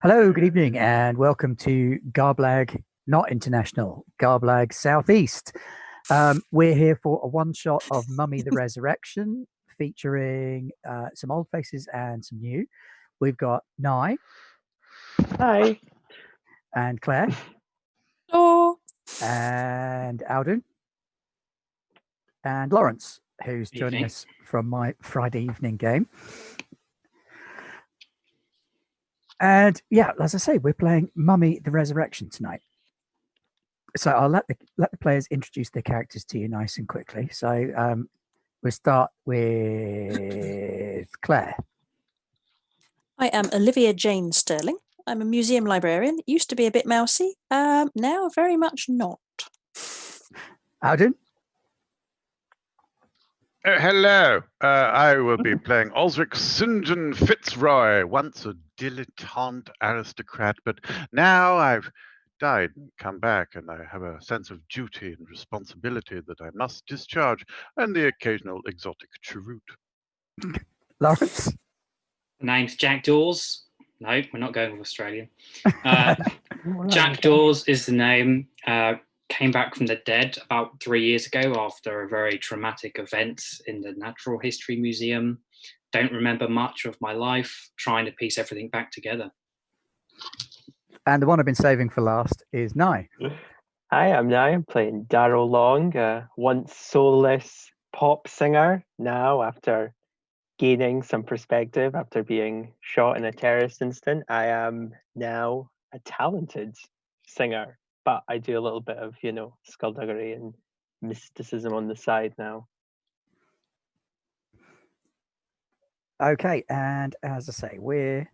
Hello, good evening, and welcome to Garblag, not international, Garblag Southeast. We're here for a one shot of Mummy the Resurrection, featuring some old faces and some new. We've got Nye. Hi. And Claire. Oh. And Alden. And Lawrence, who's joining us from my Friday evening game. And yeah, as I say, we're playing Mummy the Resurrection tonight. So I'll let the players introduce their characters to you nice and quickly. So we'll start with Claire. I am Olivia Jane Sterling. I'm a museum librarian. Used to be a bit mousy. Now very much not. Alden? Hello. I will be playing Osric St. John Fitzroy, once a dilettante aristocrat, but now I've died and come back, and I have a sense of duty and responsibility that I must discharge, and the occasional exotic cheroot. Lawrence? Name's Jack Dawes. No, we're not going with Australian. Jack Dawes is the name. Came back from the dead about 3 years ago after a very traumatic event in the Natural History Museum. Don't remember much of my life, trying to piece everything back together. And the one I've been saving for last is Nye. Hi, I'm Nye. I'm playing Darrow Long, once soulless pop singer. Now, after gaining some perspective after being shot in a terrorist incident, I am now a talented singer. But I do a little bit of, skullduggery and mysticism on the side now. Okay, and as I say, we're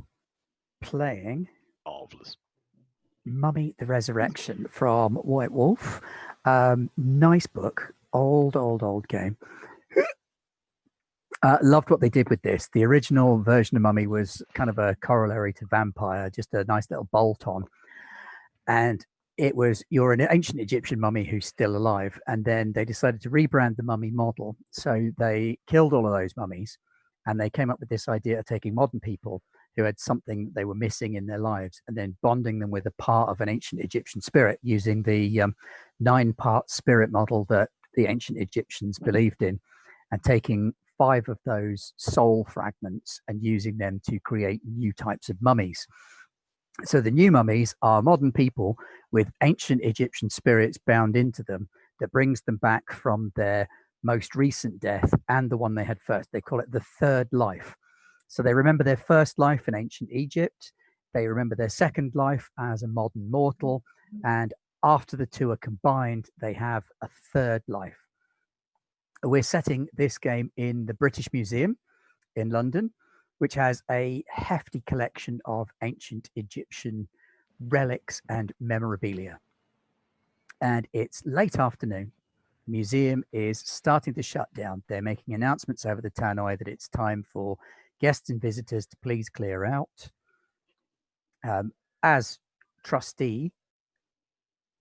playing Marvelous. Mummy the Resurrection from White Wolf. Nice book, old game. Loved what they did with this. The original version of Mummy was kind of a corollary to Vampire, just a nice little bolt on. And it was, you're an ancient Egyptian mummy who's still alive. And then they decided to rebrand the mummy model. So they killed all of those mummies, and they came up with this idea of taking modern people who had something they were missing in their lives and then bonding them with a part of an ancient Egyptian spirit using the 9-part spirit model that the ancient Egyptians believed in, and taking 5 of those soul fragments and using them to create new types of mummies. So the new mummies are modern people with ancient Egyptian spirits bound into them that brings them back from their most recent death and the one they had first. They call it the third life. So they remember their first life in ancient Egypt. They remember their second life as a modern mortal. And after the two are combined, they have a third life. We're setting this game in the British Museum in London, which has a hefty collection of ancient Egyptian relics and memorabilia. And it's late afternoon. The museum is starting to shut down. They're making announcements over the tannoy that it's time for guests and visitors to please clear out. As trustee,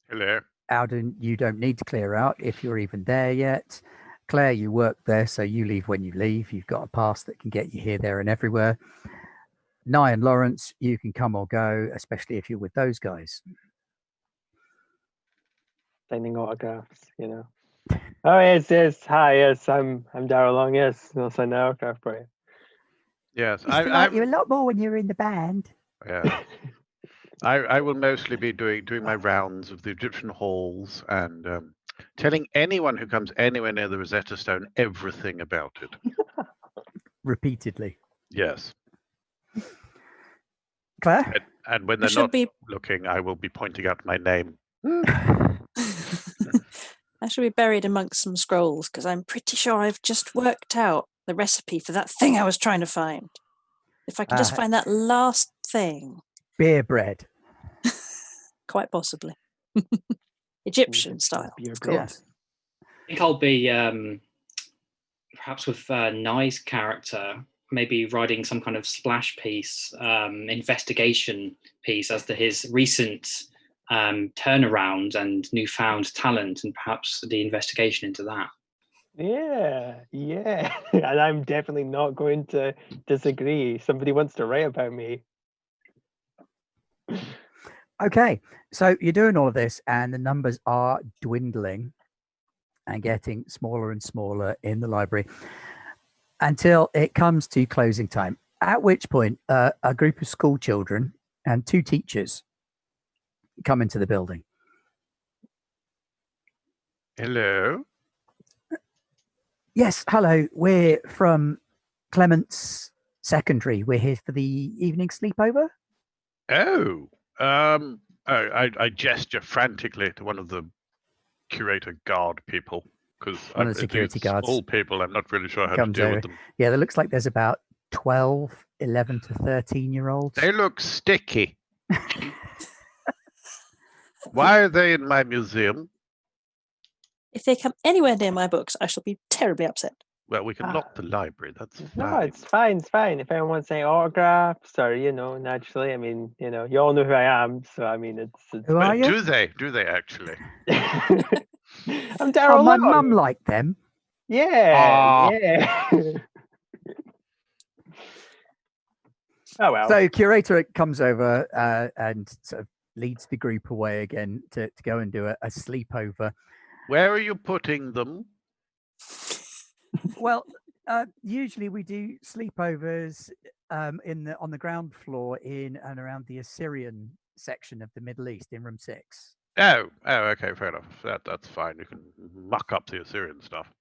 Hello. Alden, you don't need to clear out if you're even there yet. Claire, you work there, so you leave when you leave. You've got a pass that can get you here, there, and everywhere. Nye and Lawrence, you can come or go, especially if you're with those guys. Signing autographs, Oh, yes. Hi, yes, I'm Darrow Long, yes. I'll sign an autograph for you. Yes, I like you a lot more when you're in the band. Yeah. I will mostly be doing my rounds of the Egyptian halls and telling anyone who comes anywhere near the Rosetta Stone everything about it. Repeatedly. Yes. Claire? And when they're not looking, I will be pointing out my name. I should be buried amongst some scrolls, because I'm pretty sure I've just worked out the recipe for that thing I was trying to find. If I could just find that last thing. Beer bread. Quite possibly. Egyptian style, of course. I think I'll be, perhaps with Nye's character, maybe writing some kind of splash piece, investigation piece as to his recent turnaround and newfound talent, and perhaps the investigation into that. Yeah. And I'm definitely not going to disagree. Somebody wants to write about me. Okay, so you're doing all of this, and the numbers are dwindling and getting smaller and smaller in the library until it comes to closing time. At which point, a group of school children and 2 teachers come into the building. Hello. Yes, hello. We're from Clement's Secondary. We're here for the evening sleepover. Oh, I gesture frantically to one of the curator guard people because One of the security guards All people, I'm not really sure how to comes deal over. with them. Yeah, there looks like there's about 12, 11 to 13-year-olds. They look sticky. Why are they in my museum? If they come anywhere near my books, I shall be terribly upset. Well, we can lock the library. That's No, fine. it's fine. It's fine. If anyone wants any autographs or, naturally, I mean, you all know who I am. So, I mean, it's Who are you? Do they? Do they actually? I'm Daryl Oh, my Long. mum liked them. Yeah. Yeah. Oh, well. So curator comes over and sort of leads the group away again to go and do a sleepover. Where are you putting them? Well, usually we do sleepovers on the ground floor in and around the Assyrian section of the Middle East in room 6. Oh, okay, fair enough. That's fine. You can muck up the Assyrian stuff.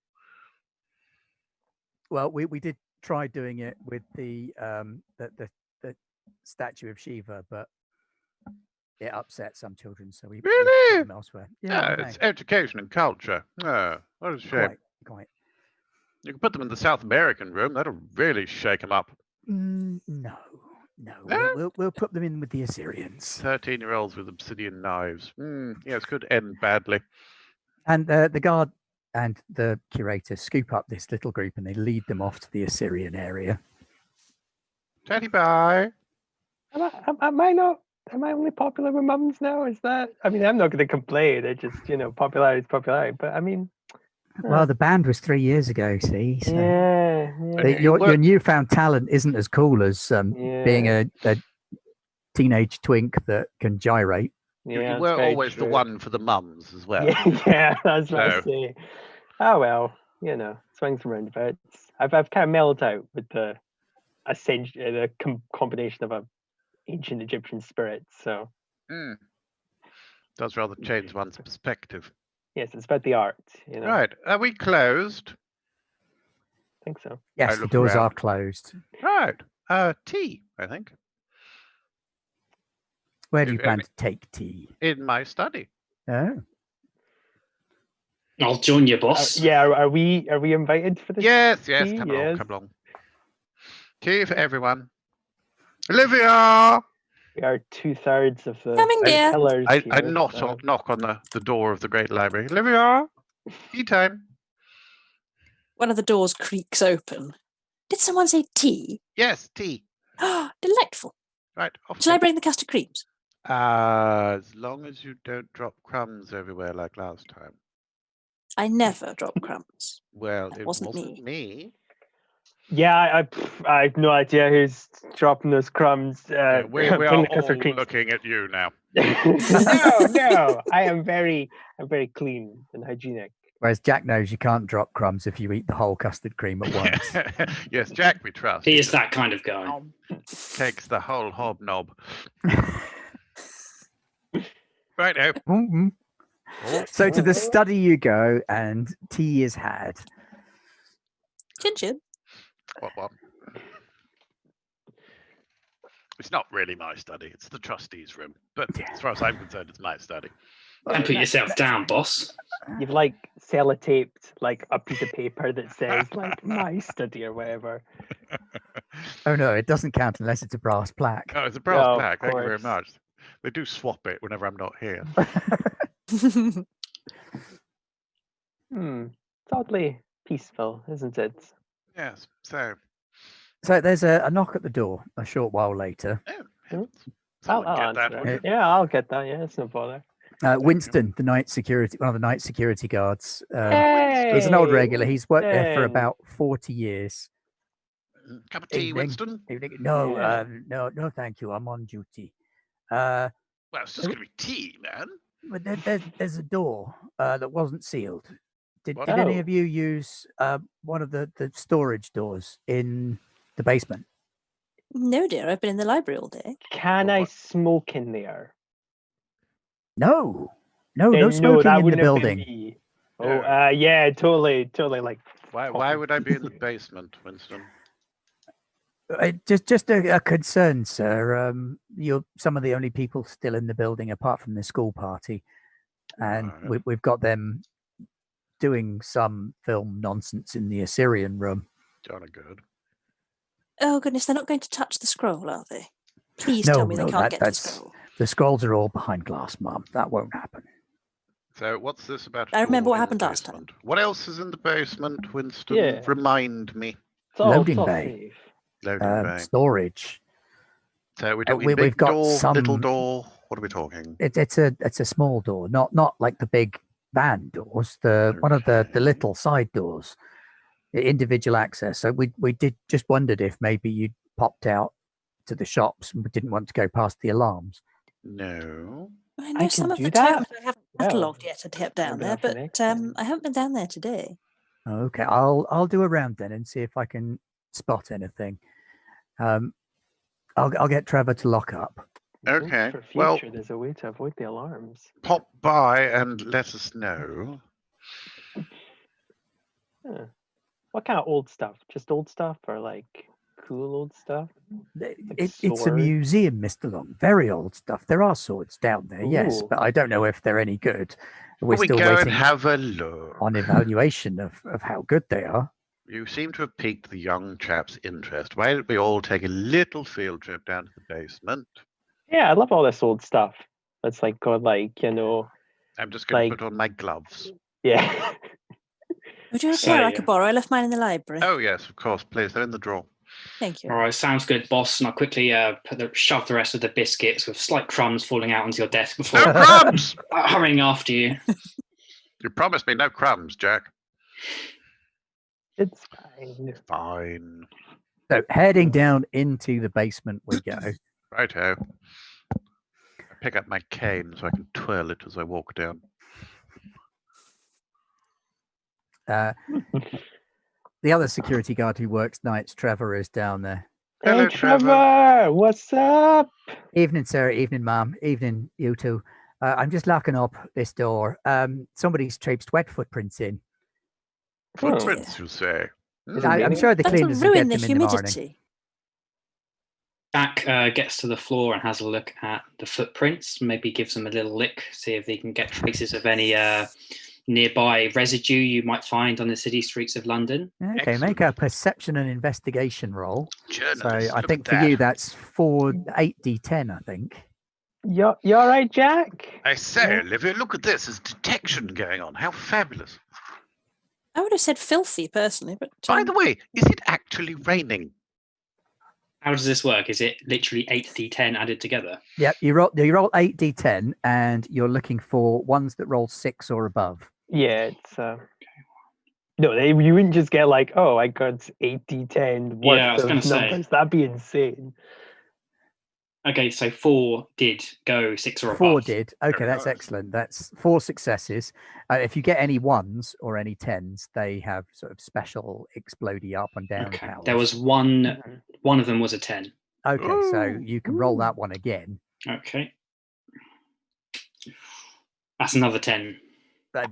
Well, we did try doing it with the statue of Shiva, but it upset some children, so we put them elsewhere. Yeah, it's education and culture. Oh, what a shame. Quite. You can put them in the South American room. That'll really shake them up. No. We'll put them in with the Assyrians. 13-year-olds with obsidian knives. Yes, could end badly. And the guard and the curator scoop up this little group and they lead them off to the Assyrian area. Teddy bye. Am I only popular with mums now? Is that? I mean, I'm not going to complain. It's just, popularity is popularity. But I mean, well, the band was 3 years ago. See, so yeah. Your newfound talent isn't as cool as being a teenage twink that can gyrate. Yeah, you were always the one for the mums as well. Yeah, that's what I say. Oh well, swings and roundabouts. I've kind of mellowed out with the combination of a ancient Egyptian spirit. So does rather change one's perspective. Yes, it's about the art. Right, are we closed? I think so. Yes, the doors are closed. Right, tea, I think. Where do you plan to take tea? In my study. Oh. I'll join you, boss. Yeah, are we invited for this? Yes, tea? come along. Tea for everyone. Olivia! We are 2/3 of the Coming, dear. pillars. I knock on the door of the great library. Olivia, tea time. One of the doors creaks open. Did someone say tea? Yes, tea. Oh, delightful. Right, off. Shall I bring the custard creams? As long as you don't drop crumbs everywhere like last time. I never drop crumbs. Well, That it wasn't wasn't me. Yeah, I have no idea who's dropping those crumbs. We are all looking at you now. No, I am very clean and hygienic. Whereas Jack knows you can't drop crumbs if you eat the whole custard cream at once. Yes, Jack, we trust. He is that kind of guy. Takes the whole hobnob. Right now. Mm-hmm. So to the study you go, and tea is had. Chin chin. What? It's not really my study. It's the trustees' room. But as far as I'm concerned, it's my study. Don't put yourself down, boss. You've sellotaped a piece of paper that says my study or whatever. Oh no, it doesn't count unless it's a brass plaque. Oh, it's a brass plaque. Thank you very much. They do swap it whenever I'm not here. It's oddly peaceful, isn't it? Yes. So there's a knock at the door a short while later. I'll answer it. Yeah, I'll get that. Yeah, it's no bother. Winston, one of the night security guards. He's an old regular. He's worked there for about 40 years. Cup of tea, Winston? No, thank you. I'm on duty. Uh, Well, it's just going to be tea, man. but there's a door that wasn't sealed. Did What? any Oh. of you use one of the storage doors in the basement? No, dear, I've been in the library all day. Can Well, I what- smoke in there? No, no Then smoking that in the wouldn't have been building. me. Oh, No. yeah, totally, like. Why would I be in the basement, Winston? Just a concern, sir. You're some of the only people still in the building apart from the school party, and Right. we've got them doing some film nonsense in the Assyrian room. Jolly good. Oh, goodness, they're not going to touch the scroll, are they? Please No, tell me they no, can't get the that's scroll. the scrolls are all behind glass, Mum. That won't happen. So what's this about? I remember door what in the happened last time. basement? What else is in the basement, Winston? Yeah. Remind me. Loading It's all bay. safe. Loading bay. Storage. So we're talking we've big got door, little some- door. What are we talking? It's a small door, not like the big van doors. One of the Okay. little side doors, individual access. So we did just wondered if maybe you'd popped out to the shops and didn't want to go past the alarms. No. I know I some can of do the that. totems I haven't Well, catalogued yet and kept down maybe there, that's the but next time. I haven't been down there today. Okay, I'll do a round then and see if I can spot anything. I'll get Trevor to lock up. Maybe Okay, For well- future, there's a way to avoid the alarms. Pop by and let us know. Huh. What kind of old stuff? Just old stuff, or like cool old stuff? It's a sword? museum, Mr. Long. Very old stuff. There are swords down there, yes, Ooh. but I don't know if they're any good. We're we still go waiting and have a look. on evaluation of how good they are. You seem to have piqued the young chap's interest. Why don't we all take a little field trip down to the basement? Yeah, I love all this old stuff. That's like got like I'm just going to Like- put on my gloves. yeah. Would you like So, care I yeah. could borrow? I left mine in the library. Oh yes, of course, please. They're in the drawer. Thank you. All right, sounds good, boss. And I'll quickly shove the rest of the biscuits with slight crumbs falling out onto your desk No before crumbs! hurrying after you. You promised me no crumbs, Jack. It's fine. Fine. So heading down into the basement we go. Righto. I pick up my cane so I can twirl it as I walk down. The other security guard who works nights, Trevor, is down there. Hello, Hey, Trevor. Trevor. What's up? Evening, Sarah. Evening, Mum. Evening, you two. I'm just locking up this door. Somebody's traipsed wet footprints in. Footprints, you say? Is it I'm raining? sure the That'll cleaners will ruin get the them in the morning. humidity. Jack gets to the floor and has a look at the footprints, maybe gives them a little lick, see if he can get traces of any nearby residue you might find on the city streets of London. Okay, make a perception and investigation roll. So Journalist, I look think at for you that. that's 8d10, I think. You all right, Jack? I say, Olivia, look at this. There's detection going on. How fabulous. I would have said filthy personally, but By the way, is it actually raining? How does this work? Is it literally 8d10 added together? Yep, you roll 8d10 and you're looking for ones that roll 6 or above. Yeah, it's no, you wouldn't just get like, oh, I got 8d10 worth Yeah, I was of gonna say. numbers. That'd be insane. Okay, so 4 did go 6 or 4 above. did. Okay, Very that's nice. excellent. That's 4 successes. If you get any 1s or any 10s, they have sort of special explodey up and down Okay, powers. there was one Mhm. of them was a 10. Okay, so Ooh, you can roll that one again. Okay. That's another 10.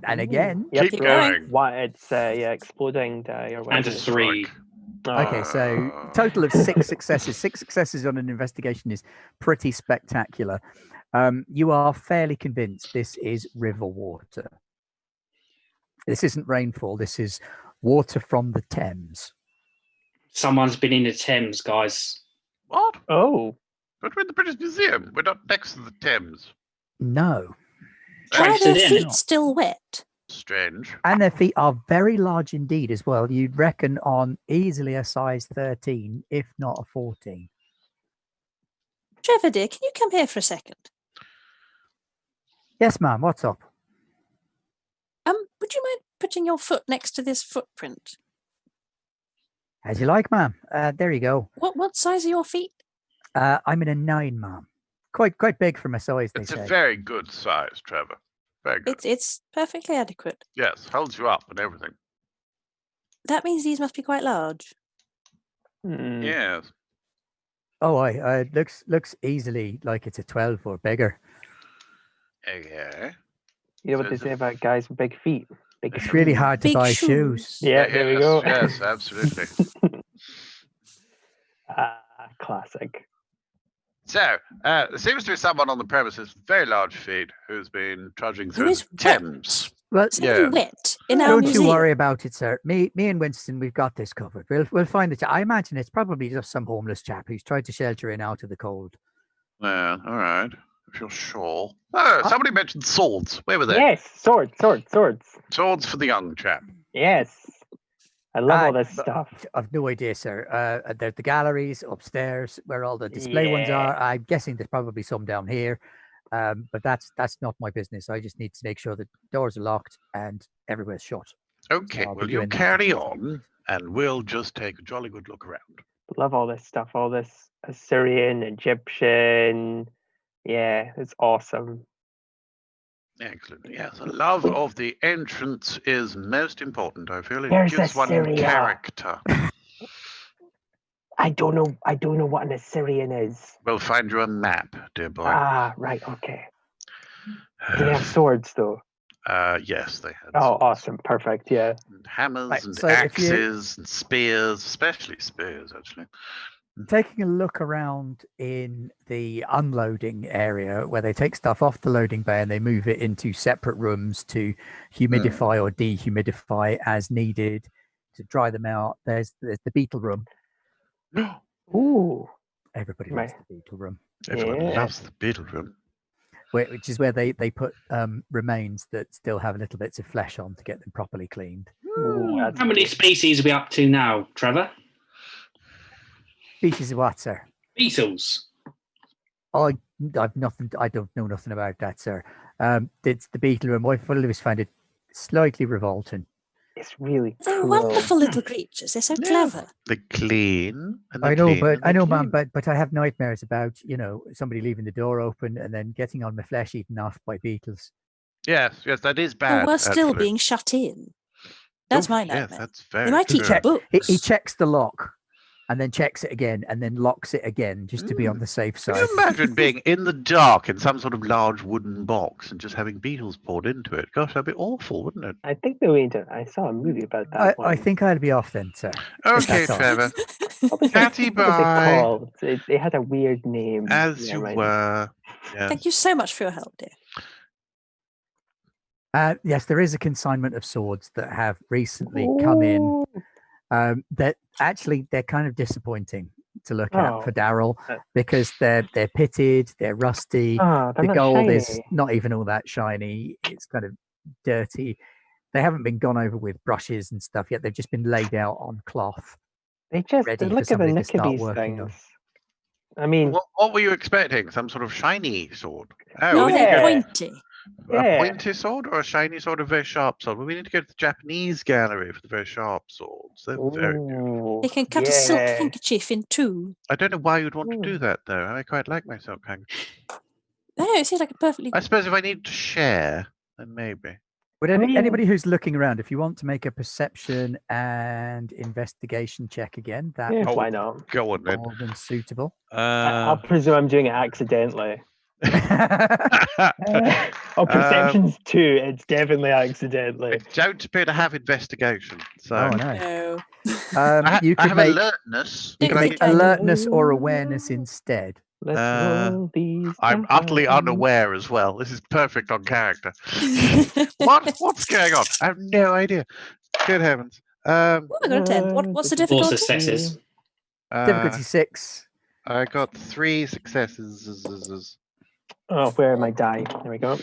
And again. Yep. Keep Keep going. going. What it's exploding die or And whatever. a it's 3. Okay, so Ah. total of 6 successes. 6 successes on an investigation is pretty spectacular. You are fairly convinced this is river water. This isn't rainfall. This is water from the Thames. Someone's been in the Thames, guys. What? Oh, But we're in the British Museum. We're not next to the Thames. No. why are Traipsed their it in. feet still wet? Strange. And their feet are very large indeed as well. You'd reckon on easily a size 13, if not a 14. Trevor, dear, can you come here for a second? Yes, ma'am. What's up? Would you mind putting your foot next to this footprint? As you like, ma'am. There you go. What size are your feet? I'm in a 9, ma'am. quite big for my size. They It's say. a very good size, Trevor. Very good. It's perfectly adequate. Yes, holds you up and everything. That means these must be quite large. Yes. Oh, it looks easily like it's a 12 or bigger. Okay. You know what So they it's say a- about guys with big feet? Big It's really shoes. hard to Big buy shoes. shoes. Yeah, there we go. Yes, absolutely. Classic. So, there seems to be someone on the premises with very large feet who's been trudging Who through is the Thames. Well, Somebody Yeah. wet in our don't museum. you worry about it, sir. Me and Winston, we've got this covered. We'll find it. I imagine it's probably just some homeless chap who's tried to shelter in out of the cold. Yeah, all right. If you're sure. Oh, somebody mentioned swords. Where were they? Yes, swords. Swords for the young chap. Yes. I love all Ah, this but stuff. I've no idea, sir. There's the galleries upstairs where all the display ones Yeah. are. I'm guessing there's probably some down here. But that's not my business. I just need to make sure the doors are locked and everywhere's shut. Okay, I'll be well, you doing that. carry on, and we'll just take a jolly good look around. Love all this stuff. All this Assyrian, Egyptian. Yeah, it's awesome. Excellent. Yes, a love of the entrance is most important. I feel it There's gives one Assyria. character. I don't know what an Assyrian is. We'll find you a map, dear boy. Ah, right, okay. Do they have swords though? Yes, they had. Oh, swords. awesome, perfect, yeah. And hammers Right, and so if you- axes and spears, especially spears, actually. Taking a look around in the unloading area where they take stuff off the loading bay and they move it into separate rooms to humidify or dehumidify as needed to dry them out. There's the beetle room. Ooh, Everybody loves Right. the beetle room, Everyone Yeah. loves the beetle room. which is where they put remains that still have little bits of flesh on to get them properly cleaned. ooh, that's How many good. species are we up to now, Trevor? Species of what, sir? Beetles. I've nothing. I don't know nothing about that, sir. It's the beetle room. I always find it slightly revolting. It's really They're cool. wonderful little creatures. They're so Yeah. clever. They clean. And they I know, clean but and they I know, ma'am, clean. but I have nightmares about somebody leaving the door open and then getting on my flesh eaten off by beetles. Yes, that is Or bad. we're still actually. being shut in. That's Oh, my yes, nightmare. that's very They might true. eat your books. He checks the lock, and then checks it again, and then locks it again, just to be on the safe Can side. you imagine being in the dark in some sort of large wooden box and just having beetles poured into it? Gosh, that'd be awful, wouldn't it? I think I saw a movie about that I think I'll be off then, sir. Okay, That's all. Trevor, What was Catty what was it bye. called? They had a weird name. as Never you mind. were. Yes. Thank you so much for your help, dear. Yes, there is a consignment of swords that have recently come in. Ooh. That actually they're kind of disappointing to look at Oh. for Daryl Uh. because they're pitted, they're rusty. Ah, they're The not gold shiny. is not even all that shiny. It's kind of dirty. They haven't been gone over with brushes and stuff yet. They've just been laid out on cloth. They just ready for look at the somebody to nick of start these working on. things. I mean, What were you expecting? Some sort of shiny sword? Oh, No, we need to they're go- yeah. pointy. a Yeah. pointy sword or a shiny sword, a very sharp sword? Well, we need to go to the Japanese gallery for the very sharp swords. They're very beautiful. Ooh, They can cut a silk yeah. handkerchief in two. I don't know why you'd want to do Ooh. that, though. I quite like my silk handkerchief. I know, it seems like a perfectly. I suppose if I need to share, then maybe. Would I mean- anybody who's looking around, if you want to make a perception and investigation check again, that Yeah, would why be not? Go on then. more than suitable. I'll presume I'm doing it accidentally. Oh, perception's 2. It's definitely accidentally. I don't appear to have investigation, so Oh no. No. You I could have make alertness. you Don't could think make I know. alertness or awareness instead. Let's roll these. I'm utterly dice. unaware as well. This is perfect on character. What's going on? I have no idea. Good heavens. Oh, I got a 10. What's the Four difficulty? successes. Difficulty 6. I got 3 successes. Oh, where are my die? There we go.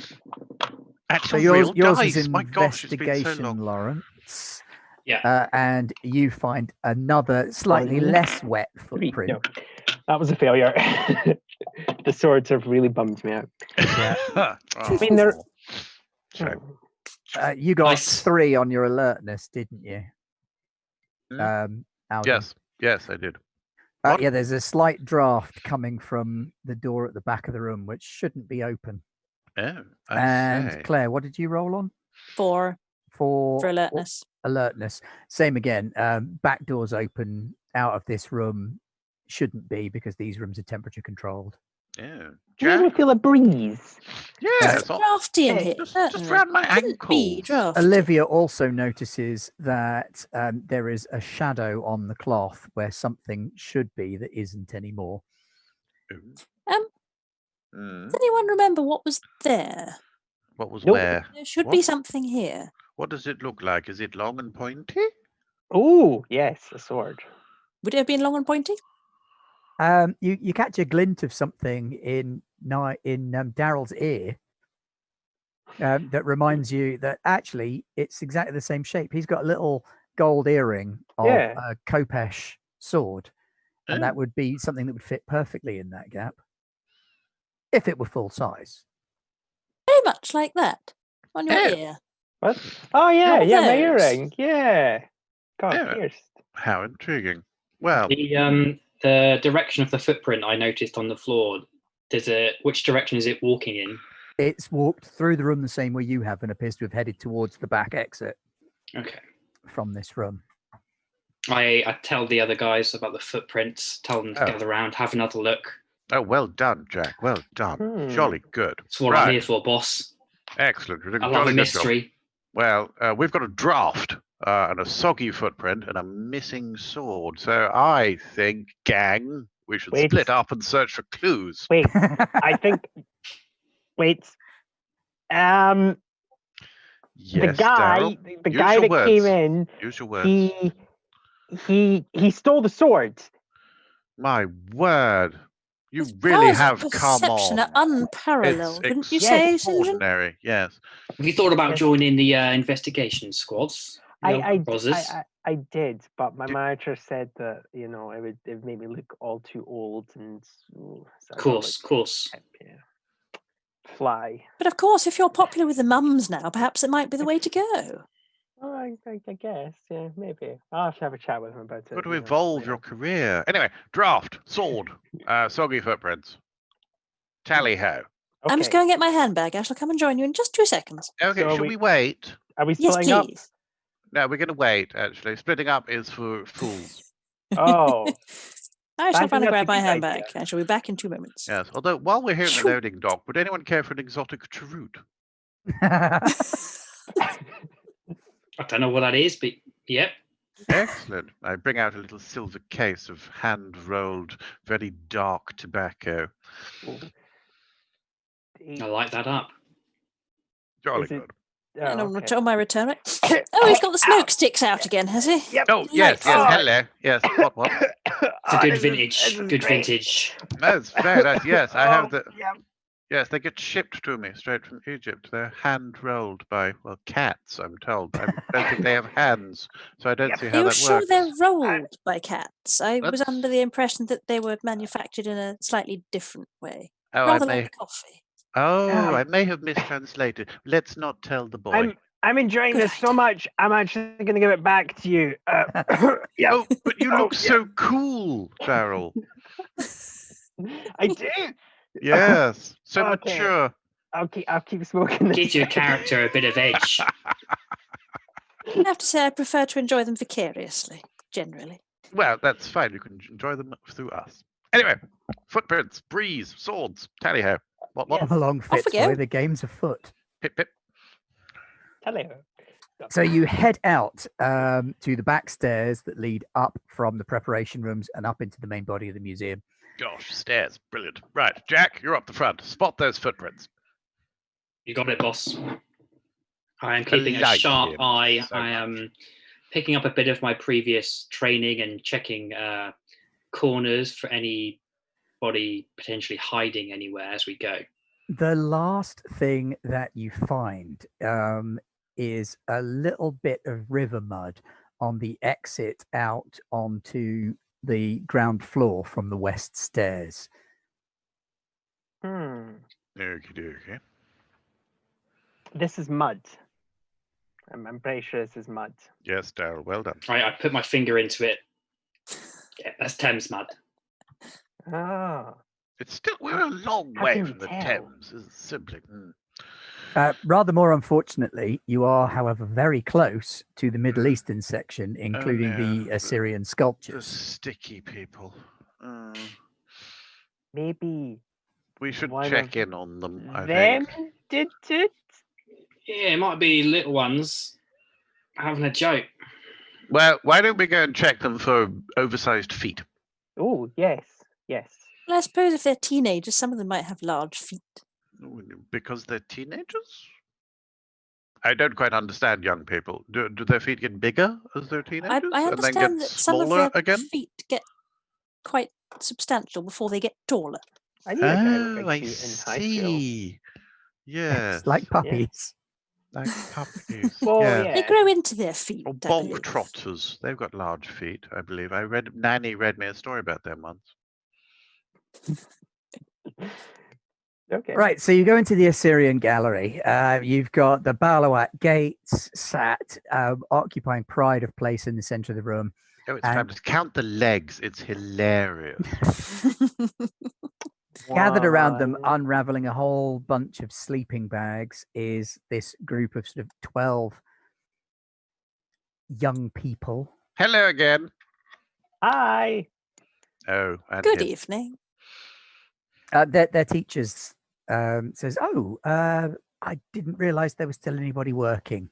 That's So a yours real is dice. My gosh, it's been so investigation, long. Lawrence. Yeah. And you find another slightly One, less wet 3. footprint. No, that was a failure. The swords have really bummed me out. Yeah. I mean, they're. Shame. You got Nice. 3 on your alertness, didn't you? Hmm? Alden? Yes, I did. What? Yeah, there's a slight draft coming from the door at the back of the room, which shouldn't be open. Oh, I And say. Claire, what did you roll on? 4 For for alertness. alertness. Same again. Back doors open out of this room shouldn't be because these rooms are temperature controlled. Yeah. Do you even Jack? feel a breeze? Yeah, It's drafty in Yeah, here. just certainly. round my Shouldn't be ankles. drafty. Olivia also notices that there is a shadow on the cloth where something should be that isn't anymore. Does anyone remember what was there? What was Nope. where? There should What? be something here. What does it look like? Is it long and pointy? Oh, yes, a sword. Would it have been long and pointy? You catch a glint of something in Daryl's ear that reminds you that actually it's exactly the same shape. He's got a little gold earring of Yeah. a Kopesh sword, and Oh. that would be something that would fit perfectly in that gap if it were full size. Very much like that on your Yeah. ear. What? Oh, yeah, One of yeah, my those. earring. Yeah. Got Yeah. pierced. How intriguing. Well, The direction of the footprint I noticed on the floor. Which direction is it walking in? It's walked through the room the same way you have and appears to have headed towards the back exit Okay. from this room. I tell the other guys about the footprints, tell them to gather around, have another look. oh, well done, Jack. Well done. Jolly good. That's what I'm here for, boss. Excellent. You're doing I a love jolly a good job. mystery. Well, we've got a draft and a soggy footprint and a missing sword. So I think, gang, we should Wait. split up and search for clues. Wait, I think. Wait. Yes, The guy, Daryl. the Use guy your that words. came in, Use your words. he stole the sword. My word. You His really powers of have come perception on. are unparalleled, It's wouldn't you say, St. John? extraordinary. Yes. Have you thought about Yes. joining the investigation squads? I did, but my Did- manager said that it would make me look all too old and. So I Of thought, course. yeah. Fly. But of course, if you're popular with the mums now, perhaps it might be the way to go. Oh, I guess, yeah, maybe. I'll have to have a chat with him about it. Got to evolve your career. Anyway, draft, sword, soggy footprints. Tally ho. I'm just Okay. going to get my handbag. I shall come and join you in just 2 seconds. Okay, So should we wait? Are we Yes, splitting up? please. No, we're going to wait, actually. Splitting up is for fools. Oh, I shall think run and that's grab a my good handbag. idea. I shall be back in 2 moments. Yes, although while we're here in the Phew. loading dock, would anyone care for an exotic cheroot? I don't know what that is, but yep. Excellent. I bring out a little silver case of hand-rolled, very dark tobacco. I light that up. Jolly Is it- good. And on okay. my return. Oh, he's got the smoke sticks out again, has he? Yep. Oh, yes, Delightful. hello. Yes, what? It's a good vintage. That's very nice. Yes, I have the... Yeah. Yes, they get shipped to me straight from Egypt. They're hand-rolled by, well, cats, I'm told. I don't think they have hands, so I don't Yep. see Are how you that sure works. they're rolled by cats? I was That's- under the impression that they were manufactured in a slightly different way. Oh, Rather like coffee. I may have mistranslated. Let's not tell the boy. I'm enjoying Good this so idea. much. I'm actually going to give it back to you. Yeah. Oh, but you look so cool, Daryl. I do. Yes, so Okay. mature. I'll keep smoking this. Gives your character a bit of edge. I have to say I prefer to enjoy them vicariously, generally. Well, that's fine. You can enjoy them through us. Anyway, footprints, breeze, swords, tally ho. What? Yes. Come along, Off we go. Fitzroy. The game's afoot. Pip, pip. Hello. So you head out to the back stairs that lead up from the preparation rooms and up into the main body of the museum. Gosh, stairs, brilliant. Right, Jack, you're up the front. Spot those footprints. You got it, boss. I am keeping a like sharp him eye. so I am picking up a bit of my previous training and checking corners for anybody potentially hiding anywhere as we go. The last thing that you find is a little bit of river mud on the exit out onto the ground floor from the west stairs. Okie dokie. This is mud. I'm pretty sure this is mud. Yes, Daryl, well done. I put my finger into it. Yeah, that's Thames mud. Ah. We're a long How way can you from the tell? Thames. It's simply. Rather more unfortunately, you are, however, very close to the Middle Eastern section, including no. the Assyrian The sculptures. sticky people. Maybe We should one check of in on them, I them think. did it. Yeah, it might be little ones having a joke. Well, why don't we go and check them for oversized feet? Oh, yes. Well, I suppose if they're teenagers, some of them might have large feet. Because they're teenagers? I don't quite understand young people. Do their feet get bigger as they're teenagers? I and then get understand that some of smaller their again? feet get quite substantial before they get taller. I knew a guy with Oh, big I feet in high school. see. Yes. It's like puppies. Like puppies. Well, yeah. yeah. They grow into their feet. Or I bog believe. trotters. They've got large feet, I believe. Nanny read me a story about them once. Okay. Right, so you go into the Assyrian gallery. You've got the Balawat gates sat, occupying pride of place in the center of the room. Oh, it's fabulous. Count the legs. It's hilarious. Gathered around them, One. unraveling a whole bunch of sleeping bags, is this group of sort of 12 young people. Hello again. Hi. Oh, and Good him. evening. Their teachers says, I didn't realize there was still anybody working.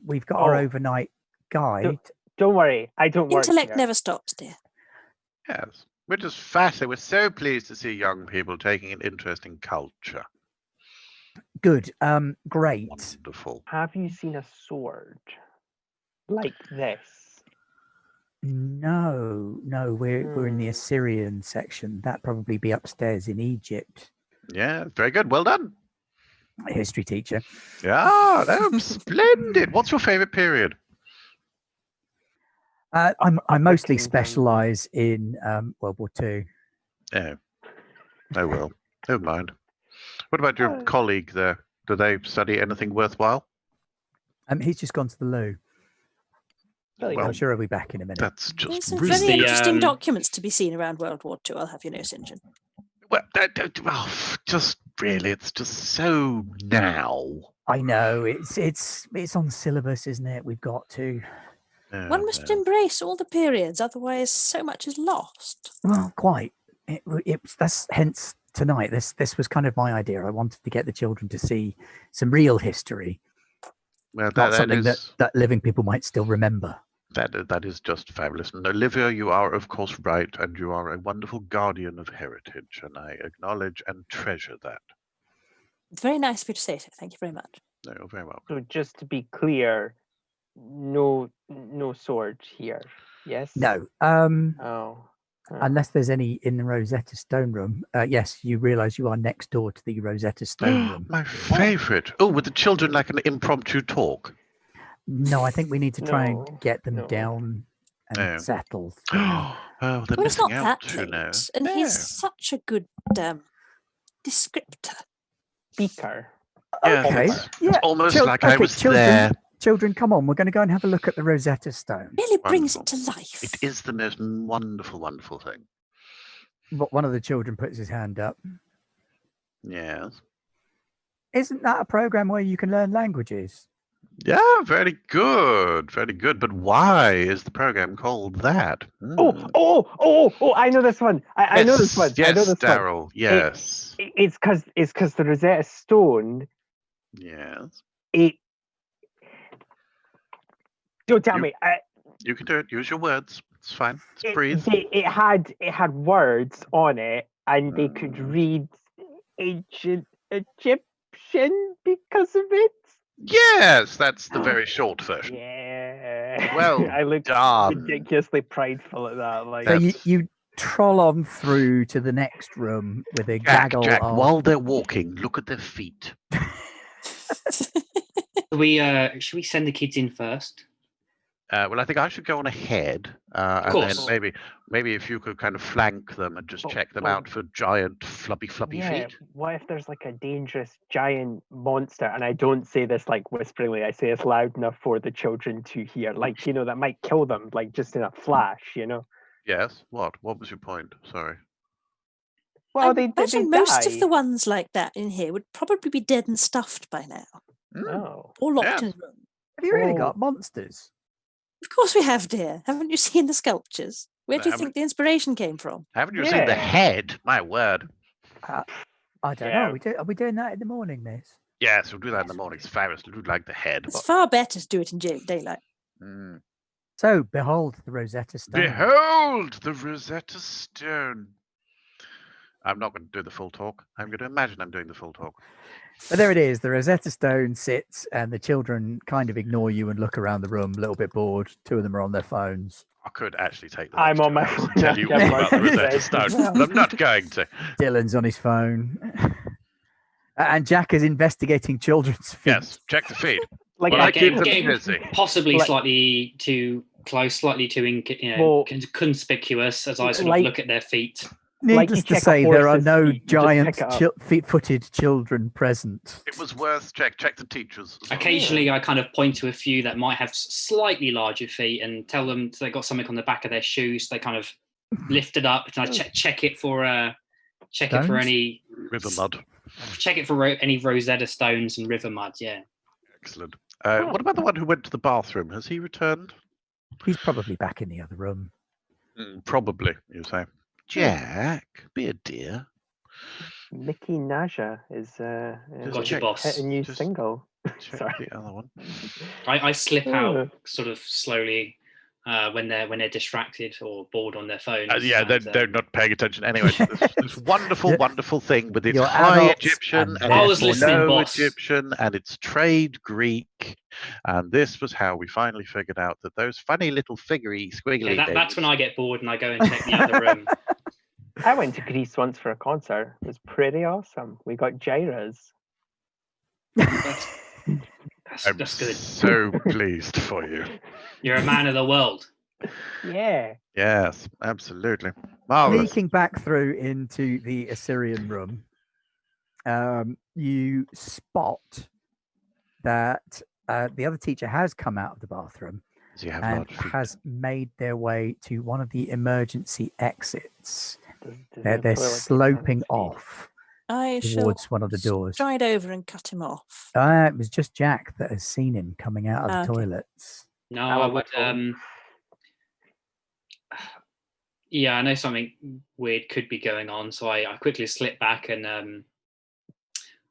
We've got our overnight guide. Don't worry. I don't work Intellect here. never stops, dear. Yes. We're just fascinated. We're so pleased to see young people taking an interest in culture. Good. Great. Wonderful. Have you seen a sword like this? No, we're in the Assyrian section. That'd probably be upstairs in Egypt. Yeah, very good. Well done. History teacher. Yeah, no, splendid. What's your favorite period? I mostly Kingdom. specialize in World War II. Oh well. Never mind. What about your colleague there? Do they study anything worthwhile? He's just gone to the loo. Really I'm Well, sure he'll be back in a minute. That's There's just some rude. very interesting The, documents to be seen around World War II, I'll have you know, St. John. Well, just really, it's just so now. I know it's on syllabus, isn't it? We've got to. One must embrace all the periods, otherwise so much is lost. Well, quite. That's hence tonight. This was kind of my idea. I wanted to get the children to see some real history, Well, not something that living people might still remember. That is just fabulous. And Olivia, you are of course right, and you are a wonderful guardian of heritage, and I acknowledge and treasure that. It's very nice of you to say so. Thank you very much. No, you're very welcome. So just to be clear, no sword here. Yes. No. Unless there's any in the Rosetta Stone room. Yes, you realise you are next door to the Rosetta Stone room. My favourite. Oh, with the children like an impromptu talk. No, I think we need to try and get them No. down and settled. Oh, they're Well, it's missing not out, that you know. late, and he's such a good descriptor. Speaker. Yeah, Okay. it's almost like I was there. Children, come on. We're going to go and have a look at the Rosetta Stone. Really brings it to life. It is the most wonderful, wonderful thing. But one of the children puts his hand up. Yes. Isn't that a program where you can learn languages? Yeah, very good. Very good. But why is the program called that? Oh, I know this one. I know this one. Yes, I know this Daryl. one. Yes. It's because the Rosetta Stone. Yes. Don't tell me. You can do it. Use your words. It's fine. Just breathe. It had words on it, and they could read ancient Egyptian because of it. Yes, that's the very short version. Yeah. Well I looked done. ridiculously prideful at that. Like, So you troll on through to the next room with a gaggle Jack, of... while they're walking, look at their feet. should we send the kids in first? Well, I think I should go on ahead, and course. then maybe if you could kind of flank them and just check them out for giant fluffy feet. What if there's like a dangerous giant monster? And I don't say this like whisperingly. I say it's loud enough for the children to hear. Like, that might kill them, like just in a flash. Yes. What? What was your point? Sorry. Well, I they imagine most die. of the ones like that in here would probably be dead and stuffed by now, Oh. or locked Yes. in a room. Have you really Oh. got monsters? Of course we have, dear. Haven't you seen the sculptures? Where do you Haven't- think the inspiration came from? Haven't you seen the Yeah. head? My word. I don't Yeah. know. Are we doing that in the morning, miss? Yes, we'll do that in the morning. It's fabulous. We'll do like the head. It's far better to do it in daylight. Mm. So, behold the Rosetta Stone. Behold the Rosetta Stone. I'm not going to do the full talk. I'm going to imagine I'm doing the full talk. But there it is. The Rosetta Stone sits, and the children kind of ignore you and look around the room, a little bit bored. Two of them are on their phones. I could actually take the I'm next on 2 my hours phone and tell you all now. about the Yeah, Rosetta as Stone, well. but I'm not going to. Dylan's on his phone. And Jack is investigating children's feet. Yes, check the feed. Like, Well, I getting- keep them getting- busy. Possibly Like- slightly too close, slightly too Well- conspicuous as I sort like- of look at their feet. Like you Needless to check a say, there are horse's no feet, you just giant pick it up. footed children present. It was worth check the teachers. as well. Occasionally, I kind of point to a few that might have slightly larger feet and tell them they got something on the back of their shoes. They kind of lift it up and I check it for Stones? any River mud. check it for any Rosetta Stones and river mud. Yeah. Excellent. What about the one who went to the bathroom? Has he returned? He's probably back in the other room. Probably, you say. Jack, be a dear. Nicki Naja is Got your boss. hit a new Just single. Check Sorry. the other one. I slip Oh. out sort of slowly when they're distracted or bored on their phones. Yeah, and, they're not paying attention anyway. This wonderful, Yeah. wonderful thing with its You're high adults Egyption and I was its listening, low boss. Egyptian and its trade Greek. And this was how we finally figured out that those funny little figurey squiggly Yeah, that's when I get bored and I go and check the other room. I went to Greece once for a concert. It was pretty awesome. We got gyras. I'm That's good. so pleased for you. You're a man of the world. Yeah. Yes, absolutely. Marvelous. Sneaking back through into the Assyrian room, you spot that the other teacher has come out of the bathroom Does he have and large feet? has made their way to one of the emergency exits. Does They're the toilet sloping contain off I shall towards one of the doors. stride over and cut him off. It was just Jack that has seen him coming out of the Okay. toilets. No, I'm I on my would. phone. Yeah, I know something weird could be going on, so I quickly slip back and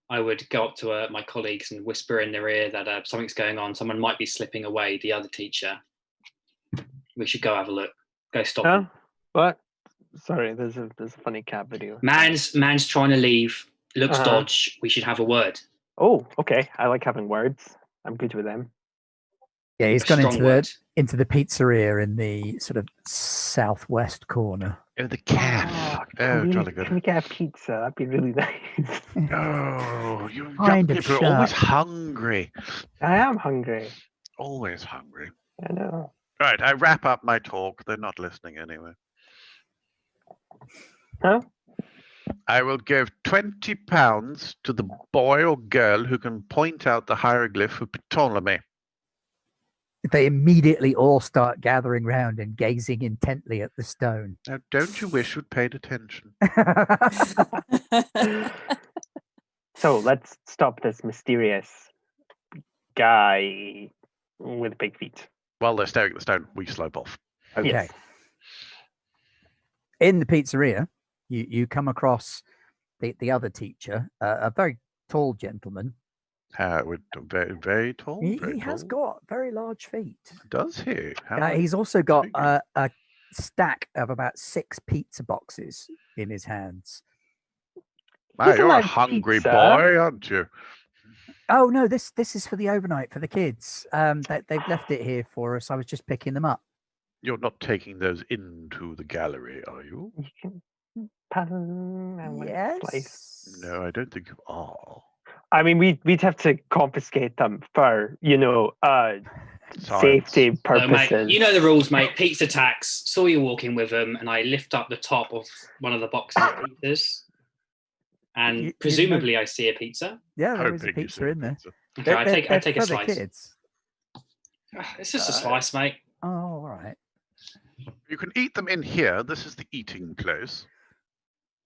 I would go up to my colleagues and whisper in their ear that something's going on. Someone might be slipping away. The other teacher. We should go have a look. Go stop Huh? him. What? Sorry, there's a funny cat video. Man's trying to leave. Looks Uh-huh. dodge. We should have a word. Oh, okay. I like having words. I'm good with them. Yeah, he's A gone strong word. into the pizzeria in the sort of southwest corner. Oh, the calf. Oh, jolly Can good. we get a pizza? That'd be really nice. Oh, you young Kind of people are always sharp. hungry. I am hungry. Always hungry. I know. Right, I wrap up my talk. They're not listening anyway. Huh? I will give £20 to the boy or girl who can point out the hieroglyph of Ptolemy. They immediately all start gathering round and gazing intently at the stone. Now, don't you wish you'd paid attention? So let's stop this mysterious guy with big feet. While they're staring at the stone, we slope off. Okay. Yes. In the pizzeria, you come across the other teacher, a very tall gentleman. Very, very tall. very He has tall. got very large feet. Does he? How many He's also got figures? a stack of about 6 pizza boxes in his hands. Wow, He's a you're a large hungry pizza. boy, aren't you? Oh no, this is for the overnight for the kids. They've left it here for us. I was just picking them up. You're not taking those into the gallery, are you? You can pan and slice. Yes. No, I don't think you are. I mean, we'd have to confiscate them for, Science. safety No, purposes. mate, you know the rules, mate. Pizza tax. Saw you walking with them, and I lift up the top of one of the boxes of pizzas, and You presumably I see a pizza. Yeah, there is a Hoping you pizza see in there. pizza. Okay, I take a for the slice. kids. It's just a slice, mate. Oh, all right. You can eat them in here. This is the eating place.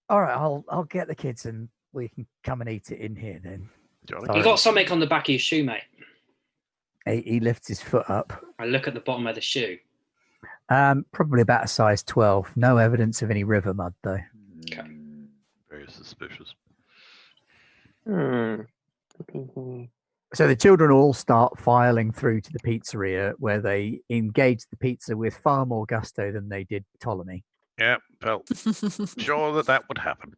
All right, I'll get the kids and we can come and eat it in here then. Jolly. Sorry. You got something on the back of your shoe, mate. He lifts his foot up. I look at the bottom of the shoe. Probably about a size 12. No evidence of any river mud though. Okay. Very suspicious. So the children all start filing through to the pizzeria where they engage the pizza with far more gusto than they did Ptolemy. Yeah, felt sure that would happen.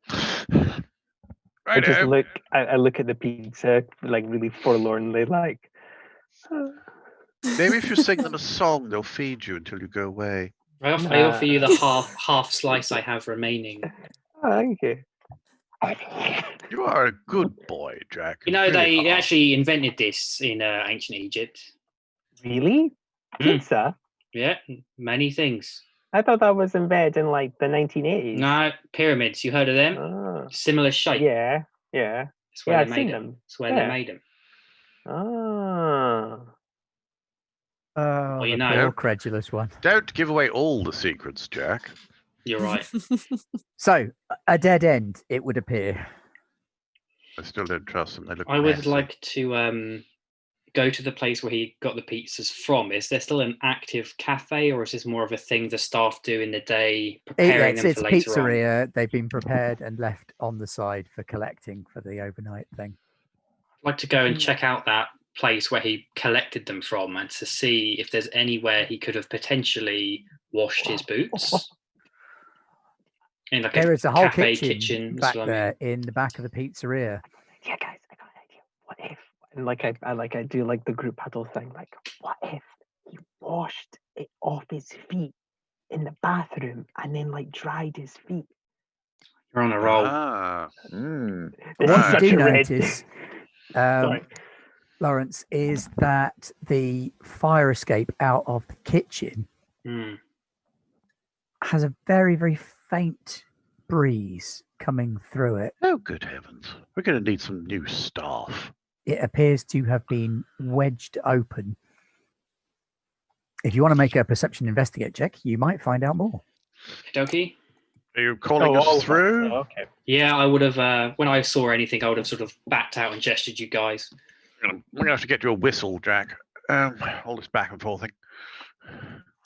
I just Righto. look. I look at the pizza like really forlornly, like. Maybe if you sing them a song, they'll feed you until you go away. I offer you the half slice I have remaining. Oh, thank you. You are a good boy, Jack. You know, Really they are. actually invented this in ancient Egypt. Really? Pizza? Yeah, many things. I thought that was invented in like the 1980s. No, pyramids. You heard of them? Oh. Similar shape. Yeah. That's where Yeah, they I've seen made them. them. That's where Yeah. they made them. Oh. Oh, you the know. poor credulous one. Don't give away all the secrets, Jack. You're right. So, a dead end, it would appear. I still don't trust them. They look I would messy. like to go to the place where he got the pizzas from. Is there still an active cafe, or is this more of a thing the staff do in the day, preparing them It's for a later on? pizzeria. They've been prepared and left on the side for collecting for the overnight thing. I'd like to go and check out that place where he collected them from and to see if there's anywhere he could have potentially washed his boots. In like There is a whole cafe kitchen that's back what I mean. there in the back of the pizzeria. Yeah, guys, I got an idea. What if? And I do like the group huddle thing. Like, what if he washed it off his feet in the bathroom and then like dried his feet? You're on a roll. Ah. This What is you such do a red- notice, Sorry. Lawrence, is that the fire escape out of the kitchen Mm. has a very, very faint breeze coming through it. Oh, good heavens. We're going to need some new staff. It appears to have been wedged open. If you want to make a perception investigate check, you might find out more. Dokie. Are you calling us through? Okay. Yeah, I would have, when I saw anything, I would have sort of backed out and gestured you guys. We're going to have to get you a whistle, Jack. All this back and forth thing.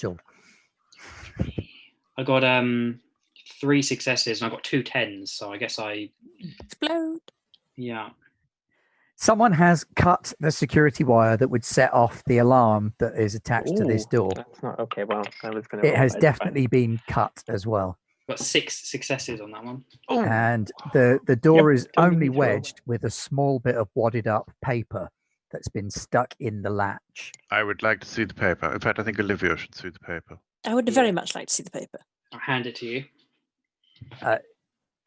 Sure. I got 3 successes and I got 2 10s, so I guess Explode. yeah. Someone has cut the security wire that would set off the alarm that is attached to this Ooh, door. That's not okay. Well, I was going to. It has definitely been cut as well. Got 6 successes on that one. Oh, And the door is totally only needs to roll. wedged with a small bit of wadded up paper that's been stuck in the latch. I would like to see the paper. In fact, I think Olivia should see the paper. I would very much like to see the paper. I'll hand it to you.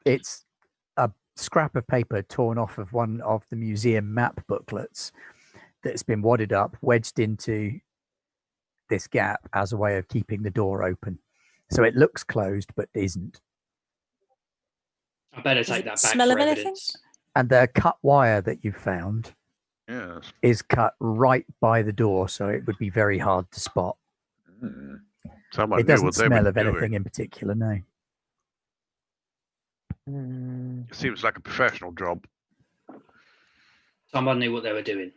It's a scrap of paper torn off of one of the museum map booklets that's been wadded up, wedged into this gap as a way of keeping the door open. So it looks closed, but isn't. I better Does take it that back smell for of anything? evidence. And the cut wire that you found Yes. is cut right by the door, so it would be very hard to spot. Someone It knew doesn't what they smell were of anything doing. in particular, no. Seems like a professional job. Someone knew what they were doing.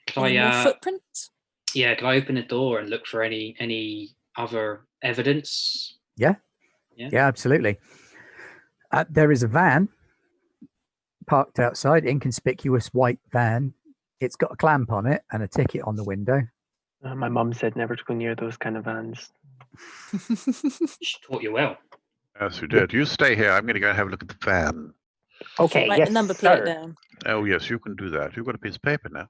Can Any more I, footprints? yeah, can I open the door and look for any other evidence? Yeah, absolutely. There is a van parked outside, inconspicuous white van. It's got a clamp on it and a ticket on the window. My mum said never to go near those kind of vans. She taught you well. Yes, you did. You stay here. I'm going to go and have a look at the van. Okay, Write yes, the number plate sir. down. Oh, yes, you can do that. You've got a piece of paper now.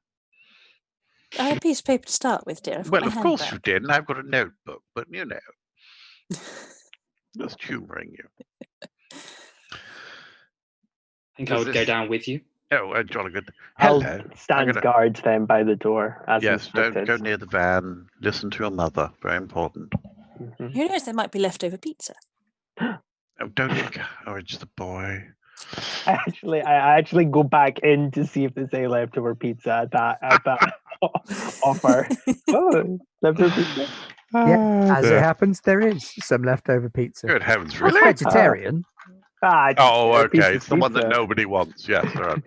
I had a piece of paper to start with, dear. I've got Well, my of hand course back. you did, and I've got a notebook, but you know, just humouring you. I think I Does would go this- down with you. Oh, jolly good. I'll Hello. stand gonna- guard then by the door as Yes, don't instructed. go near the van. Listen to your mother. Very important. Mhm. Who knows? There might be leftover pizza. Oh, don't. Oh, it's the boy. I actually go back in to see if there's any leftover pizza at that offer. Oh, leftover pizza. As it dear. happens, there is some leftover pizza. Good heavens, It's really? vegetarian. Oh, Okay. It's the one that nobody wants. Yes, all right.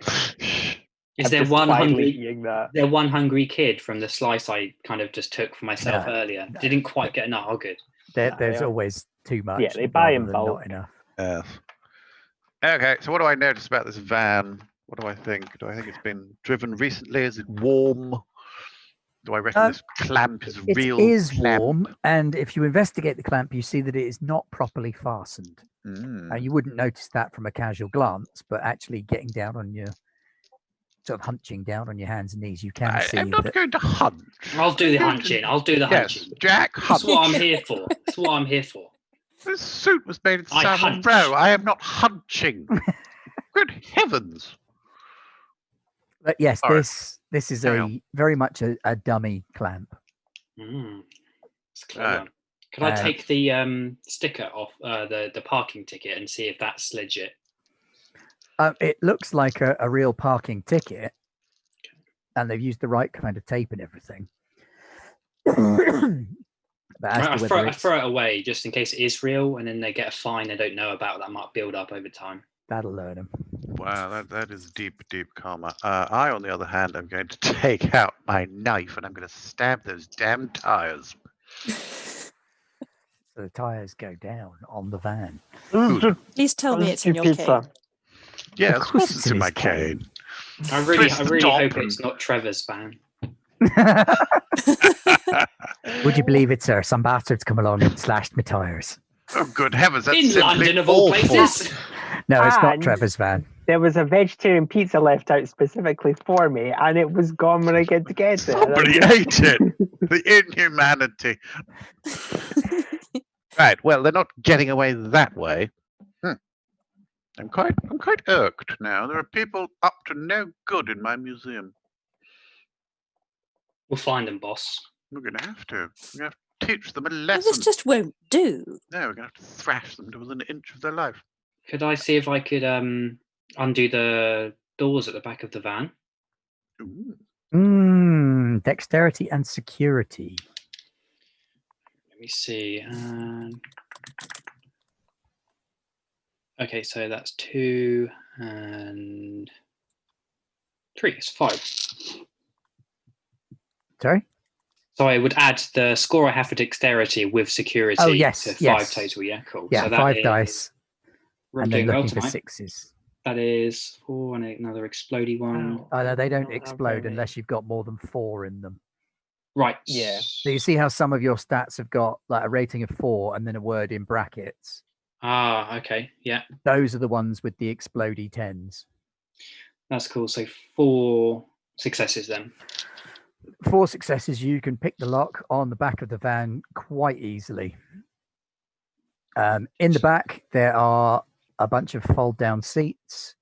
Is I'm there just one quietly hungry? eating that. There one hungry kid from the slice I kind of just took for myself No, earlier. no. Didn't quite get enough. Oh, good. There's Yeah. always too much. Yeah, they buy rather in than bulk. Not enough. Yes. Okay, so what do I notice about this van? What do I think? Do I think it's been driven recently? Is it warm? Do I reckon this clamp is It real? is clamp? warm, and if you investigate the clamp, you see that it is not properly fastened. You wouldn't notice that from a casual glance, but actually getting down on your sort of hunching down on your hands and knees, you can see I'm not that. going to hunch. I'll do the hunching. I'll do the Yes, hunching. Jack, That's hunch. what I'm here for. That's what I'm here for. This suit was made in I Savile hunch. Row. I am not hunching. Good heavens. But yes, All right. this is Carry on. very much a dummy clamp. It's a clever Right. one. Could I take the sticker off the parking ticket and see if that's legit? It looks like a real parking ticket, and they've used the right kind of tape and everything. But as I to whether throw it away just in case it is real, and then they get a fine they don't know about that might build up over time. that'll learn them. Wow, that is deep, deep karma. I, on the other hand, am going to take out my knife and I'm going to stab those damn tires. So the tires go down on the van. Please tell me it's in your pizza. cane. Yeah, Of of course course it's it's in in my his cane. cane. I really Press the hope top it's not Trevor's van. Would you believe it, sir? Some bastards come along and slashed my tires. Oh, good heavens, that's In simply London, of all awful. places. No, it's not And- Trevor's van. There was a vegetarian pizza left out specifically for me, and it was gone when I get to get it. Somebody ate it. The inhumanity. Right, well, they're not getting away that way. I'm quite irked now. There are people up to no good in my museum. We'll find them, boss. We're going to have to. We're going to have to teach them a Well, lesson. this just won't do. No, we're going to have to thrash them to within an inch of their life. Could I see if I could undo the doors at the back of the van? Ooh. Dexterity and security. Let me see. Okay, so that's 2 and 3. It's 5. Sorry? So I would add the score I have for dexterity with security Oh, yes, to 5 yes. total. Yeah, cool. Yeah, so that 5 is- dice, I'm and then doing well looking for tonight. 6s. That is 4 and another explodey one. Oh, no, they don't Oh, explode okay. unless you've got more than 4 in them. Right. Yeah. So you see how some of your stats have got like a rating of 4 and then a word in brackets. Ah, okay. Yeah, Those are the ones with the explodey 10s. that's cool. So 4 successes then. 4 successes, you can pick the lock on the back of the van quite easily. In the back, there are a bunch of fold-down seats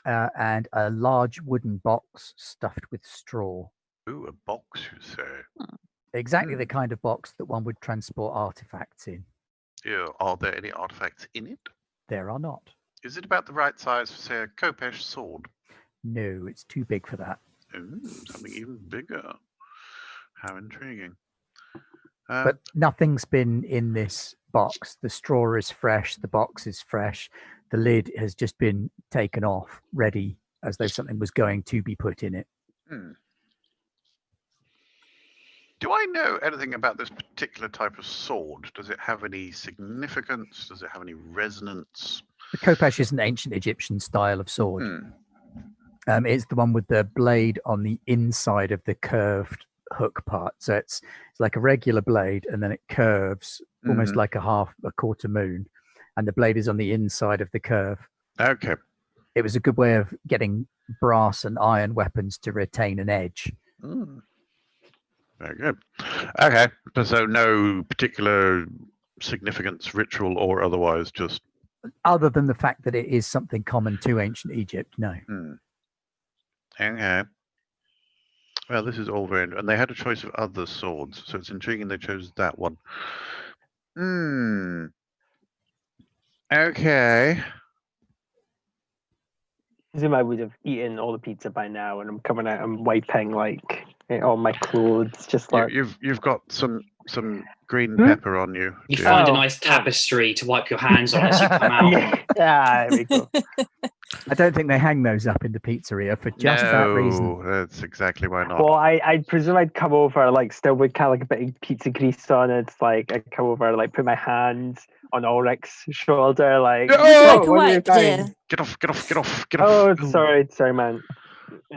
and a large wooden box stuffed with straw. Ooh, a box, you say? Exactly the kind of box that one would transport artifacts in. Yeah, are there any artifacts in it? There are not. Is it about the right size for, say, a Kopesh sword? No, it's too big for that. Ooh, something even bigger. How intriguing. But nothing's been in this box. The straw is fresh. The box is fresh. The lid has just been taken off, ready as though something was going to be put in it. Do I know anything about this particular type of sword? Does it have any significance? Does it have any resonance? The Kopesh is an ancient Egyptian style of sword. It's the one with the blade on the inside of the curved hook part. So it's like a regular blade, and then it curves almost like a quarter moon, and the blade is on the inside of the curve. Okay. It was a good way of getting brass and iron weapons to retain an edge. Very good. Okay. So no particular significance, ritual or otherwise, just... Other than the fact that it is something common to ancient Egypt, no. Okay. Well, this is all very... And they had a choice of other swords, so it's intriguing they chose that one. Okay. I presume I would have eaten all the pizza by now, and I'm coming out. I'm wiping like all my clothes, just like You've got some some green pepper on you. You Jim. find a nice tapestry to wipe your hands on as you come out. Yeah, there we go. I don't think they hang those up in the pizzeria for just that reason. No, that's exactly why not. Well, I presume I'd come over, like, still with kind of like a bit of pizza grease on it. Like, I'd come over, like, put my hand on Ulrich's shoulder, like, No! Like a what are you wipe, doing? dear. Get off, get off, get off, get Oh, off. sorry, man.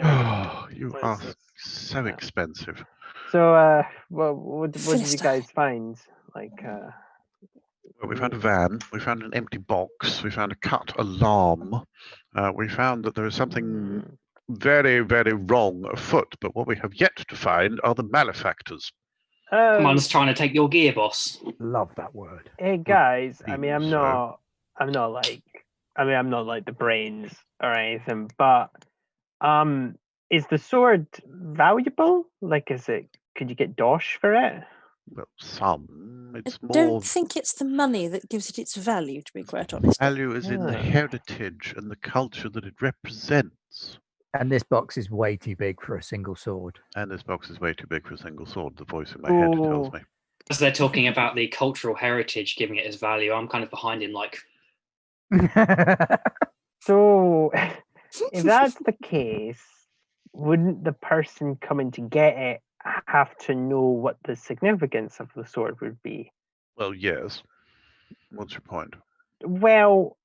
Oh, you What are is this? so expensive. So, what did you Philistine. guys find? Like, Well, we found a van, we found an empty box, we found a cut alarm. We found that there is something very, very wrong afoot, but what we have yet to find are the malefactors. Someone's trying to take your gear, boss. Love that word. Hey guys, I Seems mean, I'm so. not like the brains or anything, but is the sword valuable? Like, could you get dosh for it? Well, some. I It's more don't think it's the money that gives it its value, to be quite honest. value is in the Ah. heritage and the culture that it represents. And this box is way too big for a single sword. And this box is way too big for a single sword, the voice in my head tells me. As they're talking about the cultural heritage giving it its value, I'm kind of behind him, like, So, if that's the case, wouldn't the person coming to get it have to know what the significance of the sword would be? Well, yes. What's your point? Well,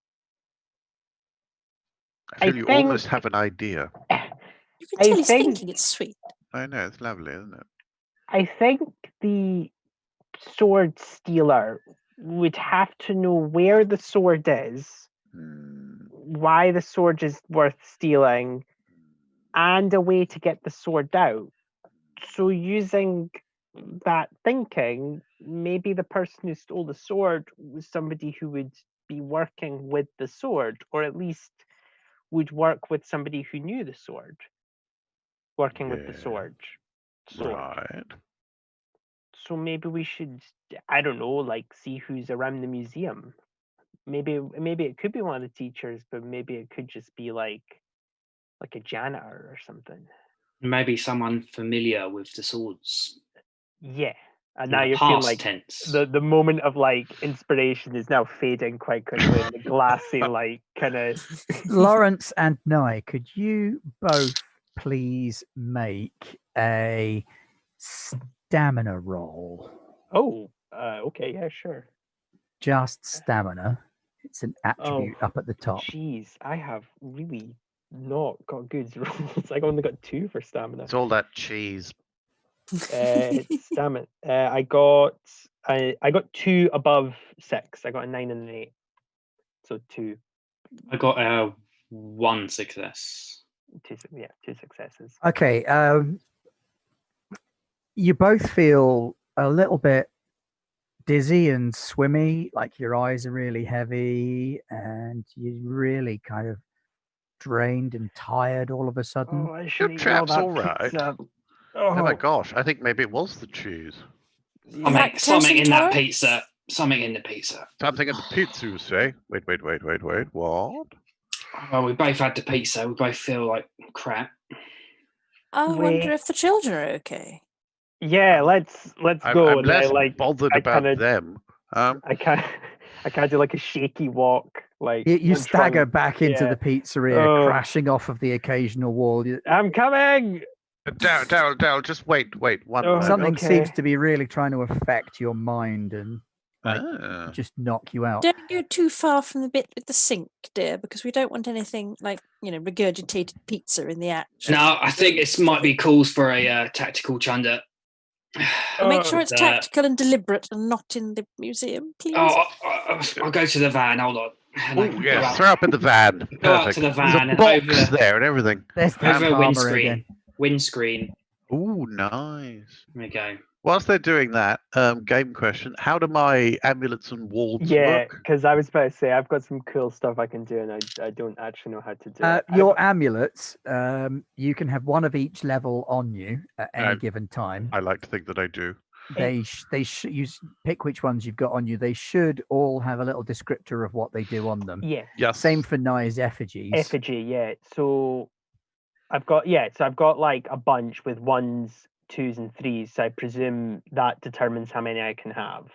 I feel I you think- almost have an idea. You can I tell he's think- thinking it's sweet. I know, it's lovely, isn't it? I think the sword stealer would have to know where the sword is, why the sword is worth stealing, and a way to get the sword out. So using that thinking, maybe the person who stole the sword was somebody who would be working with the sword, or at least would work with somebody who knew the sword, working with the Yeah. sword. Right. So maybe we should, I don't know, like, see who's around the museum. Maybe it could be one of the teachers, but maybe it could just be like a janitor or something. maybe someone familiar with the swords. Yeah. And In now the you're feeling past like tense. the moment of like inspiration is now fading quite quickly, and the glassy like kind of. Lawrence and Nye, could you both please make a stamina roll? Oh, okay, yeah, sure. Just stamina. It's an attribute up at the top. Jeez, I have really not got good rolls. I only got 2 for stamina. It's all that cheese. Stamina. I got 2 above 6. I got a 9 and an 8. So 2. I got 1 success. 2 successes. Okay. You both feel a little bit dizzy and swimmy, like your eyes are really heavy and you're really kind of drained and tired all of a sudden. Oh, I Your should eat all trap's that all right. pizza. Oh my gosh, I think maybe it was the cheese. Lactose Something in that intolerant? pizza. Something in the pizza. Something in the pizza, you say? Wait. What? Well, we both had the pizza. We both feel like crap. I Wait. wonder if the children are okay. Yeah, let's go. I'm and less I bothered I about kinda- them. I can't do like a shaky walk. Like You one stagger trunk. back into yeah. the pizzeria, Oh. crashing off of the occasional wall. I'm coming. Daryl, just wait one Oh, moment. Something okay. seems to be really trying to affect your mind and Ah. just knock you out. Don't go too far from the bit with the sink, dear, because we don't want anything like, regurgitated pizza in the action. No, I think this might be calls for a tactical chunder. Make sure it's Uh, tactical and deliberate and not in the museum, please. I'll go to the van. Hold on. And I Oh can yes, go out- throw up in the van. Go out Perfect. to the There's van a and box over- there and everything. There's that Over Palmer windscreen. again. Windscreen. Oh, nice. There we go. Whilst they're doing that, game question: how do my amulets and wards Yeah, work? because I was about to say I've got some cool stuff I can do, and I don't actually know how to do it. Your amulets, you can have one of each level on you at any Um, given time. I like to think that I do. You pick which ones you've got on you. They should all have a little descriptor of what they do on them. Yeah, Yes. Same for Nye's effigies. effigy. Yeah, so I've got like a bunch with ones 2s and 3s. I presume that determines how many I can have.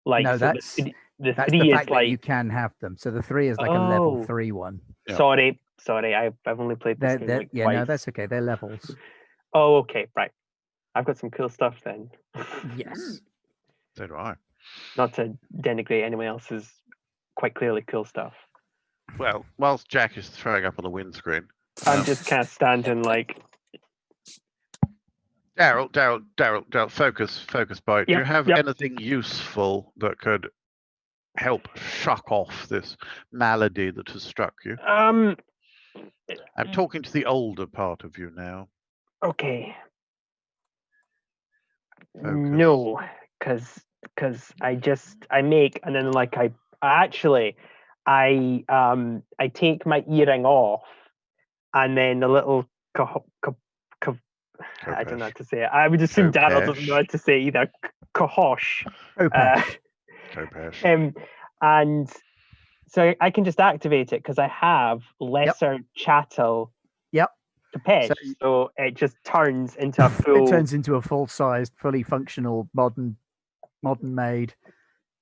Like, No, so that's the that's 3 the is fact that you like. can have them. So the 3 is like a level Oh. 3 one. Yeah. Sorry. I've only played this game like Yeah, twice. no, that's okay. They're levels. Oh, okay, right. I've got some cool stuff then. Yes. So do I. Not to denigrate anyone else's quite clearly cool stuff. Well, whilst Jack is throwing up on the windscreen, I'm just kind of standing like. Daryl, focus, boy. Do you have Yep. anything useful that could help shock off this malady that has struck you? I'm talking to the older part of you now. Okay. Focus. No, because I make, and then like I take my earring off, and then the little I don't know how to say it. I would assume Daryl doesn't know how to say either. Kahosh. Kopesh. And so I can just activate it because I have lesser chattel. Yep. Kapesh, so it just turns into a full. It turns into a full-sized, fully functional, modern-made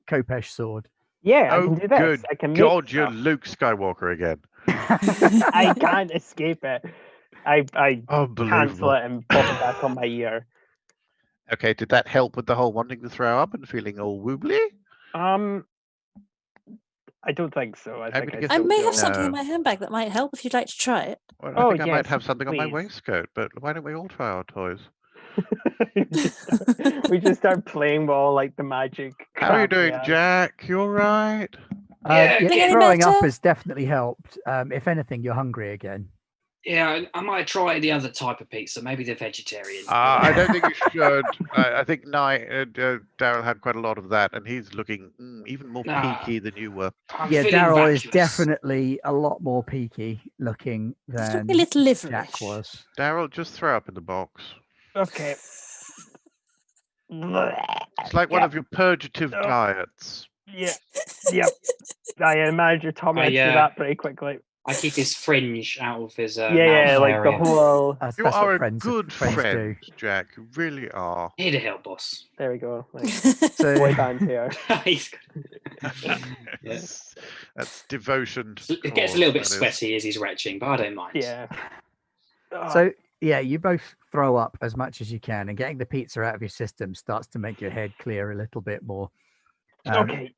Kopesh sword. Yeah, I can do this. Good I can God, make you're stuff. Luke Skywalker again. I can't escape it. I cancel it and pop it back on my ear. Okay, did that help with the whole wanting to throw up and feeling all woobly? I don't think so. I may have something in my handbag that might help if you'd like to try it. Well, I think I might have something on my waistcoat, but why don't we all try our toys? we just start playing with all like the magic. How are you doing, Jack? You all right? Throwing up has definitely helped. If anything, you're hungry again. Yeah, I might try the other type of pizza, maybe the vegetarian. I don't think you should. I think Daryl had quite a lot of that, and he's looking even more peaky than you were. Daryl is definitely a lot more peaky looking than a little liverish. Jack was. Daryl, just throw up in the box. Okay. It's like one of your purgative diets. Yeah. Yep. I imagine your tummy do that pretty quickly. I keep his fringe out of his like the whole. You are a good friend, Jack. You really are. Here to help, boss. There we go. So boy band here. Yes, that's devotion. It gets a little bit sweaty as he's retching, but I don't mind. Yeah. So you both throw up as much as you can, and getting the pizza out of your system starts to make your head clear a little bit more. Okay.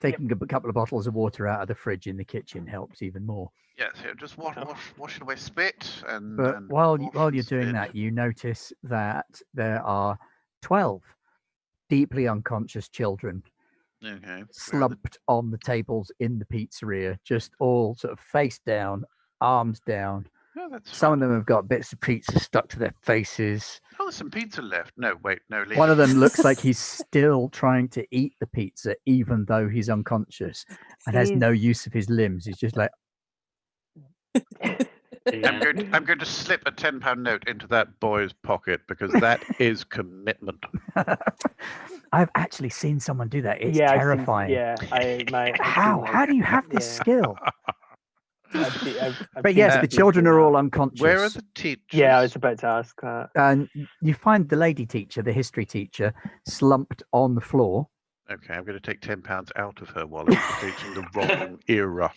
Taking a couple of bottles of water out of the fridge in the kitchen helps even more. Yes, just wash away spit. But while you're doing that, you notice that there are 12 deeply unconscious children slumped on the tables in the pizzeria, just all sort of face down, arms down. Some of them have got bits of pizza stuck to their faces. Oh, there's some pizza left. No, wait, no. One of them looks like he's still trying to eat the pizza, even though he's unconscious and has no use of his limbs. He's just like. I'm going to slip a £10 note into that boy's pocket because that is commitment. I've actually seen someone do that. It's terrifying. How do you have this skill? But yes, the children are all unconscious. Where are the teachers? Yeah, I was about to ask that. And you find the lady teacher, the history teacher, slumped on the floor. Okay, I'm going to take £10 out of her wallet for teaching the wrong era.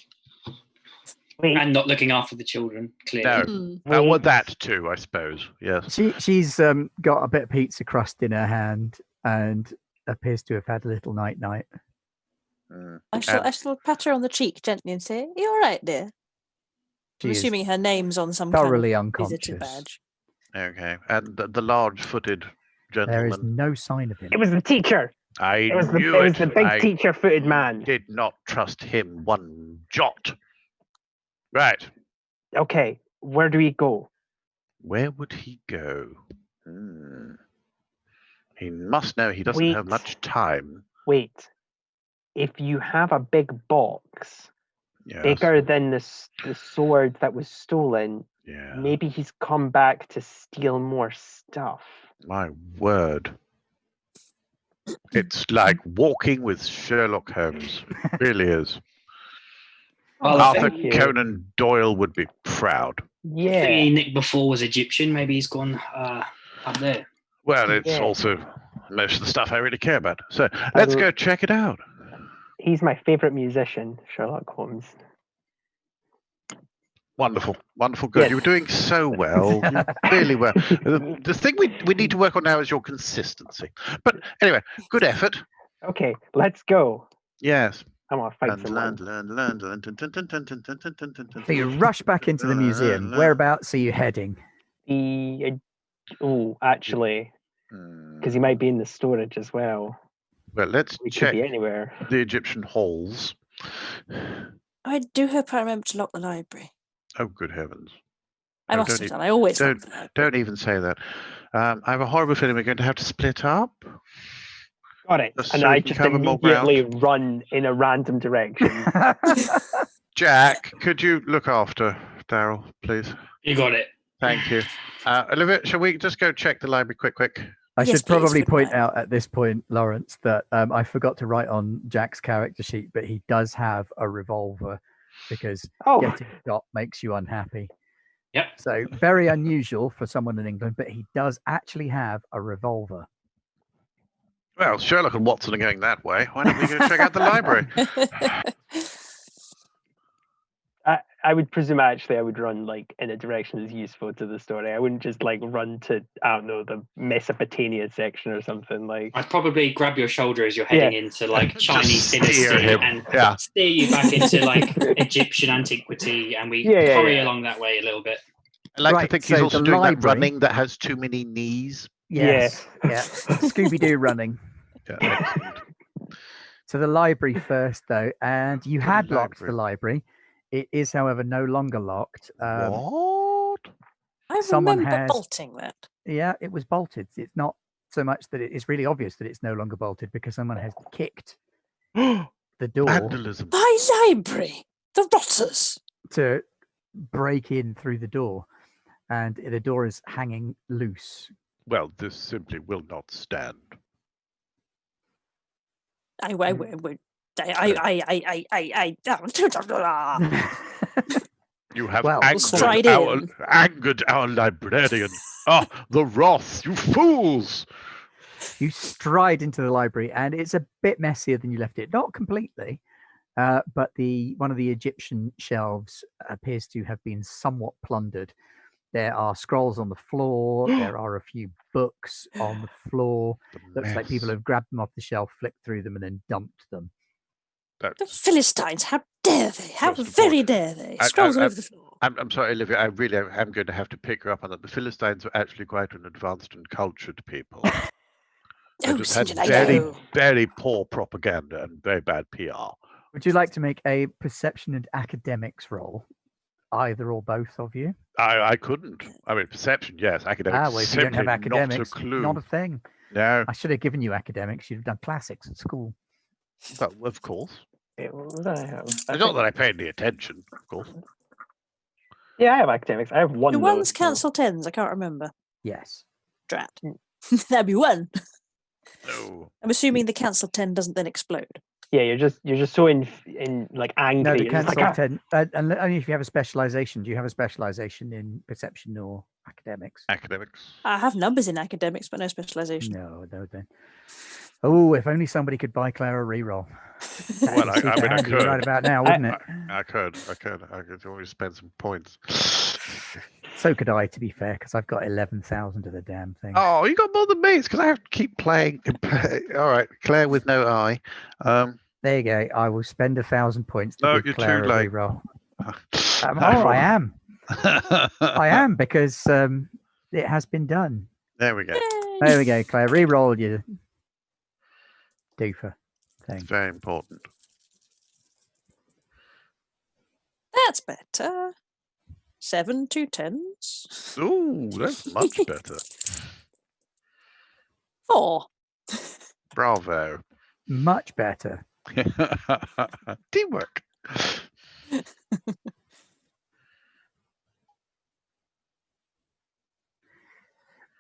And not looking after the children, clearly. No. Well, that too, I suppose. Yes. She's got a bit of pizza crust in her hand and appears to have had a little night-night. I shall pat her on the cheek gently and say, "Are you all right, dear?" I'm assuming her name's on some thoroughly kind of unconscious visitor badge. Okay, and the large-footed gentleman. There is no sign of him. It was the teacher. It was the big teacher-footed man. Did not trust him one jot. Right. Okay, where do we go? Where would he go? He must know he doesn't have much time. Wait. If you have a big box, bigger than the sword that was stolen, maybe he's come back to steal more stuff. My word. It's like walking with Sherlock Holmes. It really is. Arthur Conan Doyle would be proud. Yeah. Nick before was Egyptian. Maybe he's gone up there. Well, it's Yeah. also most of the stuff I really care about. So let's go check it out. He's my favorite musician, Sherlock Holmes. Wonderful, wonderful, good. Yes. You were doing so well, really well. The thing we need to work on now is your consistency. But anyway, good effort. Okay, let's go. Yes. I want to fight someone. So you rush back into the museum. Whereabouts are you heading? Actually, because he might be in the storage as well. Well, let's We could check be anywhere. the Egyptian halls. I do hope I remember to lock the library. Oh, good heavens. I No, must don't have e- done. I always don't- lock the library. Don't even say that. I have a horrible feeling we're going to have to split up. Got it. Just And so we I can just cover more immediately run in a random direction. Jack, could you look after Daryl, please? You got it. Thank you. Olivia, shall we just go check the library quick? I Yes, should probably please, point goodbye. out at this point, Lawrence, that I forgot to write on Jack's character sheet, but he does have a revolver because Oh, getting shot makes you unhappy. Yep. So very unusual for someone in England, but he does actually have a revolver. Well, Sherlock and Watson are going that way. Why don't we go check out the library? I would presume actually I would run like in a direction that's useful to the story. I wouldn't just like run to, I don't know, the Mesopotamia section or something like. I'd probably grab your shoulder as you're heading into like Just Chinese steer dynasty him. and Yeah. steer you back into like Egyptian antiquity, and we Yeah, hurry yeah. along that way a little bit. I like to Right, think he's so also the doing that library- running that has too many knees. Yes. Yeah. Scooby-Doo running. Yeah, excellent. So the library first, though, and you The had locked the library. library. It is, however, no longer locked. What? I Someone remember has- bolting that. Yeah, it was bolted. It's not so much that it's really obvious that it's no longer bolted because someone has kicked the door Vandalism. My library! The rotters! to break in through the door, and the door is hanging loose. Well, this simply will not stand. You have Well, stride angered our librarian. Ah, the wrath, you fools! You stride into the library, and it's a bit messier than you left it. Not completely, but one of the Egyptian shelves appears to have been somewhat plundered. There are scrolls on the floor. There are a few books on the floor. The Looks like people mess. have grabbed them off the shelf, flicked through them, and then dumped them. The That's- Philistines, how dare they? How First of very all, dare they? I- Scrolls all I- over the floor. I'm sorry, Olivia. I really am going to have to pick her up on that. The Philistines are actually quite an advanced and cultured people. They Oh, just St. had John, I very, know. very poor propaganda and very bad PR. Would you like to make a perception and academics roll? Either or both of you? I couldn't. I mean, perception, yes. Academics, Well, if you don't have simply academics, not a clue. not a thing. No, I should have given you academics. You'd have done classics at school. well, of course. Okay, what would I have? It's not that I paid any attention, of course. Yeah, I have academics. I have one. Do though, ones so- cancel tens? I can't remember. Yes. Drat. That'd be one. No. I'm assuming the cancel 10 doesn't then explode. Yeah, you're just so in like angry. No, the you're just cancel like, 10. And only if you have a specialization. Do you have a specialization in perception or academics? Academics. I have numbers in academics, but no specialization. No, then. Oh, if only somebody could buy Claire a reroll. Well, I mean, I could. right about now, wouldn't it? I could always spend some points. So could I, to be fair, because I've got 11,000 of the damn thing. Oh, you got more than me. It's because I have to keep playing. All right, Claire with no eye. There you go. I will spend 1,000 points to No, give you're Claire too a late. reroll. I am. I am because it has been done. There we go. Yay! There we go, Claire. Reroll your doofer thing. It's very important. That's better. 7 2 10s. Ooh, that's much better. 4. Bravo. Much better. Teamwork.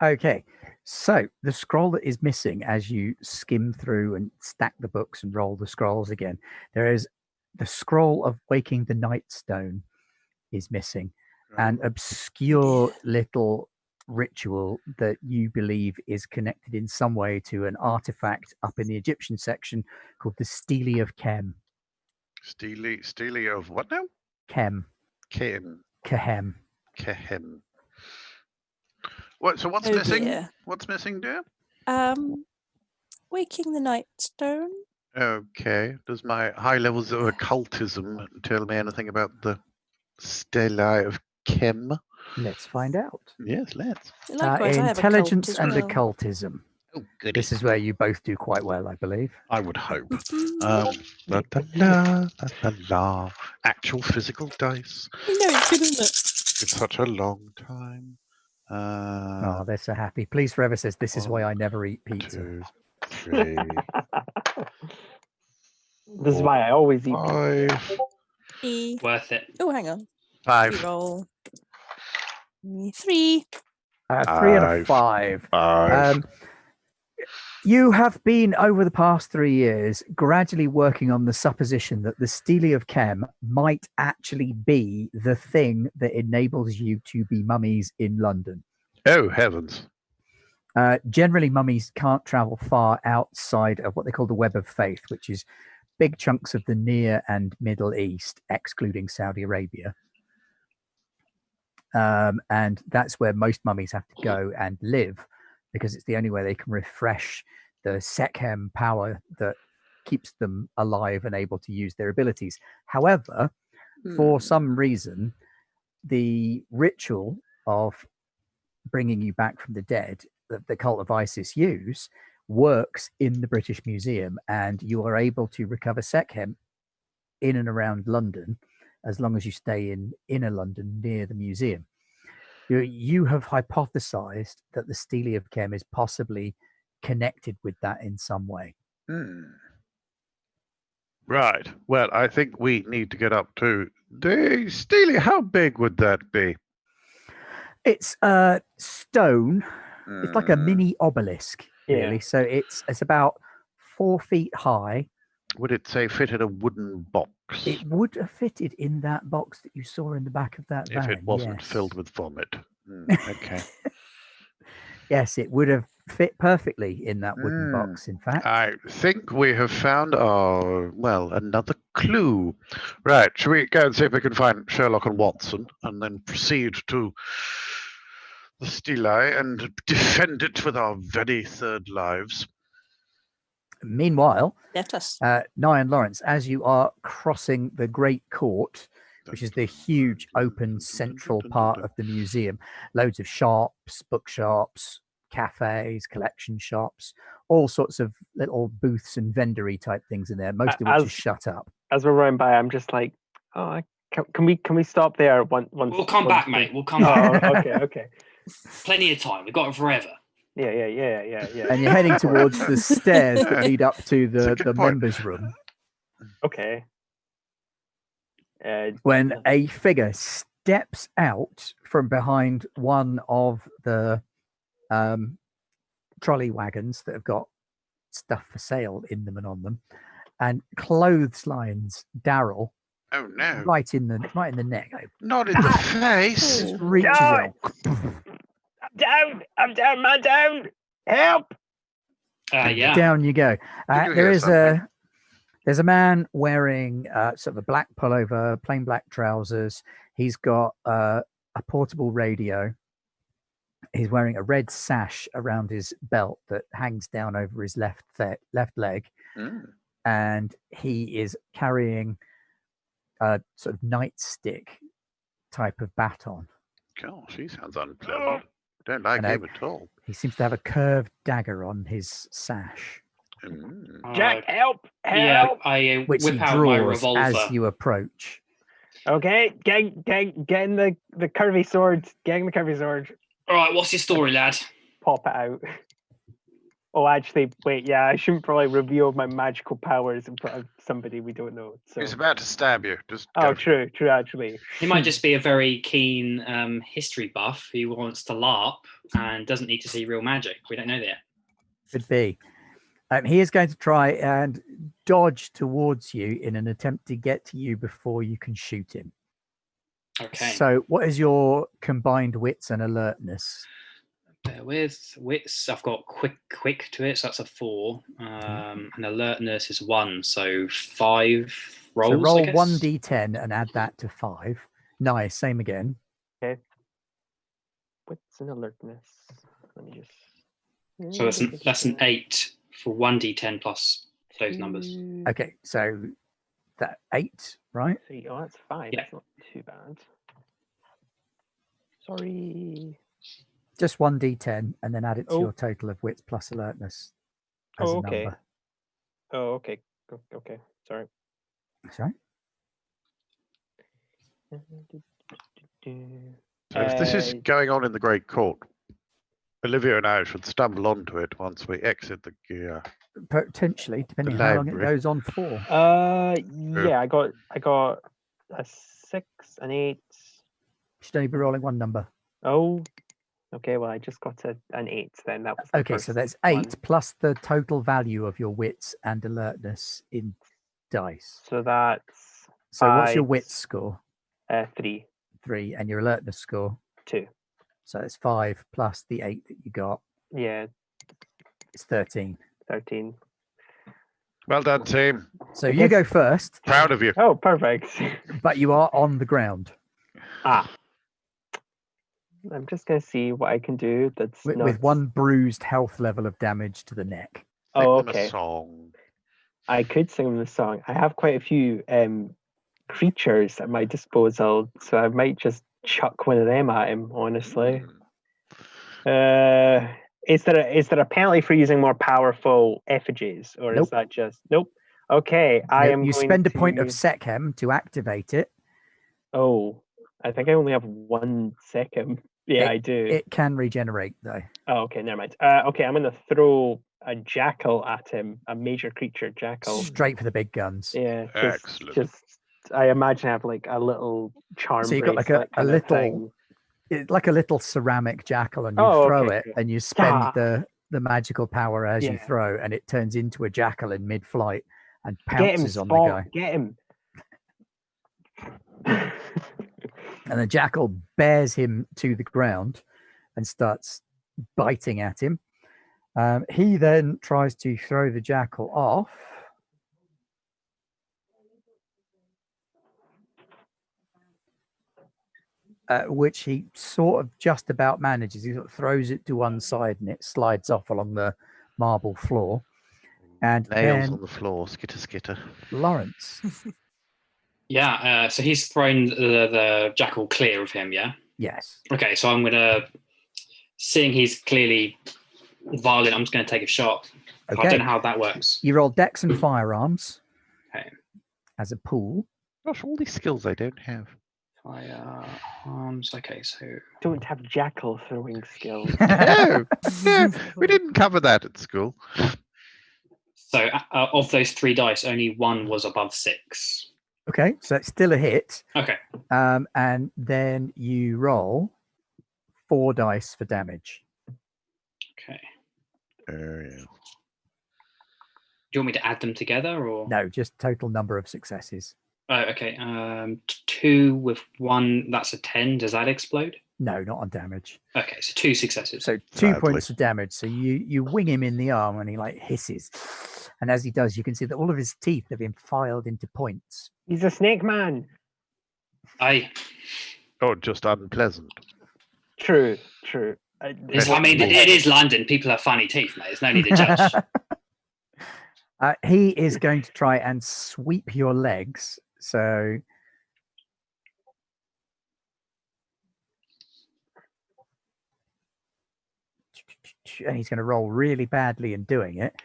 Okay, so the scroll that is missing as you skim through and stack the books and roll the scrolls again, there is the scroll of Waking the Night Stone is missing. An obscure little ritual that you believe is connected in some way to an artifact up in the Egyptian section called the Stele of Kem. Steely of what now? Kem. Kehem. Kehem. Kehem. What? So what's Oh, missing? dear. What's missing, dear? Waking the Night Stone. Okay. Does my high levels of occultism tell me anything about the Stelae of Kem? Let's find out. Yes, let's. Likewise, I have Intelligence occult as and well. occultism. Oh, goody. This is where you both do quite well, I believe. I would hope. La, la, la, la, la. Actual physical dice. I know, it's good, isn't it? It's such a long time. Oh, they're so happy. Please Forever says, this is why I never eat pizza. 2, 3, This is why I always eat. 5. Worth it. Oh, hang on. 5. Roll. 3. 3 and a 5. 5. You have been, over the past 3 years, gradually working on the supposition that the Stele of Kem might actually be the thing that enables you to be mummies in London. Oh, heavens. Generally, mummies can't travel far outside of what they call the Web of Faith, which is big chunks of the Near and Middle East, excluding Saudi Arabia. And that's where most mummies have to go and live, because it's the only way they can refresh the Sekhem power that keeps them alive and able to use their abilities. However, for some reason, the ritual of bringing you back from the dead that the cult of Isis use works in the British Museum, and you are able to recover Sekhem in and around London as long as you stay in inner London near the museum. You have hypothesized that the Stele of Kem is possibly connected with that in some way. Right. Well, I think we need to get up to the Stele. How big would that be? It's stone. It's like a mini obelisk, really. Yeah. So it's about 4 feet high. Would it say fit in a wooden box? It would have fitted in that box that you saw in the back of that van. If it wasn't yes. filled with vomit. Okay. Yes, it would have fit perfectly in that wooden box, in fact. I think we have found another clue. Right, shall we go and see if we can find Sherlock and Watson and then proceed to the Stele and defend it with our very third lives? Meanwhile, Let us. Nye and Lawrence, as you are crossing the Great Court, which is the huge open central part of the museum, loads of shops, bookshops, cafes, collection shops, all sorts of little booths and vendory type things in there, most of which is shut up. As we're running by, I'm just like, can we stop there? We'll come back, mate. We'll come back. Okay. Plenty of time. We've got it forever. Yeah. And you're heading towards the stairs that lead up to the point. members' room. Okay. When a figure steps out from behind one of the trolley wagons that have got stuff for sale in them and on them, and clotheslines Daryl. Oh no! Right in the neck. Not in the face. Just reaches out. I'm down, man, down. Help! Yeah. Down you go. There's a man wearing sort of a black pullover, plain black trousers. He's got a portable radio. He's wearing a red sash around his belt that hangs down over his left leg, and he is carrying a sort of nightstick type of baton. Gosh, he sounds unpleasant. Don't like him at all. He seems to have a curved dagger on his sash, Jack, help! Yeah, I which whip he out my draws revolver. as you approach. Okay, getting the curvy sword. Getting the curvy sword. All right, what's your story, lad? Pop it out. Oh, actually, wait. Yeah, I shouldn't probably reveal my magical powers in front of somebody we don't know. So. He's about to stab you. Just Oh, true. Actually, He might just be a very keen history buff who wants to LARP and doesn't need to see real magic. We don't know that. Could be. He is going to try and dodge towards you in an attempt to get to you before you can shoot him. Okay. So what is your combined wits and alertness? Bear with wits. I've got quick to it, so that's a 4. And alertness is 1, so 5 rolls. So roll I guess. 1d10 and add that to 5. Nice, same again. Okay. What's an alertness? Let me just. So that's an 8 for 1d10 plus those numbers. Okay, so that 8, right? 3. Oh, that's 5. Yeah. That's not too bad. Sorry. Just 1d10 and then add it to Oh. your total of wits plus alertness as Oh, a okay. number. Oh, okay. Okay. Sorry. Sorry? So if this is going on in the Great Court, Olivia and I should stumble onto it once we exit the Potentially, depending on how long it library. goes on for. Yeah, I got a 6, an 8. Should only be rolling one number. Oh, okay. Well, I just got an 8 then. That was the Okay, so first that's 8 one. plus the total value of your wits and alertness in dice. So that's So what's your 5, wits score? 3, 3, and your alertness score? 2. So it's 5 plus the 8 that you got. Yeah, It's 13. 13. Well done, team. So you go first, Proud of you. Oh, perfect. but you are on the ground I'm just gonna see what I can do. That's with one bruised health level of damage to the neck. Oh, Sing them okay. a song. I could sing him the song. I have quite a few creatures at my disposal, so I might just chuck one of them at him. Honestly, is there a penalty for using more powerful effigies, or is Nope. that just nope? Okay, I am. You going spend a point of to- Sekhem to activate it. Oh, I think I only have 1 second. Yeah, I do. It can regenerate though. Oh, okay, never mind. Okay, I'm gonna throw a jackal at him, a major creature jackal. Straight for the big guns. Yeah, Excellent. I imagine I have like a little charm. So you've got like bracelet a kind of little, thing. it's like a little ceramic jackal, and you Oh, throw okay, it, cool. and you spend Ah. the magical power as you Yeah. throw, and it turns into a jackal in mid-flight and Get him, pounces on the Spock, guy. get him. And the jackal bears him to the ground and starts biting at him. He then tries to throw the jackal off. Which he sort of just about manages. He sort of throws it to one side and it slides off along the marble floor. And Nails then on the floor, skitter, skitter. Lawrence. Yeah, so he's thrown the jackal clear of him, yeah? Yes. Okay, so I'm going to, seeing he's clearly violent, I'm just going to take a shot. Okay. I don't know how that works. You roll dex and firearms Okay. as a pool. Gosh, all these skills I don't have. Firearms, okay, so... Don't have jackal throwing skills. No, we didn't cover that at school. So of those 3 dice, only 1 was above 6. Okay, so that's still a hit. Okay. And then you roll 4 dice for damage. Okay. Yeah. Do you want me to add them together, or No, just total number of successes. Oh, okay. 2 with 1. That's a 10. Does that explode? No, not on damage. Okay, so 2 successes. So 2 Sadly. points of damage. So you wing him in the arm and he like hisses. And as he does, you can see that all of his teeth have been filed into points. He's a snake man. Oh, just unpleasant. True. I mean, it is London. People have funny teeth, mate. There's no need to judge. He is going to try and sweep your legs. So and he's going to roll really badly in doing it.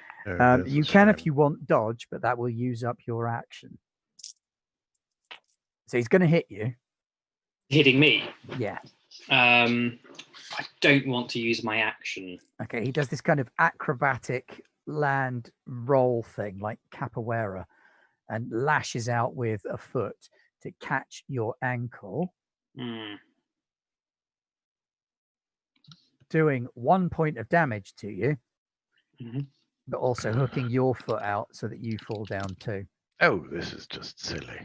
You can, if you want, dodge, but that will use up your action. So he's going to hit you. Hitting me? Yeah. I don't want to use my action. Okay, he does this kind of acrobatic land roll thing like capoeira and lashes out with a foot to catch your ankle. Doing 1 point of damage to you, but also hooking your foot out so that you fall down too. Oh, this is just silly.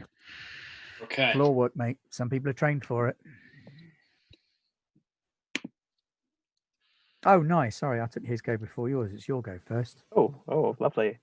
Okay. Floor work, mate. Some people are trained for it. Oh, nice. Sorry, I took his go before yours. It's your go first. Oh, lovely.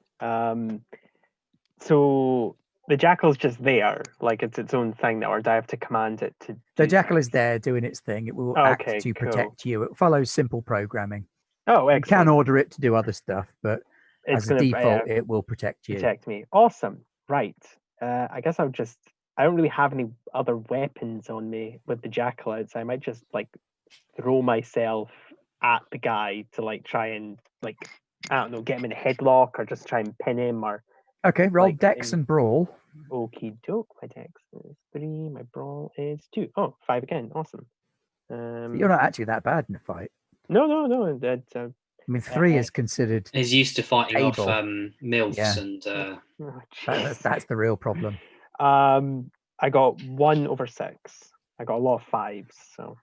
So the jackal's just there, like it's its own thing, or do I have to command it to? The do jackal is things? there doing its thing. It will Okay, act to cool. protect you. It follows simple programming. Oh, You excellent. can order it to do other stuff, but It's as a gonna default, it will protect you. protect me. Awesome. Right. I guess I don't really have any other weapons on me with the jackal out, so I might just like throw myself at the guy to like try and like, I don't know, get him in a headlock or just try and pin him or. Okay, roll like, dex and brawl. Okie doke. My dex is 3. My brawl is 2. Oh, 5 again. Awesome. You're not actually that bad in a fight. No. That's I mean, 3 is considered. He's used to fighting off Able. MILFs Yeah. and oh, That's the real problem. I got 1 over 6. I got a lot of 5s. So.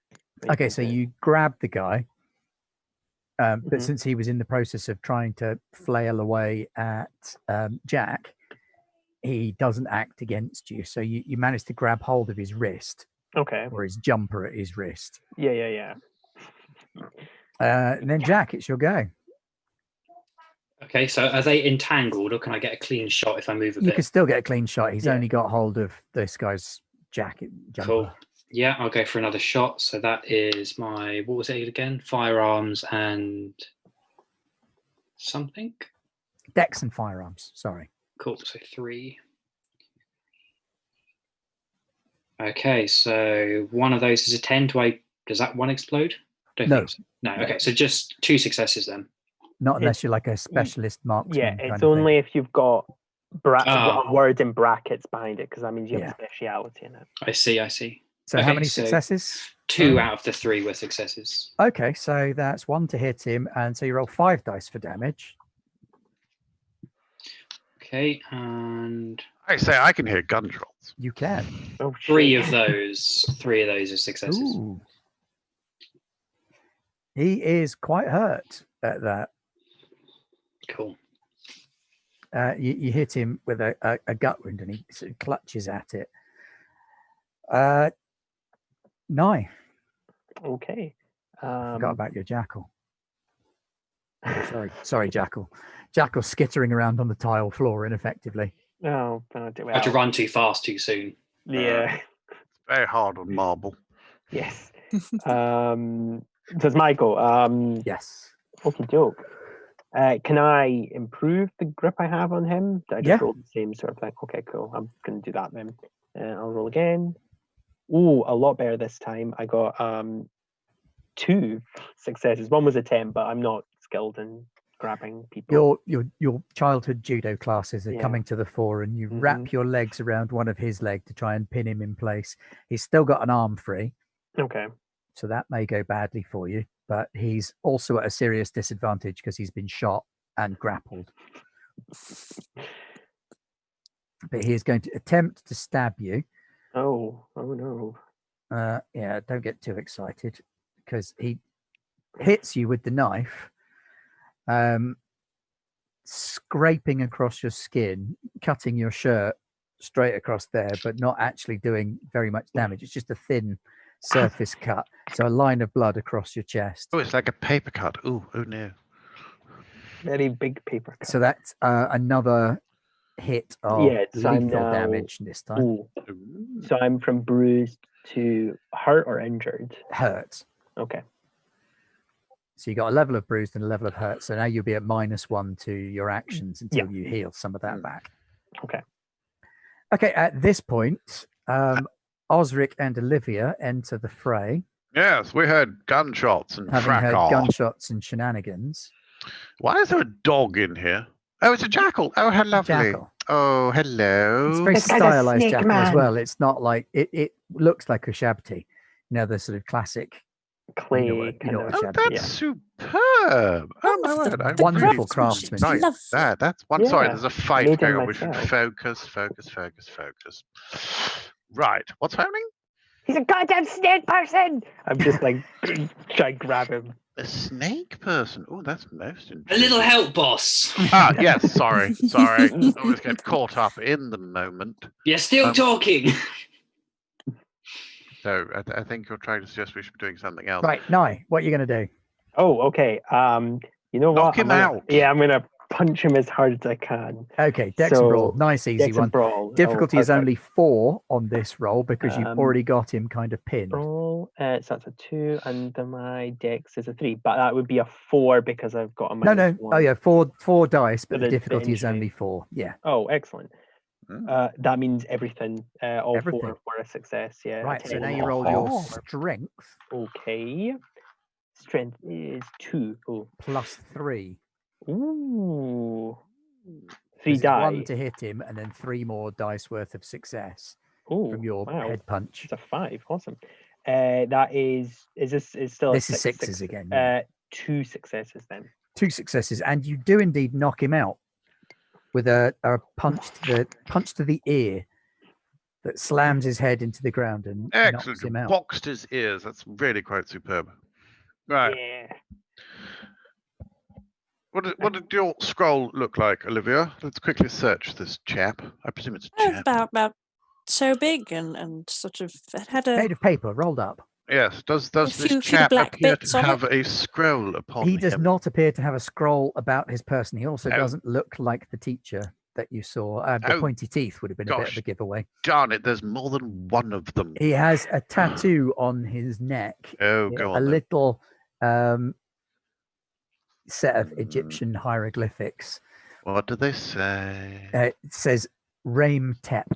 Okay, so you grab the guy, but Mhm. since he was in the process of trying to flail away at Jack, he doesn't act against you. So you managed to grab hold of his wrist Okay. or his jumper at his wrist. Yeah. And then Jack, it's your go. Okay, so are they entangled, or can I get a clean shot if I move a You bit? can still get a clean shot. He's Yeah. only got hold of this guy's jacket jumper. Cool. Yeah, I'll go for another shot. So that is my, what was it again? Firearms and something. Dex and firearms. Sorry. Cool. So 3. Okay, so one of those is a 10. Does that one explode? Don't No. think so. No. Okay, so just 2 successes then. Not unless you're like a specialist marksman. Yeah, kind it's of only thing. if you've got Ah. a word in brackets behind it, because that means you have Yeah. a speciality in it. I see. So how okay, many so- successes? 2 out of the 3 were successes. Okay, so that's 1 to hit him, and so you roll 5 dice for damage. Okay, and I say I can hear gunshots. You can. Oh, 3 shit. of those are successes. Ooh. He is quite hurt at that. Cool. You hit him with a gut wound, and he sort of clutches at it. No, Okay. forgot about your jackal. Oh, sorry, jackal. Jackal skittering around on the tile floor ineffectively. Oh, I had to run too fast too soon. Yeah. Very hard on marble. Yes. So it's my go. Yes. Okie doke. Can I improve the grip I have on him? Did I just Yeah. roll the same sort of thing? Okay, cool. I'm going to do that then. I'll roll again. Oh, a lot better this time. I got 2 successes. 1 was a 10, but I'm not skilled in grabbing people. Your childhood judo classes are Yeah. coming to the fore, and you wrap your legs around one of his legs to try and pin him in place. He's still got an arm free, Okay. so that may go badly for you, but he's also at a serious disadvantage because he's been shot and grappled. But he is going to attempt to stab you. Oh no. Yeah, don't get too excited because he hits you with the knife, scraping across your skin, cutting your shirt straight across there, but not actually doing very much damage. It's just a thin surface cut, so a line of blood across your chest. Oh, it's like a paper cut. Oh no. Very big paper cut. So that's another hit of Yeah, so I'm lethal now- damage this time. Ooh. Ooh. So I'm from bruised to hurt or injured. Hurt. Okay. So you got a level of bruised and a level of hurt. So now you'll be at -1 to your actions until you heal some of that back. Okay. Okay, at this point, Osric and Olivia enter the fray, Yes, we heard gunshots and having heard fracas. gunshots and shenanigans. Why is there a dog in here? Oh, it's a jackal. Oh, how lovely. Jackal. Oh, hello. It's very This guy's a stylized snake jackal as man. well. It's not like it looks like a shabti, you know, the sort of classic. Clay. You know what kind a of. Oh, shabby, that's yeah. superb. Oh, my Wonderful. word. I The Wonderful really craftsmanship. like Lovely. that. That's one. Sorry, Yeah, there's a fight made going them on. We should myself. focus. Right. What's happening? He's a goddamn snake person. I'm just like trying to grab him. A snake person. Oh, that's most A interesting. little help, boss. Ah, yes. Sorry. Always get caught up in the moment. You're still talking. So I think you're trying to suggest we should be doing something else. Right, Nye, what are you going to do? Oh, okay. You know Knock what? him out. Yeah, I'm gonna punch him as hard as I can. Okay, Dex and Brawl. Nice, easy Dex and one. Brawl. Difficulty is perfect. only 4 on this roll because you've already got him kind of pinned. Brawl. So that's a 2, and my Dex is a 3. But that would be a 4 because I've got a No. minus 1. Oh yeah, four dice, but So the the difficulty is injury. only 4. Yeah. Oh, excellent. That means everything. All Everything. 4 were a success. Yeah. Right. So 10. now you roll your Oh. strength Okay. Strength is 2. Oh. plus 3. Ooh. 3 It's die. 1 to hit him, and then 3 more dice worth of success Ooh, from your wow. head punch. It's a 5. Awesome. That is still This a is 6, sixes again, yeah. 2 successes then. 2 successes, and you do indeed knock him out with a punch to the ear that slams his head into the ground and knocks Excellent. him out. Boxed his ears. That's really quite superb. Right. Yeah. What did your scroll look like, Olivia? Let's quickly search this chap. I presume it's a chap. About so big and sort of it had a Made of paper, rolled up. Yes. Does this few chap black appear bits to on it? have a scroll upon him? He does not appear to have a scroll about his person. He also Oh. doesn't look like the teacher that you saw. The Oh, pointy teeth would have been a bit of gosh. a giveaway. Darn it, there's more than one of them. He has a tattoo on his neck. Oh, go a on then. little set of Egyptian hieroglyphics. What do they say? It says Raim Tep,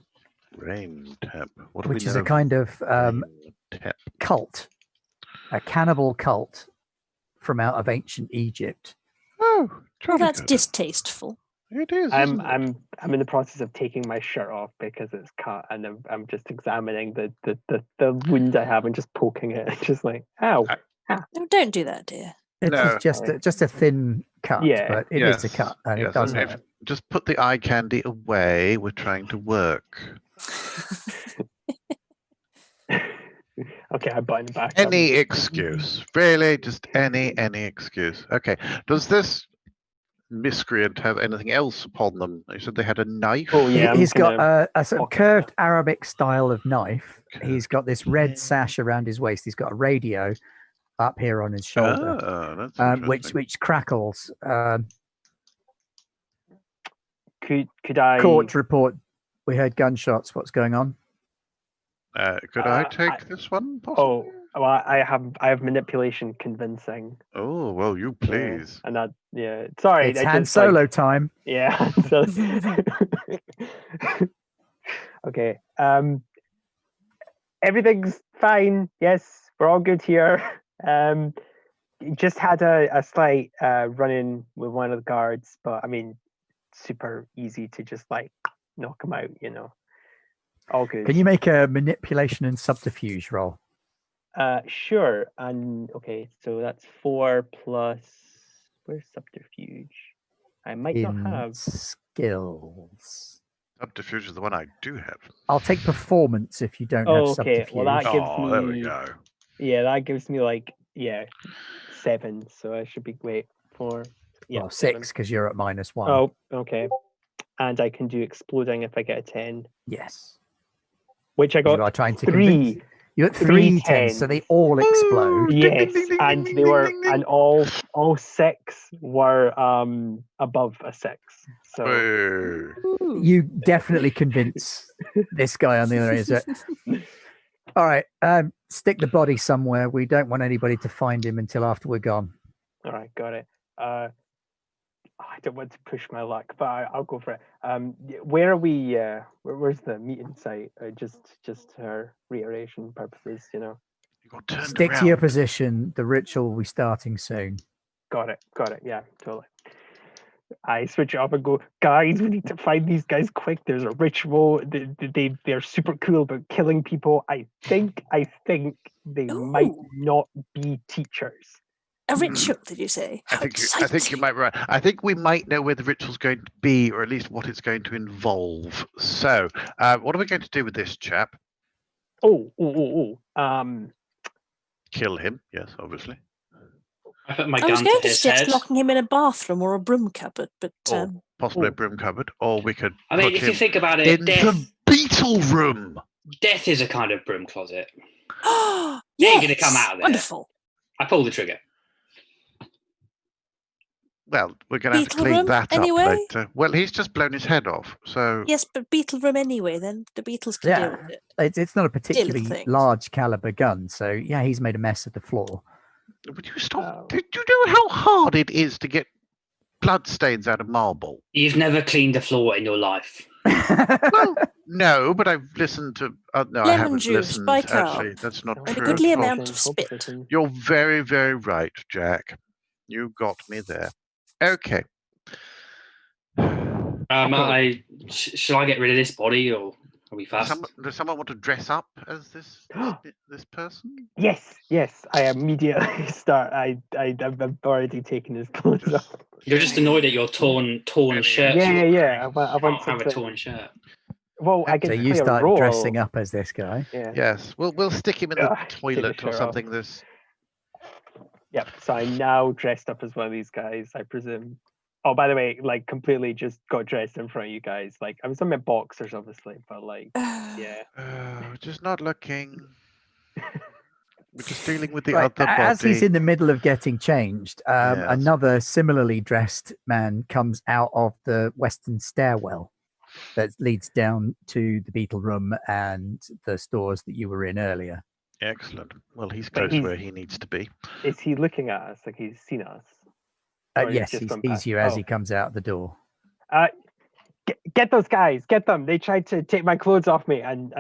Rain tap. What do which we is know a kind of Rain tap. cult, a cannibal cult from out of ancient Egypt. Oh, well, jolly that's good. distasteful. It is. I'm isn't it? I'm in the process of taking my shirt off because it's cut, and I'm just examining the wound I have and just poking it, just like, ow. No, don't do that, dear. It No. is just a thin cut, Yeah. but it is a cut, and yes, it does and hurt. just put the eye candy away. We're trying to work. Okay, I button back. Any excuse, really, just any excuse. Okay. Does this miscreant have anything else upon them? You said they had a knife. Oh yeah, I'm He's got gonna a sort of pocket curved Arabic style of knife. He's Curved. got this red sash around his waist. He's got a radio up here on his shoulder, Oh, that's interesting. which crackles. Could I? Court report. We heard gunshots. What's going on? Could I take this one? Possibly? Oh, well, I have manipulation convincing. Oh, well, you please. And that, sorry. It's I Han just, Solo time. Yeah. So, okay. Everything's fine. Yes, we're all good here. Just had a slight run-in with one of the guards, but I mean, super easy to just like knock him out, all good. Can you make a manipulation and subterfuge roll? Sure. And okay, so that's 4 plus, where's subterfuge? I might not have skills. Subterfuge is the one I do have. I'll take performance if you don't have okay. subterfuge. Well, that gives me, there we go. Yeah, that gives me 7. So I should be wait for well, 6 because you're at -1. Oh, okay. And I can do exploding if I get a 10. Yes. Which I got you are trying to 3. convince. You got 3 10s. 10s, so they all explode. Yes, and they were, and all 6 were above a 6. So Boo. You definitely convince this guy on the other end. So, all right, stick the body somewhere. We don't want anybody to find him until after we're gone. all right, got it. I don't want to push my luck, but I'll go for it. Where are we? Where's the meeting site? Just for reiteration purposes, You got turned Stick around. to your position. The ritual will be starting soon. Got it. Yeah, totally. I switch it up and go, guys, we need to find these guys quick. There's a ritual. They're super cool about killing people. I think they might not be teachers. A ritual, did you say? I think you might be right. I think we might know where the ritual's going to be, or at least what it's going to involve. So, what are we going to do with this chap? Kill him? Yes, obviously. I put my I gun was going to to his suggest head. locking him in a bathroom or a broom cupboard, but Or possibly a broom cupboard, or we could. I mean, put if you him think about in it, the beetle room. death is a kind of broom closet. yes, He ain't gonna come out of there. Wonderful. I pull the trigger. Well, we're going to have to Beetle clean room, that anyway? up later. Well, he's just blown his head off, so Yes, but beetle room anyway. Then the beetles can deal with it. It's not a particularly things. large caliber gun, so yeah, he's made a mess of the floor. would you stop? Do you know how hard it is to get blood stains out of marble? You've never cleaned a floor in your life. Well, no, but I've listened to. No, I Lemon haven't juice, listened. bicarb, Actually, that's not and a true. goodly at all. amount of spit. You're very, very right, Jack. You got me there. Okay. Shall I get rid of this body, or are we fast? Does someone want to dress up as this person? Yes. I immediately start. I've already taken his clothes off. You're just annoyed at your torn shirt. Yeah. I want Have a something. torn shirt. Well, I get So to you play a start role. dressing up as this guy. Yeah. Yes. We'll stick him in the Take the toilet or shirt something. off. This. Yep. So I'm now dressed up as one of these guys, I presume. Oh, by the way, like completely just got dressed in front of you guys. Like I was in my boxers, obviously, but like, yeah. Just not looking. We're just dealing with the Right, other body. as he's in the middle of getting changed, Yes. another similarly dressed man comes out of the western stairwell that leads down to the beetle room and the stores that you were in earlier. Excellent. Well, he's But close where he needs to be. Is he looking at us like he's seen us? Or Yes, just he gone sees past? you as Oh. he comes out the door. Get those guys, get them. They tried to take my clothes off me and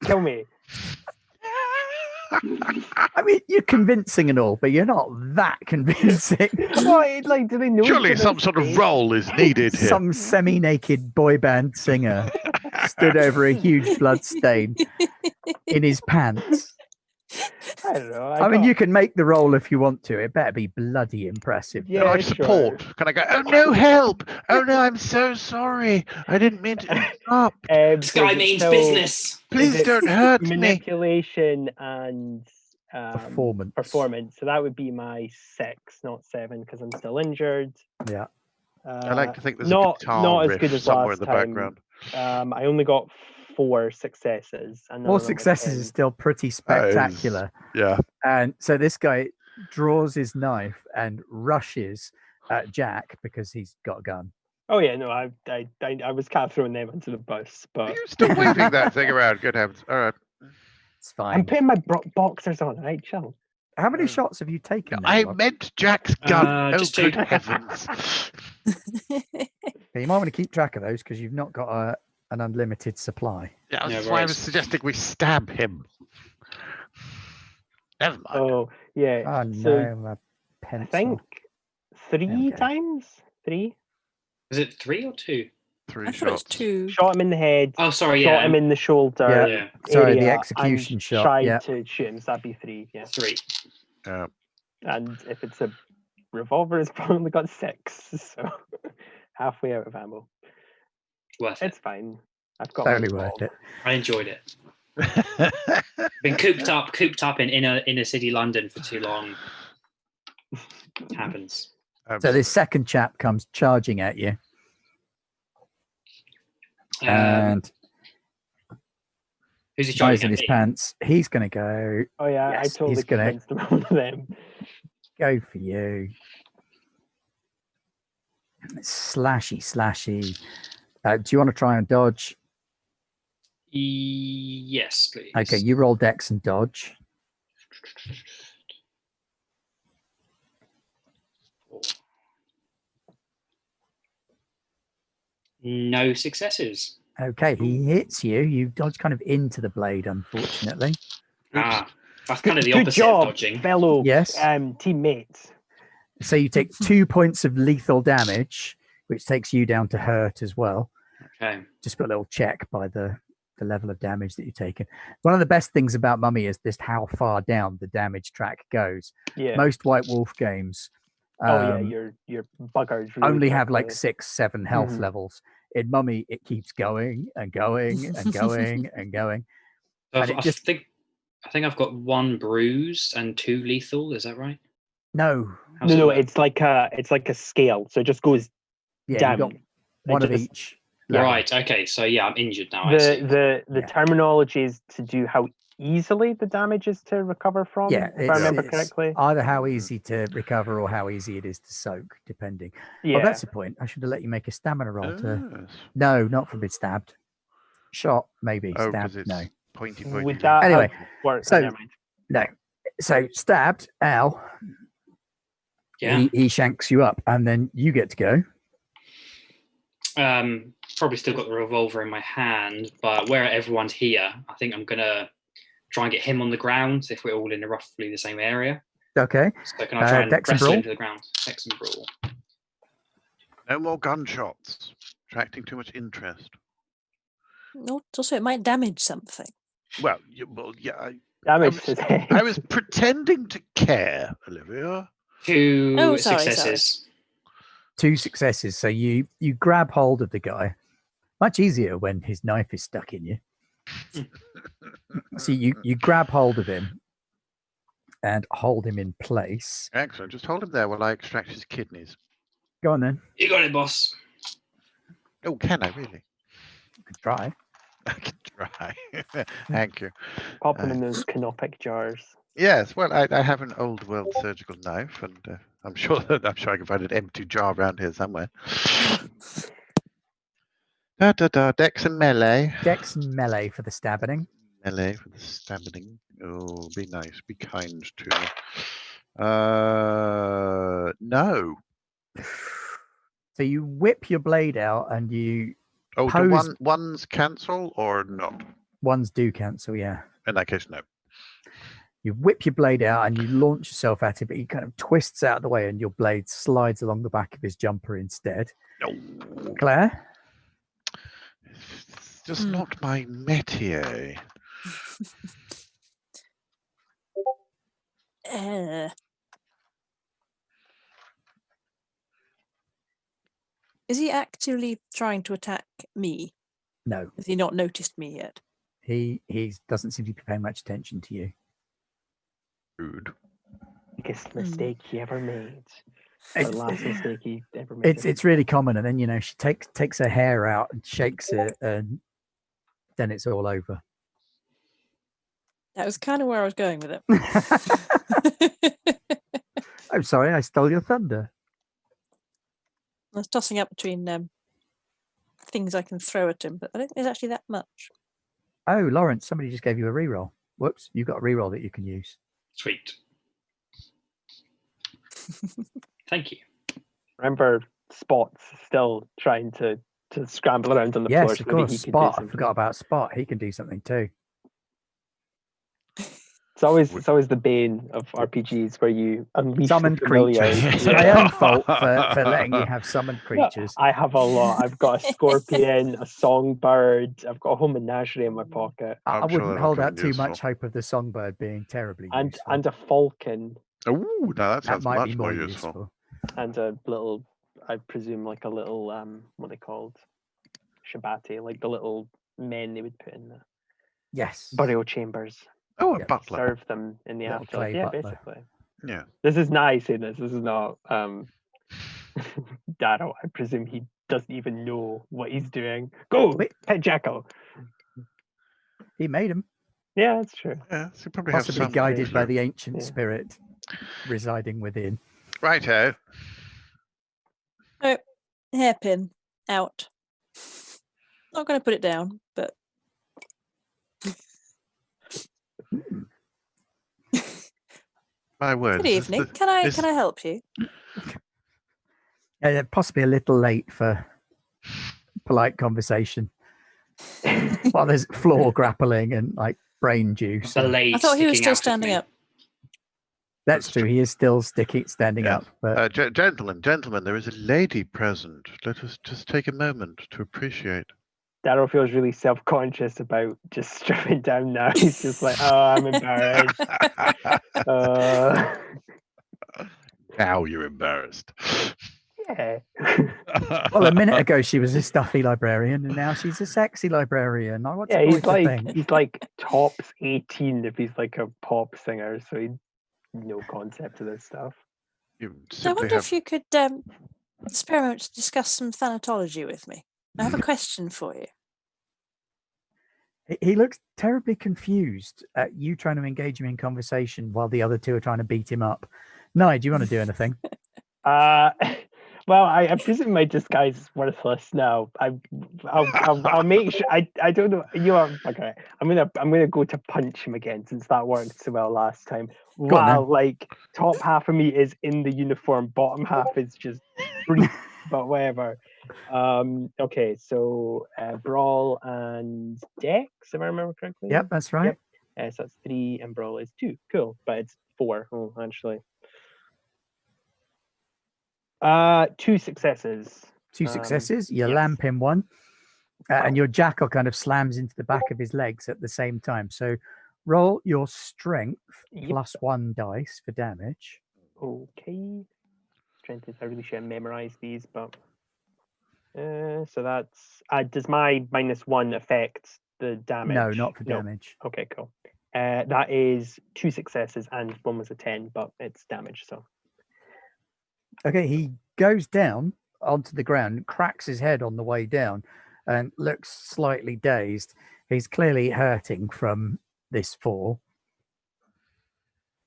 kill me. I mean, you're convincing and all, but you're not that convincing. What? Like, do they know? Surely each some other's sort of face? role is needed here. Some semi-naked boy band singer stood over a huge blood stain in his pants. I don't know. I mean, you can make the role if you want to. It better be bloody impressive. Yeah, Can I sure. support? Can I go, oh no, help! Oh no, I'm so sorry. I didn't mean to interrupt. This guy means business. Please don't hurt me. Manipulation and Performance. So that would be my 6, not 7, because I'm still injured. Yeah. I like to think there's not a guitar not as riff good as somewhere last in the time. background. I only got 4 successes. And none 4 of them were successes 10. is still pretty spectacular. Yeah. And so this guy draws his knife and rushes at Jack because he's got a gun. Oh yeah, no, I was kind of throwing them into the bus, Are but you still waving that thing around? Good heavens. All right. It's fine. I'm putting my boxers on. Right, chill. How many shots have you taken? now, I Rob? meant Jack's gun. Oh, just good 2. heavens. Okay, you might want to keep track of those because you've not got an unlimited supply. Yeah, Yeah, that's why I right. was suggesting we stab him. Never mind. Oh yeah. Oh so no, my pencil. I think 3 Okay. times. 3. Is it 3 or 2? 3 I thought it was shots. 2. Shot him in the head. Oh, sorry. Shot Yeah. him in the shoulder. Yeah. Sorry, the area execution and shot, Tried yeah. to shoot him. So that'd be 3. Yeah. 3. Yeah. And if it's a revolver, it's probably got 6. So halfway out of ammo. Worth it. It's fine. I've got my Totally worth dog. it. I enjoyed it. Been cooped up in inner city London for too long. Happens. So this second chap comes charging at you, and Who's he guys charging in at his me? pants. He's going to go. Oh yeah, Yes, I totally he's gonna- convinced him of one of them. Go for you. Slashy. Do you want to try and dodge? Yes, please. Okay, you roll dex and dodge. No successes. Okay, he hits you. You dodge kind of into the blade, unfortunately. That's kind of the Good opposite job, of dodging. fellow Yes. teammates. So you take 2 points of lethal damage, which takes you down to hurt as well. Okay. Just put a little check by the level of damage that you've taken. One of the best things about Mummy is just how far down the damage track goes. Yeah. Most White Wolf games You're buggered. Really only have like quickly. 6-7 health Mhm. levels. In Mummy, it keeps going and going and going and going. So And it I just- think I've got 1 bruised and 2 lethal. Is that right? No, How's it No, work? it's like a scale. So it just goes yeah, down. you got one of just- each. level. Right. Okay. So yeah, I'm injured now. I see. The Yeah. terminology is to do how easily the damage is to recover from? Yeah, if I remember it's correctly. either how easy to recover or how easy it is to soak, depending. Yeah. Oh, that's the point. I should have let you make a stamina roll to. Yes. No, not from being stabbed. Shot, maybe. Oh, because Stabbed, it's no. pointy. Would that Anyway, have worked? so- Never mind. No. So stabbed, Al, Yeah. he shanks you up, and then you get to go. Probably still got the revolver in my hand, but where everyone's here, I think I'm gonna try and get him on the ground if we're all in roughly the same area. Okay. So can I try and Dex and wrestle brawl? him to the ground? Dex and brawl. No more gunshots. Attracting too much interest. No, also it might damage something. Well, yeah. Damage was- his head. I was pretending to care, Olivia. Two Oh, sorry, successes. 2 successes. So you grab hold of the guy. Much easier when his knife is stuck in you. So you grab hold of him and hold him in place. Excellent. Just hold him there while I extract his kidneys. Go on then. You got it, boss. Oh, can I really? You could try. I can try. Thank you. Pop them in those canopic jars. Yes, well, I have an old world surgical knife, and I'm sure I can find an empty jar around here somewhere. Dex and melee. Dex and melee for the stabbing. Melee for the stabbing. Oh, be nice. Be kind to me. No. So you whip your blade out and you Oh, do Pose- ones cancel or not? ones do cancel, yeah. In that case, no. You whip your blade out and you launch yourself at it, but he kind of twists out of the way and your blade slides along the back of his jumper instead. No. Claire? It's just not my métier. Is he actually trying to attack me? No. Has he not noticed me yet? He doesn't seem to be paying much attention to you. Rude. Biggest mistake he ever made. The It's- last mistake he ever made. It's really common, and then she takes her hair out and shakes it, and then it's all over. That was kind of where I was going with it. I'm sorry, I stole your thunder. I was tossing up between things I can throw at him, but I don't think there's actually that much. Oh, Lawrence, somebody just gave you a reroll. Whoops, you've got a reroll that you can use. Sweet. Thank you. Remember, Spot's still trying to scramble around on the Yes, floor. of so maybe course. he could do Spot. I something. forgot about Spot. He can do something too. It's always the bane of RPGs where you unleash Summoned the familiars. creatures. It's my own fault for letting you have summoned No, creatures. I have a lot. I've got a scorpion, a songbird. I've got a whole menagerie in my pocket, I I'm sure wouldn't that'll hold come out too useful. much hope of the songbird being terribly and useful. and a falcon, Oh, no, that That sounds might much be more more useful. useful. and a little, I presume, like a little what are they called? Shabati, like the little men they would put in the Yes. burial chambers. Oh, a Yeah, butler. Serve them in the Little afterlife. clay Yeah, butler. basically. Yeah. This is nice in this. This is not Darrow. I presume he doesn't even know what he's doing. Go, Wait. pet jackal. He made him, Yeah, that's true. Yeah, so you probably possibly have some guided by clue. the ancient Yeah. spirit residing within. Righto. Hairpin out. Not going to put it down, but My word. good evening. Can I help you? Possibly a little late for polite conversation. While there's floor grappling and like brain juice. The blade I thought he was sticking still out of standing me. up. That's That's true. He is still standing Yes. up. But Gentlemen, there is a lady present. Let us just take a moment to appreciate. Darrow feels really self-conscious about just stripping down now. He's just like, oh, I'm embarrassed. Now you're embarrassed. Yeah. well, a minute ago she was a stuffy librarian, and now she's a sexy librarian. I want Yeah, to he's like tops 18 if he's like a pop singer, so he no concept of this stuff. You So I simply wonder have... if you could spare a moment to discuss some thanatology with me. I have a question for you. He looks terribly confused at you trying to engage him in conversation while the other two are trying to beat him up. Nye, do you want to do anything? Well, I presume my disguise is worthless now. I'll make sure. I don't know. You are okay. I'm gonna go to punch him again since that worked so well last time. Go on, While like top half of me is in the uniform, bottom half is just brief, but whatever. Okay, so brawl and dex, if I remember correctly. Yep, that's right. Yep. So that's 3 and brawl is 2. Cool, but it's 4. Oh, actually. 2 successes. 2 successes. You yes. lamp him one, and your jackal kind of slams into the back of his legs at the same time. So roll your strength plus 1 dice for damage. Okay. Strength is, I really should have memorized these, but so that's does my -1 affect the damage? No, not for damage. Okay, cool. That is 2 successes and 1 was a 10, but it's damage. So okay, he goes down onto the ground, cracks his head on the way down, and looks slightly dazed. He's clearly hurting from this fall,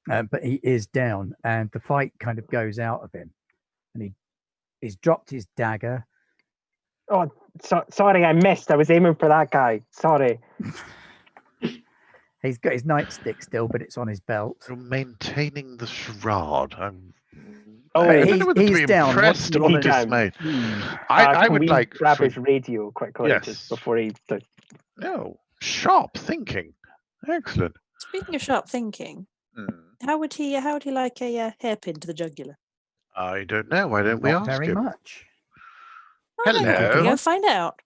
but he is down, and the fight kind of goes out of him, and he's dropped his dagger. Oh, sorry, I missed. I was aiming for that guy. Sorry. He's got his nightstick still, but it's on his belt. You're maintaining the charade. I he's, don't know whether to be down. impressed or dismayed. I Can would we like grab his radio quickly Yes. just before he does. No, sharp thinking. Excellent. Speaking of sharp thinking, how would he like a hairpin to the jugular? I don't know. Why don't we Not ask very him? much. Oh, maybe we can Hello. go find out.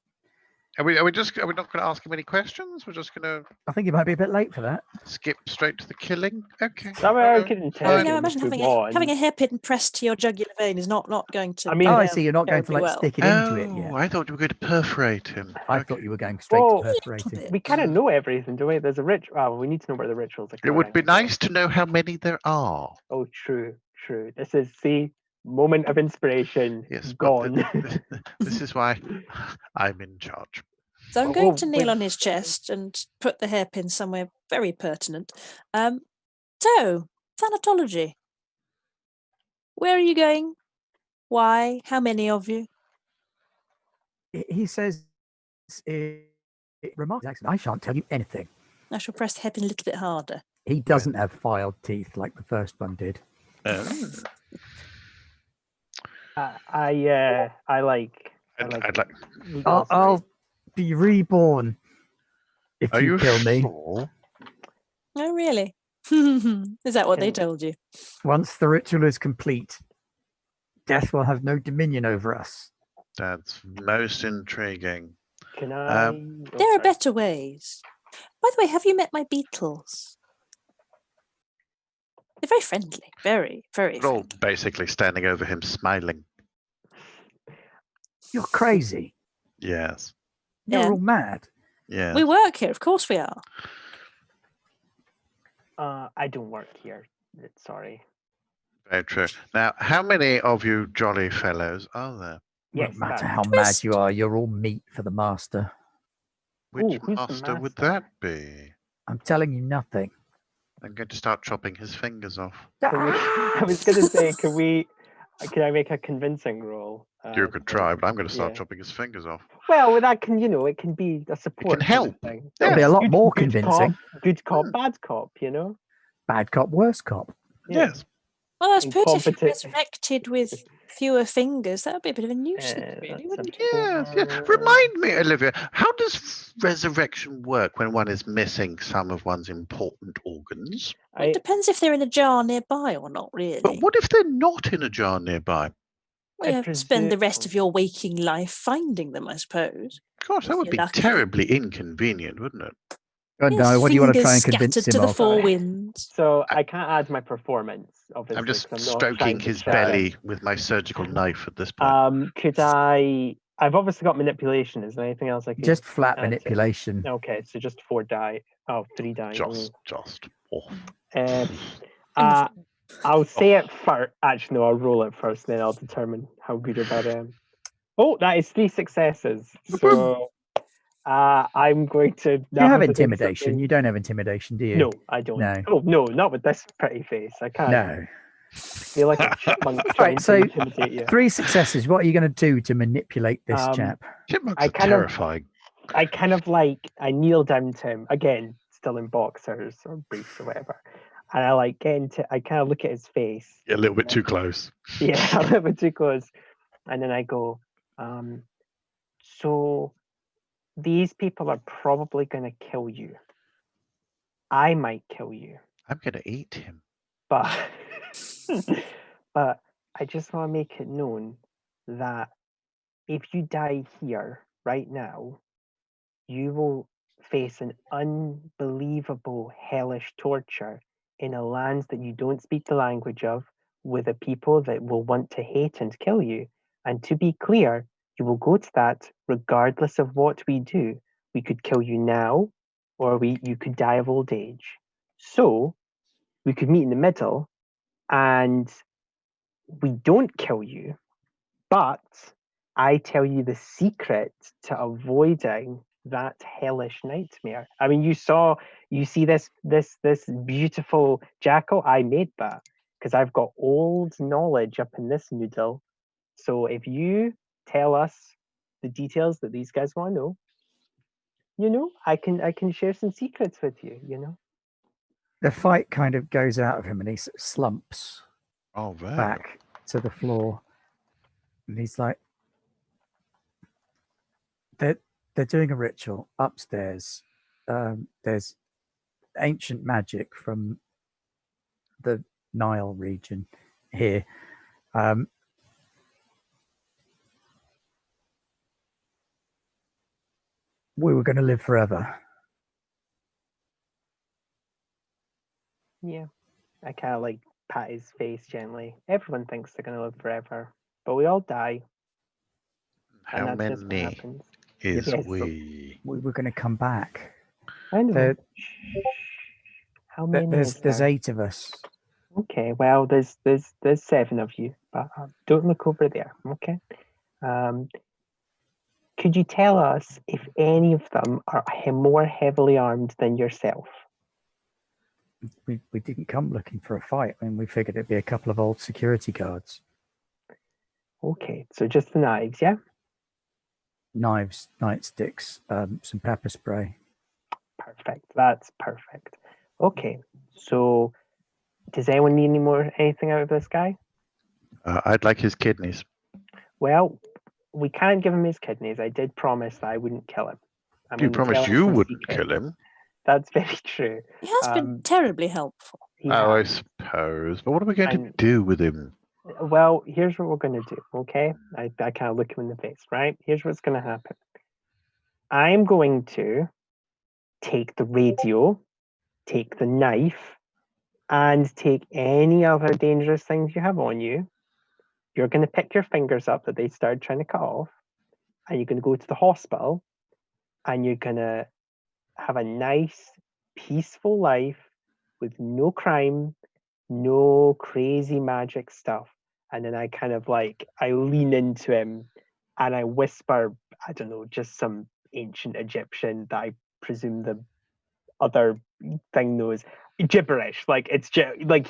Are we not going to ask him any questions? We're just going to I think he might be a bit late for that. skip straight to the killing. Okay. I mean, I can You interrogate know, him imagine if we want. having a hairpin pressed to your jugular vein is not going to. I mean- Oh, go I down see. You're not going to terribly like well. stick it into it Oh, yet. I thought you were going to perforate him. I thought you were going straight Well, to perforating. bit. We kind of know everything, do we? There's a ritual. Oh, we need to know where the rituals are. It would be occurring, so- nice to know how many there are. Oh, true. This is the moment of inspiration. Yes, Gone. but this is why I'm in charge. So I'm Oh, going to kneel wait. on his chest and put the hairpin somewhere very pertinent. So, thanatology. Where are you going? Why? How many of you? He says, remarks, I shan't tell you anything. I shall press the hairpin a little bit harder. He doesn't have filed teeth like the first one did. I like. I'd like. I'll be reborn if Are you you kill me. sure? Oh, really? Is that what they Can- told you? Once the ritual is complete, death will have no dominion over us. That's most intriguing. Can I? Um, oh, There are sorry. better ways. By the way, have you met my beetles? They're very friendly. Very, very We're all friendly. basically standing over him, smiling. You're crazy. Yes. You're Yeah. all mad. Yes. We work here, of course we are. I don't work here. Sorry. Very true. Now, how many of you jolly fellows are there? Yes. Won't matter that- how mad you are, you're all meat for the master. Which Ooh, who's the master would master? that be? I'm telling you nothing. I'm going to start chopping his fingers off. Can we, I was going to say, can I make a convincing roll? You could try, but I'm going to start yeah. chopping his fingers off. Well, that can, it can be a support. help. Sort of thing. It'll be a Yes. lot more convincing. Good cop, Hmm. bad cop, Bad cop, worse cop. Yeah. Yes. Well, I suppose if you Incompetent. resurrected with fewer fingers, that would be a bit of a nuisance, really, that's wouldn't it? Yes. Yeah. Remind me, Olivia, how does resurrection work when one is missing some of one's important organs? Well, it depends if they're in a jar nearby or not, really. But what if they're not in a jar nearby? Well, you I have to spend the rest presume- of your waking life finding them, I suppose. Gosh, that If would you're be lucky. terribly inconvenient, wouldn't it? Oh, Yes, no, what do you want to try and fingers convince scattered him to the of? four winds. So I can't add my performance, obviously. I'm just 'cause I'm not trying stroking to his share it. belly with my surgical knife at this point. Could I've obviously got manipulation. Is there anything else I could? Just flat add to it? manipulation. Okay, so just 4 die. Oh, 3 die. Just. Oh. I'll say it first. Actually, no, I'll roll it first, then I'll determine how good or bad I am. Oh, that is 3 successes. So I'm going to. You now have to think intimidation. something- You don't have intimidation, do you? No, I don't. No. Oh no, not with this pretty face. I can't. No. Feel like a chipmunk trying Right, so to intimidate you. 3 successes. What are you going to do to manipulate this chap? Chipmunks I are kind of- terrifying. I kind of I kneel down to him again, still in boxers or briefs or whatever, and I kind of look at his face. Yeah, a little bit too close. Yeah, a little bit too close, and then I go, so these people are probably going to kill you. I might kill you, I'm gonna eat him. but but I just want to make it known that if you die here right now, you will face an unbelievable hellish torture in a land that you don't speak the language of, with a people that will want to hate and kill you. And to be clear, you will go to that regardless of what we do. We could kill you now, or you could die of old age. So we could meet in the middle, and we don't kill you, but I tell you the secret to avoiding that hellish nightmare. I mean, you see this beautiful jackal. I made that because I've got old knowledge up in this noodle. So if you tell us the details that these guys want to know, I can share some secrets with you. The fight kind of goes out of him and he sort of slumps Oh, man. back to the floor. And he's like, they're doing a ritual upstairs. There's ancient magic from the Nile region here. We were going to live forever. Yeah, I kind of pat his face gently. Everyone thinks they're gonna live forever, but we all die. How and that's just what many happens. is Yes, we? We were going to come back. I know. There- How many There's is there? 8 of us. Okay, well, there's 7 of you, but don't look over there. Okay. Could you tell us if any of them are more heavily armed than yourself? We didn't come looking for a fight. I mean, we figured it'd be a couple of old security guards. Okay, so just the knives, yeah? Knives, nightsticks, some pepper spray. Perfect. That's perfect. Okay, so does anyone need anything out of this guy? I'd like his kidneys. Well, we can't give him his kidneys. I did promise that I wouldn't kill him. You promised you wouldn't kill him. That's very true. He has been terribly helpful. Oh, I suppose. But what are we going to do with him? Well, here's what we're going to do, okay? I kind of look him in the face, right? Here's what's going to happen. I'm going to take the radio, take the knife, and take any other dangerous things you have on you. You're going to pick your fingers up that they started trying to cut off, and you're going to go to the hospital, and you're going to have a nice, peaceful life with no crime, no crazy magic stuff. And then I kind of I lean into him and I whisper, I don't know, just some ancient Egyptian that I presume the other thing knows. Gibberish, it's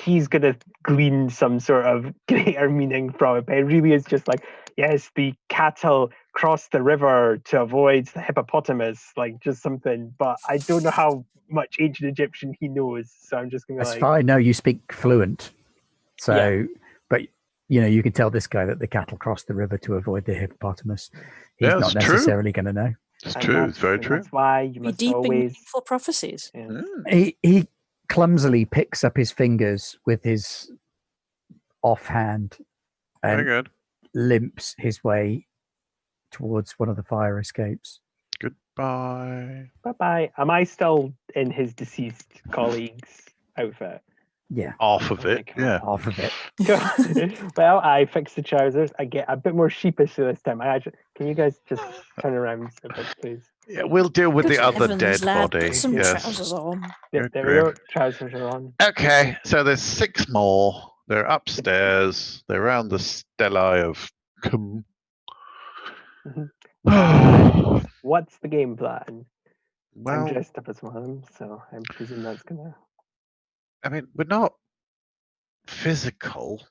he's gonna glean some sort of greater meaning from it, but it really is just yes, the cattle crossed the river to avoid the hippopotamus, just something, but I don't know how much ancient Egyptian he knows, so I'm just gonna As far as I know, you speak fluent, so Yeah. but you can tell this guy that the cattle crossed the river to avoid the hippopotamus. He's Yeah, not it's true. necessarily going to know. It's and true. It's very and true. That's why you Be must deep in always meaningful prophecies. yeah. He clumsily picks up his fingers with his offhand Very and good. limps his way towards one of the fire escapes. Goodbye. Bye-bye. Am I still in his deceased colleague's outfit? Yeah, Off of Oh my it. God. Yeah. half of it. Well, I fix the trousers. I get a bit more sheepish this time. Can you guys just turn around a bit, please? Yeah, we'll deal with Good the other heavens, dead lad, body. Put some Yes. trousers on. Yeah, Good there we go. grief. Trousers are on. Okay, so there's 6 more. They're upstairs. They're around the stelae of Kum. What's the game plan? I'm Well, dressed up as one of them, so I presume that's gonna. I mean, we're not physical.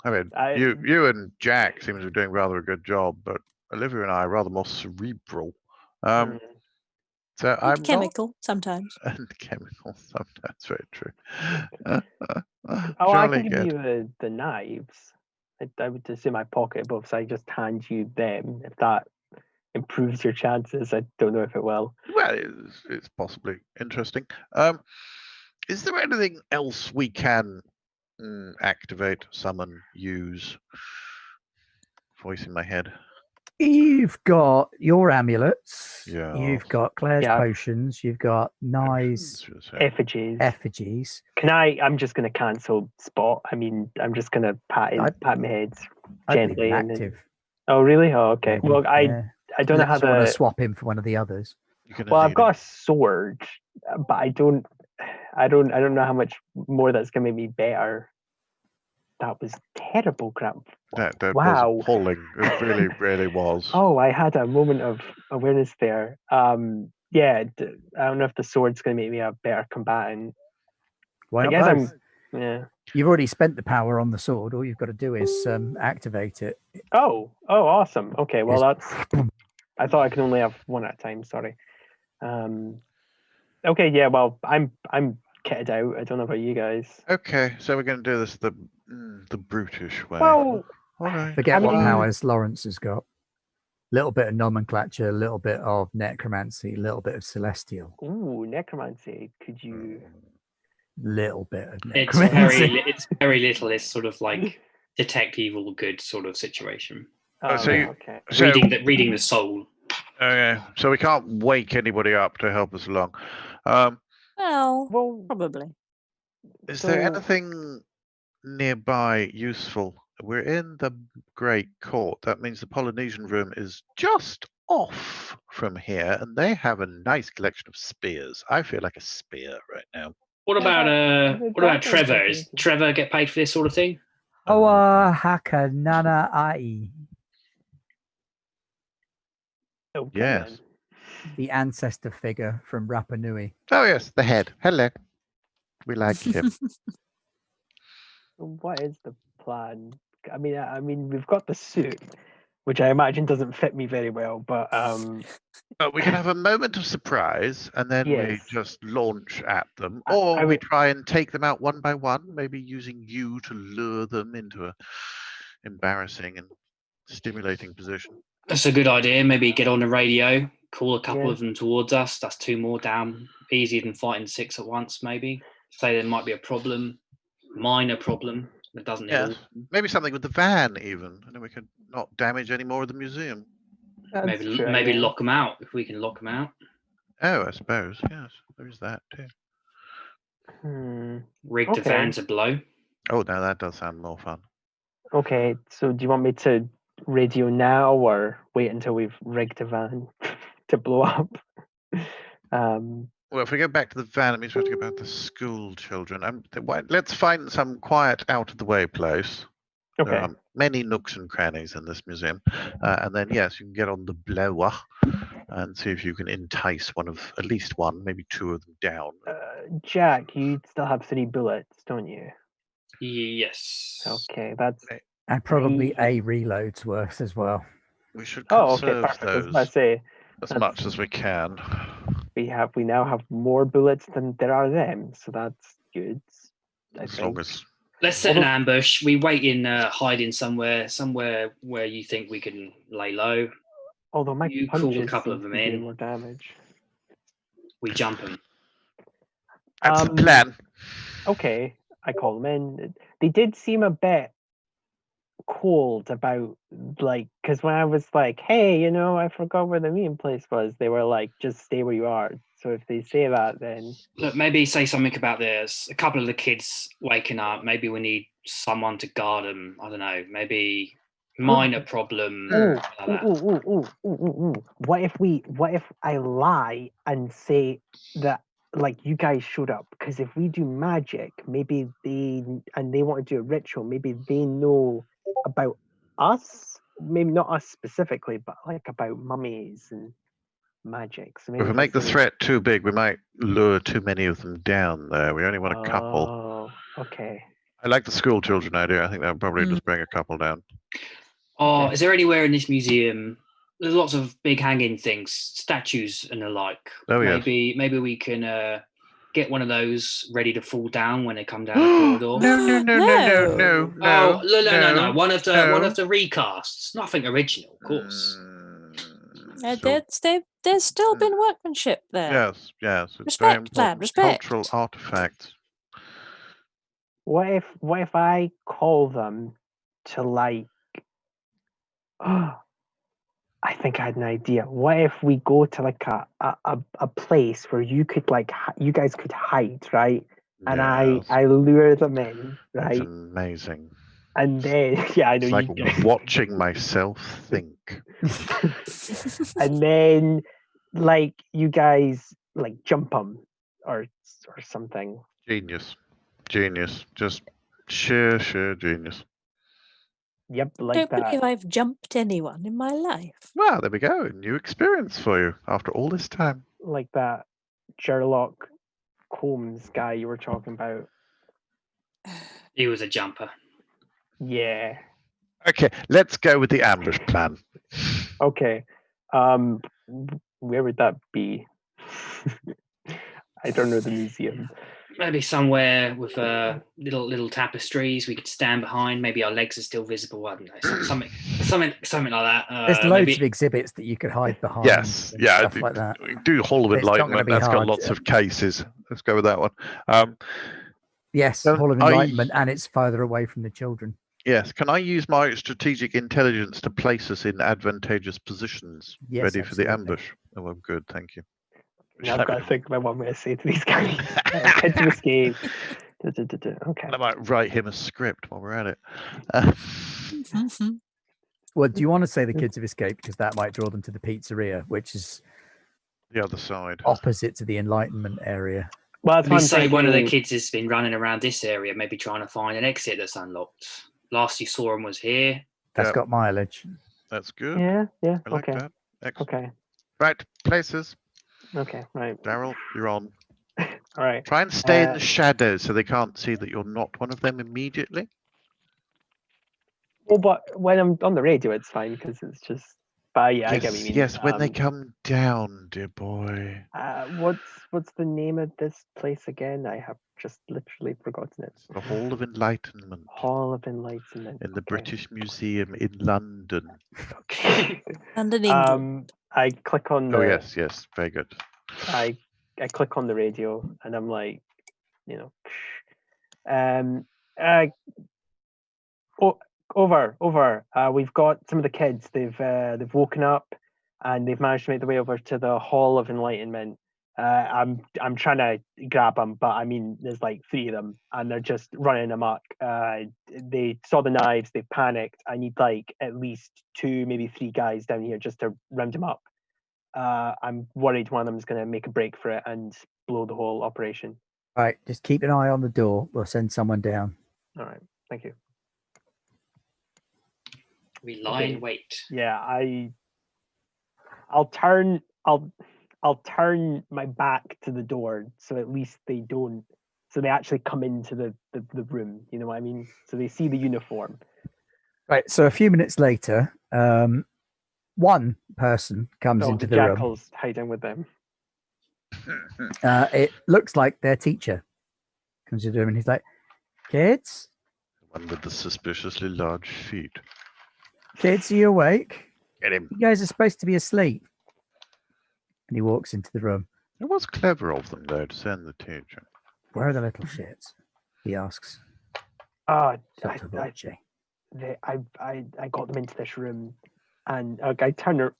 I mean, I- you and Jack seem to be doing rather a good job, but Olivia and I are rather more cerebral. Hmm. So And I'm chemical sometimes. not and chemical. Sometimes very true. Oh, I Jolly can give good. you the knives. I would just in my pocket above, so I just hand you them. If that improves your chances, I don't know if it will. Well, it's possibly interesting. Is there anything else we can activate, summon, use? Voice in my head. You've got your amulets. Yeah. You've got Claire's Yeah. potions. You've got Nye's Effigies. effigies. Can I? I'm just going to cancel spot. I mean, I'm just going to pat my head I believe gently. in And then, active. oh, really? Oh, okay. maybe, Well, yeah. I don't know how Unless you want to to. swap him for one of the others. Well, I've got a sword, but I don't know how much more that's going to make me better. That was terrible crap. That Wow. was appalling. It really, really was. Oh, I had a moment of awareness there. Yeah, I don't know if the sword's going to make me a better combatant. Why I not guess both? yeah. You've already spent the power on the sword. All you've got to do is activate it. Oh, awesome. Okay, well Just- that's. I thought I could only have one at a time. Sorry. Okay, yeah. Well, I'm kitted out. I don't know about you guys. Okay, so we're going to do this the brutish way. Well, all right. Forget what mean- powers Lawrence has got. Little bit of nomenclature, a little bit of necromancy, a little bit of celestial, ooh, necromancy. Could you? little bit of It's necromancy. it's very little. It's sort of like detect evil good sort of situation. Oh, so you- okay. So, Reading the soul. okay, so we can't wake anybody up to help us along. Well, Well, probably. Is there So- anything nearby useful? We're in the Great Court. That means the Polynesian room is just off from here, and they have a nice collection of spears. I feel like a spear right now. What Yeah, about the what about dragon's Trevor? like Is anything. Trevor get paid for this sort of thing? Oa haka nana ai. Okay, Yes. then. The ancestor figure from Rapa Nui. Oh yes, the head. Hello. We like him. What is the plan? I mean, we've got the suit, which I imagine doesn't fit me very well, but We can have a moment of surprise, and then we Yes. just launch at them, I or we would- try and take them out one by one, maybe using you to lure them into a embarrassing and stimulating position. That's a good idea. Maybe get on the radio, call a couple Yeah. of them towards us. That's 2 more down. Easier than fighting 6 at once, maybe. Say there might be a problem, minor problem that doesn't Yes. heal. Maybe something with the van, even, and then we could not damage any more of the museum. that's Maybe true, I maybe guess. lock them out if we can lock them out. Oh, I suppose. Yes, there's that too. Rig the Okay. van to blow. Oh, now that does sound more fun. Okay, so do you want me to radio now or wait until we've rigged a van to blow up? Well, if we go back to the van, it means we have to go back to the school children. Let's find some quiet, out-of-the-way place. Okay. There are many nooks and crannies in this museum. And then, yes, you can get on the blower and see if you can entice at least one, maybe 2 of them down. Jack, you still have 3 bullets, don't you? Yes. Okay, that's. And probably a reload's worth as well. We should Oh, okay, conserve perfect. I was about those to say as much as we can. we now have more bullets than there are them, so that's good. I As think. long as Let's set an ambush. We wait in hiding somewhere where you think we can lay low. Although my You call a punches couple seem of to them be doing in. more damage. We jump them. that's the plan. Okay, I call them in. They did seem a bit cold about because when I was like, hey, I forgot where the meeting place was, they were like, just stay where you are. So if they say that, then Look, maybe say something about there's a couple of the kids waking up. Maybe we need someone to guard them. I don't know. Maybe minor problem. like that. What if I lie and say that you guys showed up? Because if we do magic, maybe they want to do a ritual, maybe they know about us maybe not us specifically, but like about mummies and magic. So maybe If we make the there's threat too big, we might lure too many of them down there. We only want a couple. Oh, okay. I like the school children idea. I think that would probably just bring a couple down. Oh, Okay. is there anywhere in this museum? There's lots of big hanging things, statues and the like. Oh, yes. Maybe we can get one of those ready to fall down when they come down the corridor. No. Oh, no. One of the recasts. Nothing original, of course. There's still been workmanship there. Yes. It's very Respect, important. lad, respect. Cultural artifacts. What if I call them to like? I think I had an idea. What if we go to like a place where you could you guys could hide, right? And Yes. I lure them in, That's right? amazing. And then I know It's like you guys. watching myself think. And then like you guys like jump them or something. Genius. Just sheer genius. Yep, like Don't that. believe I've jumped anyone in my life. Well, there we go. A new experience for you after all this time. Like that Sherlock Holmes guy you were talking about. He was a jumper. Yeah. Okay, let's go with the ambush plan. Okay. Where would that be? I don't know the museum. Maybe somewhere with little tapestries we could stand behind. Maybe our legs are still visible. I don't know, something like that. There's loads maybe... of exhibits that you could hide behind. Yes, and yeah. stuff like that. Do Hall of It's not gonna Enlightenment. be That's got hard. lots of cases. Let's go with that one. Yes, Can Hall of I- Enlightenment, and it's further away from the children. Yes. Can I use my strategic intelligence to place us in advantageous positions, Yes, ready for the absolutely. ambush? Oh, I'm good. Thank you. Now I've got to think about what I'm going to say to these guys. Kids of Escape. Okay. I might write him a script while we're at it. Well, do you want to say the Kids have escaped, because that might draw them to the pizzeria, which is The other side. opposite to the Enlightenment area? Well, that's We what I'm say one of the thinking. kids has been running around this area, maybe trying to find an exit that's unlocked. Last you saw him was here. That's Yep. got mileage. That's good. Yeah. I like Okay. that. Excellent. Okay. Right, places. Okay. Right. Daryl, you're on. All right. Try and stay in the shadows so they can't see that you're not one of them immediately. Well, but when I'm on the radio, it's fine because it's just. But yeah, I get what you mean. Yes, when they come down, dear boy. What's the name of this place again? I have just literally forgotten it. The Hall of Enlightenment Hall of Enlightenment. in the Okay. British Museum in London. Okay. And in England. I click on the. Oh, yes, very good. I click on the radio and I'm like, over. We've got some of the kids. They've woken up and they've managed to make their way over to the Hall of Enlightenment. I'm trying to grab them, but I mean, there's like 3 of them and they're just running amok. They saw the knives, they panicked. I need like at least 2, maybe 3 guys down here just to round them up. I'm worried one of them is going to make a break for it and blow the whole operation. All right, just keep an eye on the door. We'll send someone down. All right, thank you. We lie in wait. Yeah, I'll turn my back to the door so at least they actually come into the room. You know what I mean? So they see the uniform. Right. So a few minutes later, one person comes into the room. Jackal's hiding with them. It looks like their teacher comes into the room and he's like, "Kids, One with the suspiciously large feet. kids, are you awake? Get him. You guys are supposed to be asleep." And he walks into the room. It was clever of them, though, to send the teacher. "Where are the little shits?" he asks. I Sotto-voce. got them into this room, and I turn her.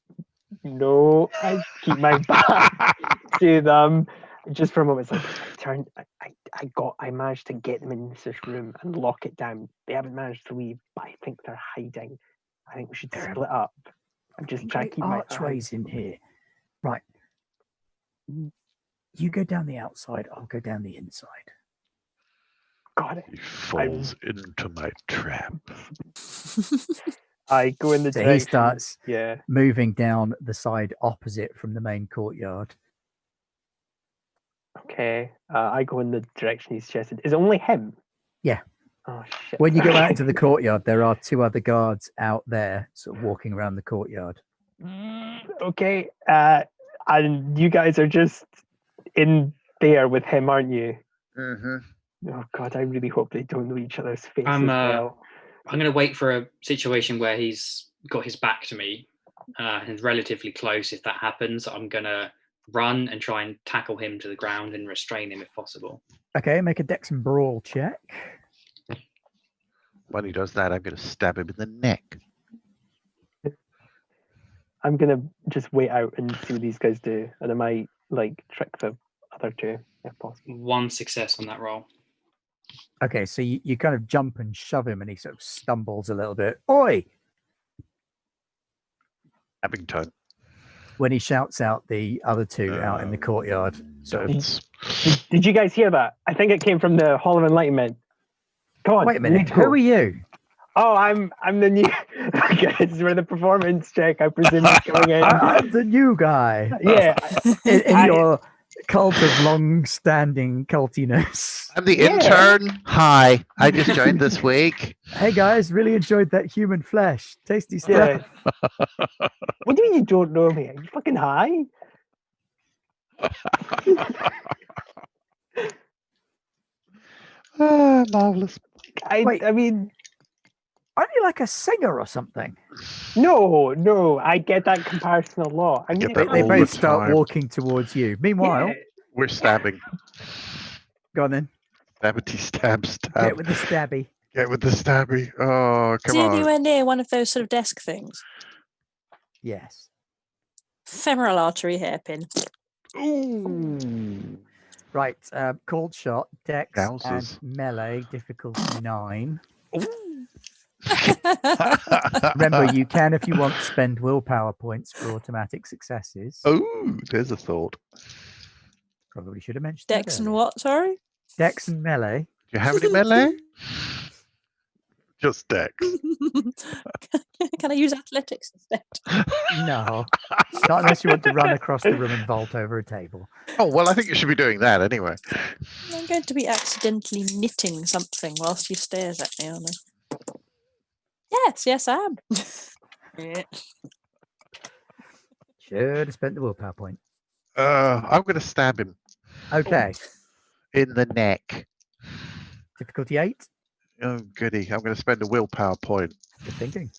No, I keep my back to them. Just for a moment, it's like I managed to get them into this room and lock it down. They haven't managed to leave, but I think they're hiding. I think we should split up. I'm just trying to keep my archways in here. Right. You go down the outside. I'll go down the inside. Got it. He falls into my trap. I go in the So direction. he starts Yeah. moving down the side opposite from the main courtyard. Okay. I go in the direction he's suggested. Is it only him? Yeah. Oh shit. When you go out Okay. into the courtyard, there are 2 other guards out there, sort of walking around the courtyard. Okay. And you guys are just in there with him, aren't you? Mm-hmm. Oh god, I really hope they don't know each other's faces I'm well. going to wait for a situation where he's got his back to me and relatively close. If that happens, I'm going to run and try and tackle him to the ground and restrain him if possible. Okay, make a Dex and Brawl check. When he does that, I'm going to stab him in the neck. I'm gonna just wait out and see what these guys do, and I might like trick the other 2 if possible. 1 success on that roll. Okay, so you kind of jump and shove him, and he sort of stumbles a little bit. Oi! Having time. When he shouts out the other 2 out in the courtyard. So Did you guys hear that? I think it came from the Hall of Enlightenment. Come on. wait a we need minute, to who go. are you? Oh, I'm the new. Okay, this is where the performance check, I presume, is coming in. I'm the new guy Yeah. in your cult of long-standing cultiness. I'm the Yeah. intern. Hi, I just joined this week. Hey guys, really enjoyed that human flesh. Tasty stuff. Yeah. What do you mean you don't know me? Are you fucking high? Marvelous. Wait. I mean, Aren't you like a singer or something? no, I get that comparison a lot. I get mean, that They all both the start time. walking towards you. Meanwhile, yeah. We're stabbing. go on then. Stabbity stab Get stab. with the stabby. Get with the stabby. Oh, Is come he on. anywhere near one of those sort of desk things? Yes. Femoral artery hairpin. Ooh. Right. Cold shot, dex, and Wowzers. melee, difficulty 9. Remember, you can, if you want, spend willpower points for automatic successes. Oh, there's a thought. Probably should have mentioned Dex that and earlier. what? Sorry. Dex and melee. Do you have any melee? Just Dex. Can I use athletics instead? No. Not unless you want to run across the room and vault over a table. Oh, well, I think you should be doing that anyway. I'm going to be accidentally knitting something whilst he stares at me, aren't I? Yes, I am. Yeah. Should have spent the willpower point. I'm going to stab him Okay. in the neck. Difficulty 8. Oh, goody. I'm going to spend a willpower point. Good thinking.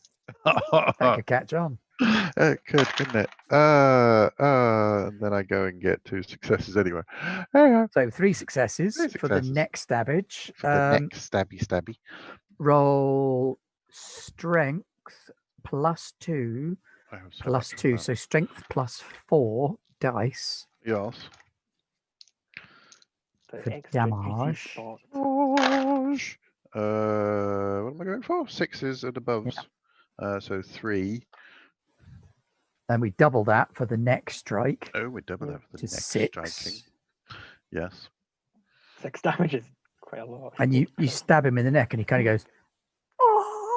That could catch on. It could, couldn't it? And then I go and get 2 successes anyway. Hey, So 3 successes, 3 for the successes. neck stabbage. for the neck stabby. Roll strength plus 2 Oh, sorry plus about 2. that. So strength plus 4 dice Yes. The for extra juicy damage. spot. Gosh. What am I going for? 6s and above. So 3. And we double that for the neck strike Oh, we double that for the to neck 6. striking. Yes. 6 damage is quite a lot. And you stab him in the neck and he kind of goes, "Oh."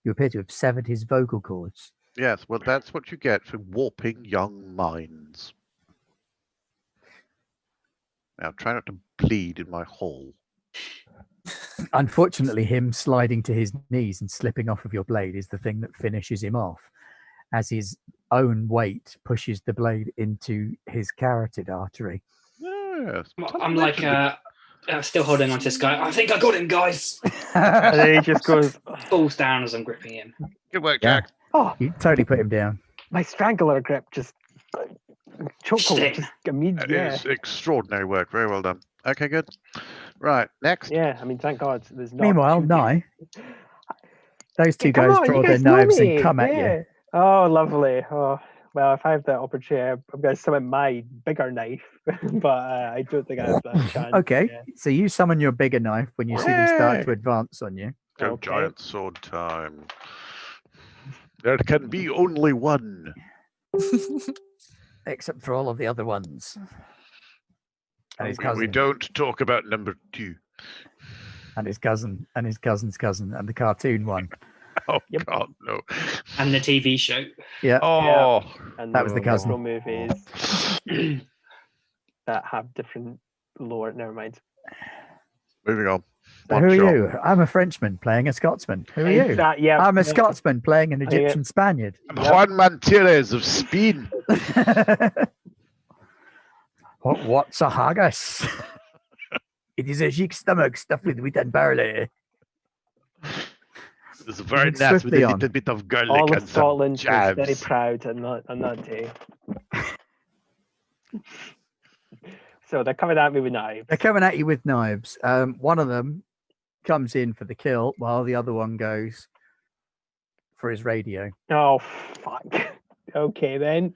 You appear to have severed his vocal cords. Yes. Well, that's what you get for warping young minds. Now, try not to bleed in my hole. Unfortunately, him sliding to his knees and slipping off of your blade is the thing that finishes him off, as his own weight pushes the blade into his carotid artery. Yes. I'm like still holding on to this guy. I think I got him, guys. And then he just goes, Falls down as I'm gripping him. Good work, Yeah. Jack. oh, You totally put him down. my strangler grip just chokehold. Sting. Just immediately. That Yeah. is extraordinary work. Very well done. Okay, good. Right, next. Yeah, I mean, thank God there's not. Meanwhile, two Nye, those 2 Come guys on, draw you their guys know knives me. and come at Yeah. you. Oh, lovely. Oh, well, if I have the opportunity, I'm going to summon my bigger knife, but I don't think I have that chance. Okay, Yeah. so you summon your bigger knife when you see them start to Yay. advance on you. Go Okay. giant sword time. There can be only one. Except for all of the other ones. And his We cousin. don't talk about number 2. and his cousin, and his cousin's cousin, and the cartoon one. Oh Yep. God, no. And the TV show. Yeah. Oh, And That was the cousin. several movies that have different lore. Never mind. moving on. So One who are shot. you? I'm a Frenchman playing a Scotsman. Who are you? Yeah. I'm a yeah. Scotsman playing an yeah. Egyptian Spaniard. I'm Juan Mantilles of Spain. What's a haggis? It is a chic stomach stuffed with wheat and barley. It's very Moving nice with swiftly a on. little bit of garlic All of and some Scotland was very chives. proud on that day. So they're coming at me with knives. They're coming at you with knives. One of them comes in for the kill, while the other one goes for his radio. Oh fuck. Okay then.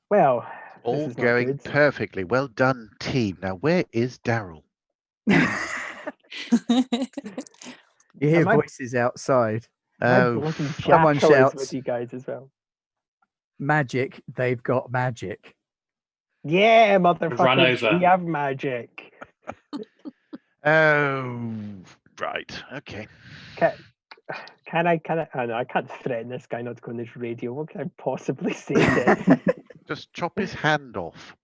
Well, this All is not going good. perfectly. Well done, team. Now, where is Daryl? You hear Am I- voices outside. My Oh, bloody fuck. Someone jackal is shouts. with you guys as well. Magic, they've got magic. Yeah, motherfucker. Run over. We have magic. Oh, right. Okay. Can I? Oh, no, I can't threaten this guy not to go on this radio. What can I possibly say to him? Just chop his hand off.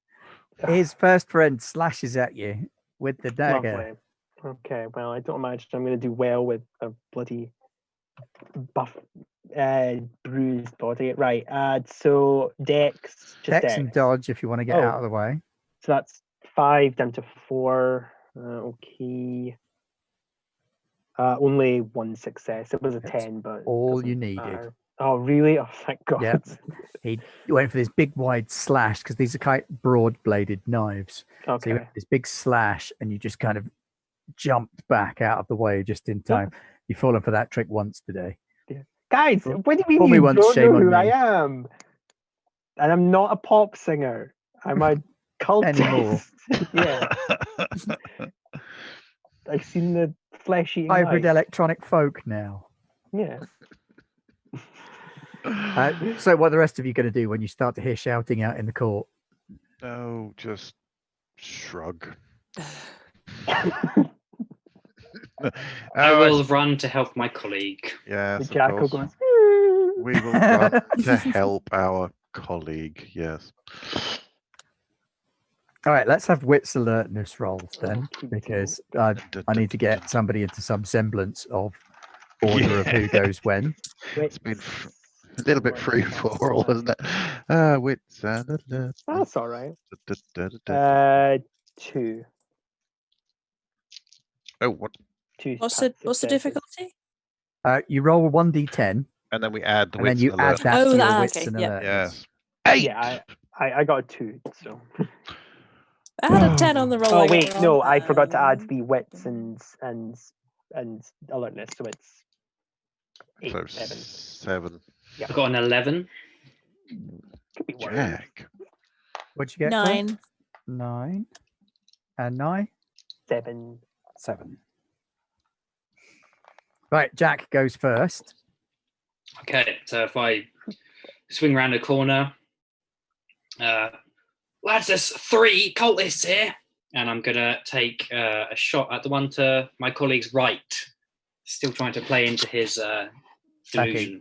His first friend slashes at you with the dagger. Lovely. Okay, well, I don't imagine I'm going to do well with a bloody buff, bruised body. Right, so Dex, just Dex and dodge if you want to get Oh. out of the way. So that's 5 down to 4. Okay. Only 1 success. It was a That's 10, but all doesn't you needed. matter. Oh, really? Oh, thank God. Yep. He went for this big wide slash because these are quite broad-bladed knives. So Okay. you went for this big slash and you just kind of jumped back out of the way just in time. You've fallen for that trick once today. Guys, Fool- what do you fool mean me you once, don't shame know on who me. I am? And I'm not a pop singer. I'm a Anymore. cultist. Yeah. I've seen the flesh-eating Hybrid light. electronic folk now. Yeah. So what are the rest of you going to do when you start to hear shouting out in the court? No, just shrug. I Oh, will run to help my colleague. Yes, The jackal of course. goes. We will run to help our colleague. Yes. All right, let's have wits alertness rolls then, because I need to get somebody into some semblance of order of who goes when. It's been a little bit free for all, hasn't it? Wits and alertness. That's all right. 2. Oh, what? 2. What's the successes. difficulty? You roll a 1d10, And then we add the and then wits you and add alertness. that Oh, to your that- wits okay, and yep. alertness. Yes. 8. Yeah, I got a 2, so. I had a 10 on the roll. Oh I got wait, wrong. no, I forgot to add the wits and alertness, so it's 8, So 7. 7. I got an 11. Could be worse. Jack. What'd you get? Claire? 9. 9. And 9? 7. 7. Right, Jack goes first. Okay, so if I swing around the corner, lads, there's 3 cultists here, and I'm gonna take a shot at the one to my colleague's right, still trying to play into his delusion.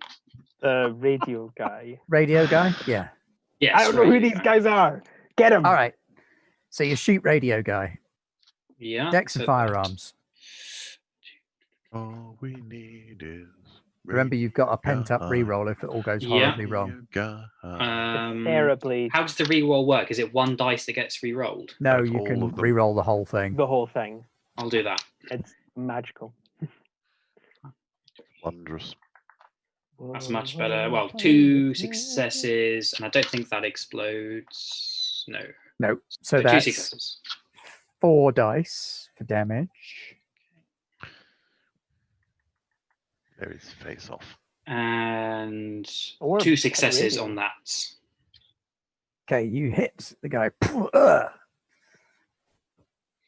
Radio guy. Radio guy? Yeah. Yes, I don't know who right. these guys are. Get him. All right. So you shoot radio guy. Yeah. Dex and so- firearms. All we need is. Remember, you've got a pent-up Yeah. reroll if it all goes Yeah. horribly wrong. Terribly. How does the reroll work? Is it 1 dice that gets re-rolled? No, That's you all can of them. reroll the whole thing. The whole thing. I'll do that. It's magical. Wondrous. That's much better. Well, 2 successes, and I don't think that explodes. No. No. So 2 that's successes. 4 dice for damage. There is face off. And Or 2 hit successes radio. on that. Okay, you hit the guy.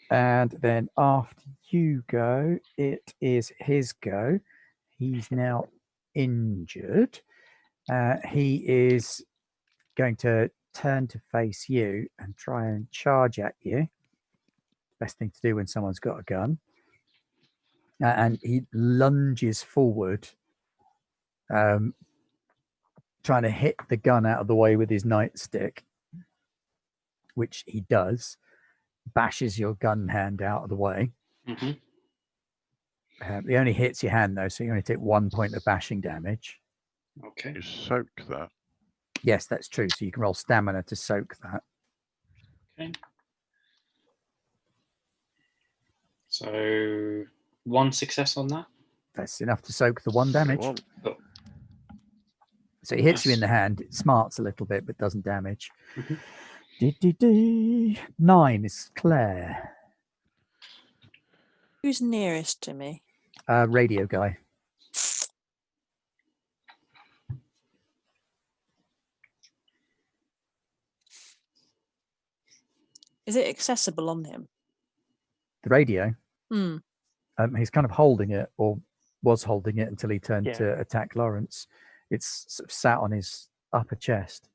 And then after you go, it is his go. He's now injured. He is going to turn to face you and try and charge at you. Best thing to do when someone's got a gun. and he lunges forward, trying to hit the gun out of the way with his nightstick, which he does. Bashes your gun hand out of the way. Mm-hmm. He only hits your hand though, so you only take 1 point of bashing damage. Okay. You soak that. Yes, that's true. So you can roll stamina to soak that. Okay. So 1 success on that. That's enough to soak the 1 damage. Well, Oh. So he hits you in Nice. the hand. It smarts a little bit, but doesn't damage. Mhm. 9 is Claire. Who's nearest to me? Radio guy. Is it accessible on him? The radio. Hmm. He's kind of holding it, or was holding it until he turned Yeah. to attack Lawrence. It's sort of sat on his upper chest.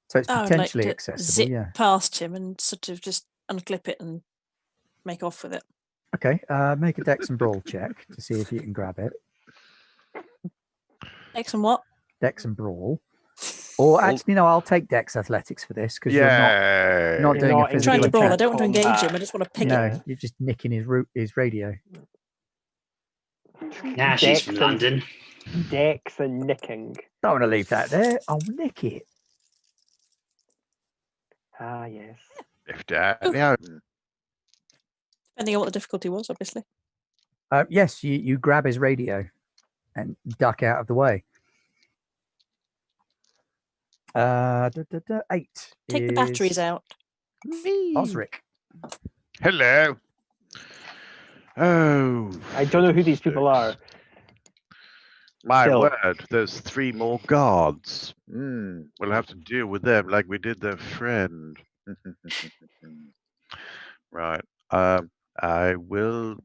So it's I would like potentially to accessible, zip yeah. past him and sort of just unclip it and make off with it. Okay, make a Dex and Brawl check to see if you can grab it. X and what? Dex and Brawl. Or actually, no, I'll take Dex Athletics for this because yeah. not You're doing not a I'm trying physical to brawl. I attack. don't want to engage combat. him. I just want to ping No, it. you're just nicking his radio. Nah, she's from Dex and- London. Dex and nicking. Don't want to leave that there. I'll nick it. Ah, yes. If that, yeah. Depending on what the difficulty was, obviously. Yes, you grab his radio and duck out of the way. 8. Take the batteries is out. Osric. Hello. Oh. I don't know who these people are. My Still. word, there's 3 more guards. We'll have to deal with them like we did their friend. Right. I will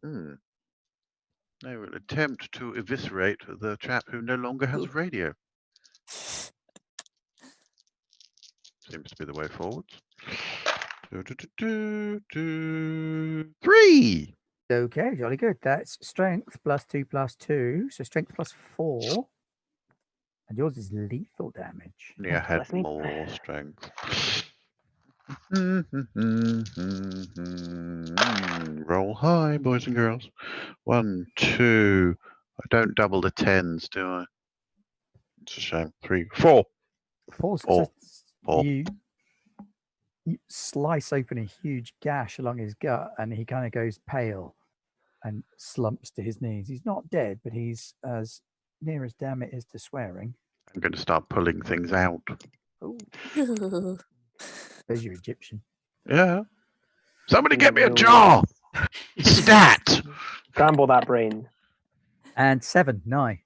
attempt to eviscerate the chap who no longer has a radio. Seems to be the way forwards. 3. Okay, jolly good. That's strength +2 +2. So strength +4. And yours is lethal damage. Yeah, I had Bless me. more strength. Roll high, boys and girls. 1, 2. I don't double the 10s, do I? It's a shame. 3, 4. 4. Four. So Four. you slice open a huge gash along his gut, and he kind of goes pale and slumps to his knees. He's not dead, but he's as near as damn it is to swearing. I'm going to start pulling things out. Oh, Ugh. there's your Egyptian. Yeah. Somebody get me a No. jar! Stat! Scramble that brain. And 7, nigh.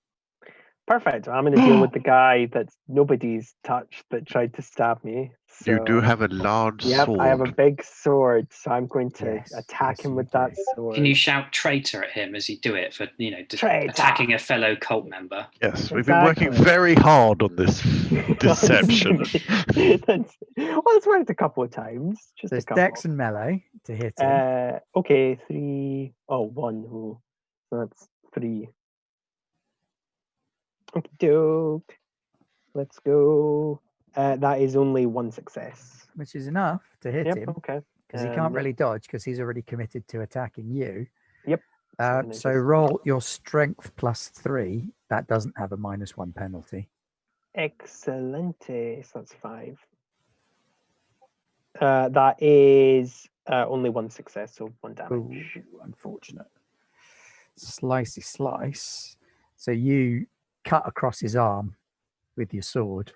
Perfect. I'm going to deal with the guy that nobody's touched that tried to stab me. You do So, have a large Yep, sword. I have a big sword, so I'm going to Yes, attack yes, him you with that do. sword. Can you shout traitor at him as you do it for, Traitor. attacking a fellow cult member? Yes, we've been working Exactly. very hard on this deception. It's worked a couple of times. Just There's a couple. Dex and melee to hit him. Okay, 3. Oh, 1. Oh, so that's 3. Okie doke. Let's go. That is only 1 success. Which is enough to hit Yep, him okay. because he can't yep. really dodge because he's already committed to attacking you. Yep. I'm gonna So just- roll your strength +3. That doesn't have a -1 penalty. Excellente. So that's 5. That is only 1 success, so 1 damage. Ooh, unfortunate. Slicey slice. So you cut across his arm with your sword.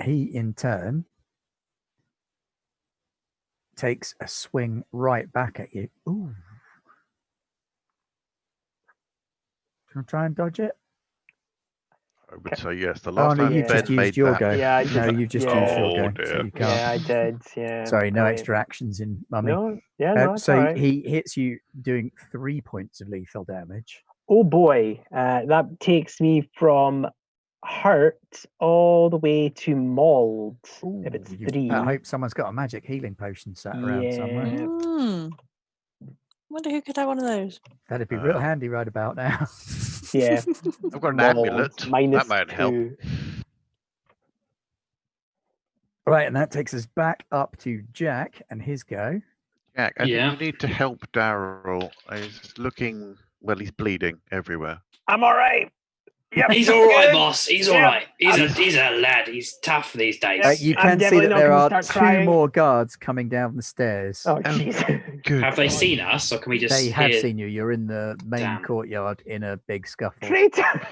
He, in turn, takes a swing right back at you. Ooh. Can I try and dodge it? I would say yes. The Oh, last no, time you've Ben just Ben used made your that. go. Yeah, I No, just- you've just yeah. used your Oh, go, dear. so you can't. Yeah, I did. Yeah. Sorry, no right. extra actions in Mummy. No, yeah, no, it's So all right. he hits you doing 3 points of lethal damage. Oh boy, that takes me from hurt all the way to mauled. If it's Ooh, 3. I hope someone's got a magic healing potion sat around somewhere. Yeah. Wonder who could have one of those. That'd be real handy right about now. Yeah. I've got an Mauled, amulet. That minus might help. 2. Right, and that takes us back up to Jack and his go. Jack, I Yeah. think you need to help Daryl. He's looking, well, he's bleeding everywhere. I'm all right. Yep, He's I'm all right, good. boss. He's all Yeah. right. He's a lad. He's tough these days. You I'm can see definitely that not there gonna are start 2 crying. more guards coming down the stairs. Oh, jeez. Good. Have they seen us, or can we just They have hear? seen you. You're in the main Damn. courtyard in a big scuffle. Traitor!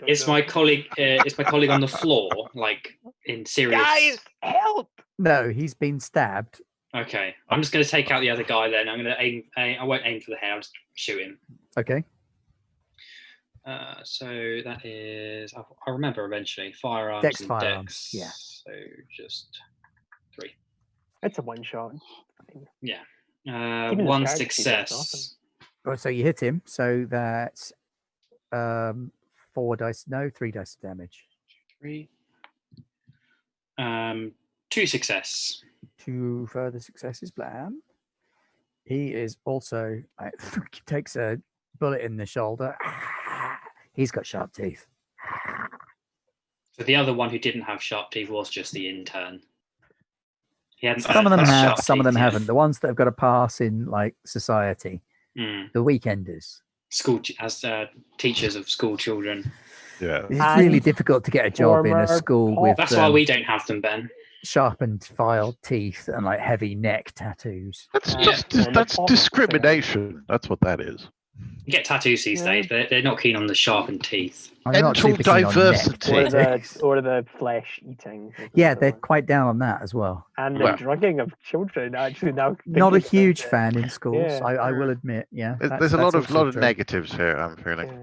Is my colleague? Is my colleague on the floor, like in serious? Guys, help! No, he's been stabbed. Okay, I'm just going to take out the other guy. Then I'm going to aim. I won't aim for the head. I'll just shoot him. Okay. So that is. I'll remember eventually. Firearms Dex and firearms, Dex. yeah. So just 3. It's a one shot. Yeah. Even the One scarred success. speed, that's awesome. Oh, so you hit him. So that's 4 dice. No, 3 dice of damage. 3. 2 success. 2 further successes. Blam. He is also takes a bullet in the shoulder. He's got sharp teeth. So the other one who didn't have sharp teeth was just the intern. He hadn't. Some of them earned have, sharp some of them teeth yet. haven't. The ones that have got a pass in like society, Mm. the weekenders. As teachers of school children. Yeah. It's And really difficult to get a job in a former school pop- with That's why we don't have them, Ben. sharpened filed teeth and like heavy neck tattoos. That's Yeah. just Well, the that's pop- discrimination. That's what that is. You get tattoos these Yeah. days, but they're not keen on the sharpened teeth. I'm not Mental super keen on neck diversity. Or tattoos. the flesh eating. is Yeah, another they're one. quite down on that as well. And the Well. drugging of children, actually. Now Not a thinking about huge it. fan in schools, Yeah. I will admit. Yeah, There's a lot that's of also true. negatives here. I'm feeling. Yeah.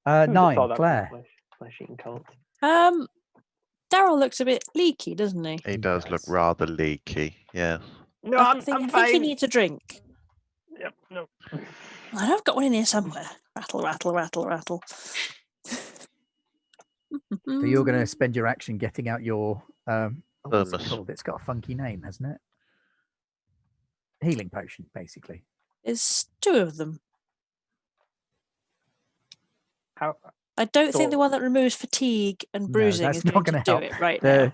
Who would've 9, thought that was a Claire. flesh eating cult. Daryl looks a bit leaky, doesn't he? He does look rather leaky. Yes. No, I I'm think he fine. needs a drink. Yep, no. I know I've got one in here somewhere. Rattle, rattle, rattle, rattle. So you're going to spend your action getting out your what's it Thornless. called? It's got a funky name, hasn't it? Healing potion, basically. There's 2 of them. How, I don't think the So- one that removes fatigue and No, bruising that's is not going to gonna do help. it right The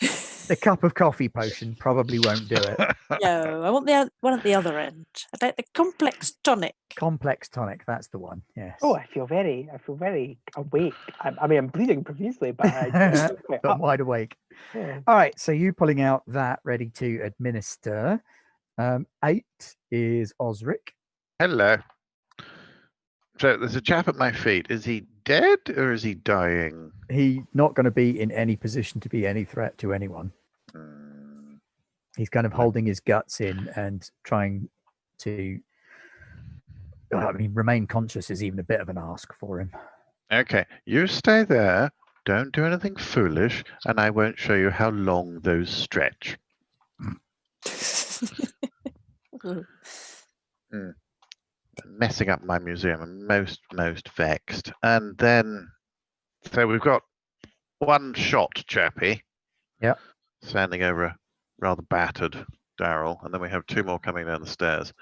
now. the cup of coffee potion probably won't do it. No, I want the one at the other end. I'd like the complex tonic. Complex tonic, that's the one. Yes. I feel very awake. I mean, I'm bleeding profusely, but I feel quite But I'm up. wide awake. Yeah. All right, so you pulling out that ready to administer. 8 is Osric. Hello. So there's a chap at my feet. Is he dead or is he dying? He's not going to be in any position to be any threat to anyone. Hmm. He's kind of holding his guts in and trying to. I mean, remain conscious is even a bit of an ask for him. Okay, you stay there. Don't do anything foolish, and I won't show you how long those stretch. Messing up my museum. I'm most vexed. And then, so we've got one shot, chappie. Yep. Standing over a rather battered Daryl, and then we have 2 more coming down the stairs.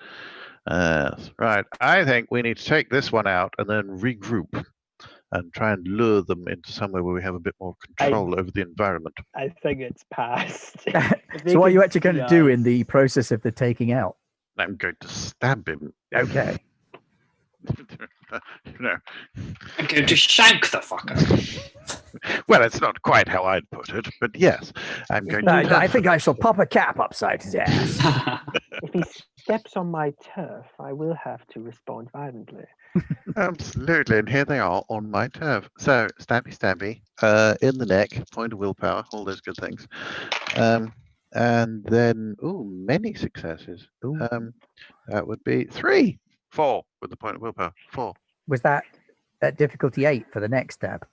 Right, I think we need to take this one out and then regroup and try and lure them into somewhere where we have a bit more control over the environment. I think it's past. So what are you actually going to do in the process of the taking out? I'm going to stab him. Okay. You know, I'm going to shank the fucker. well, it's not quite how I'd put it, but yes, I'm going to. I think I shall pop a cap upside his ass. If he steps on my turf, I will have to respond violently. Absolutely, and here they are on my turf. So, stabby, stabby, in the neck, point of willpower, all those good things. And then, many successes. Ooh. That would be 3, 4 with the point of willpower. 4. Was that at difficulty 8 for the next stab?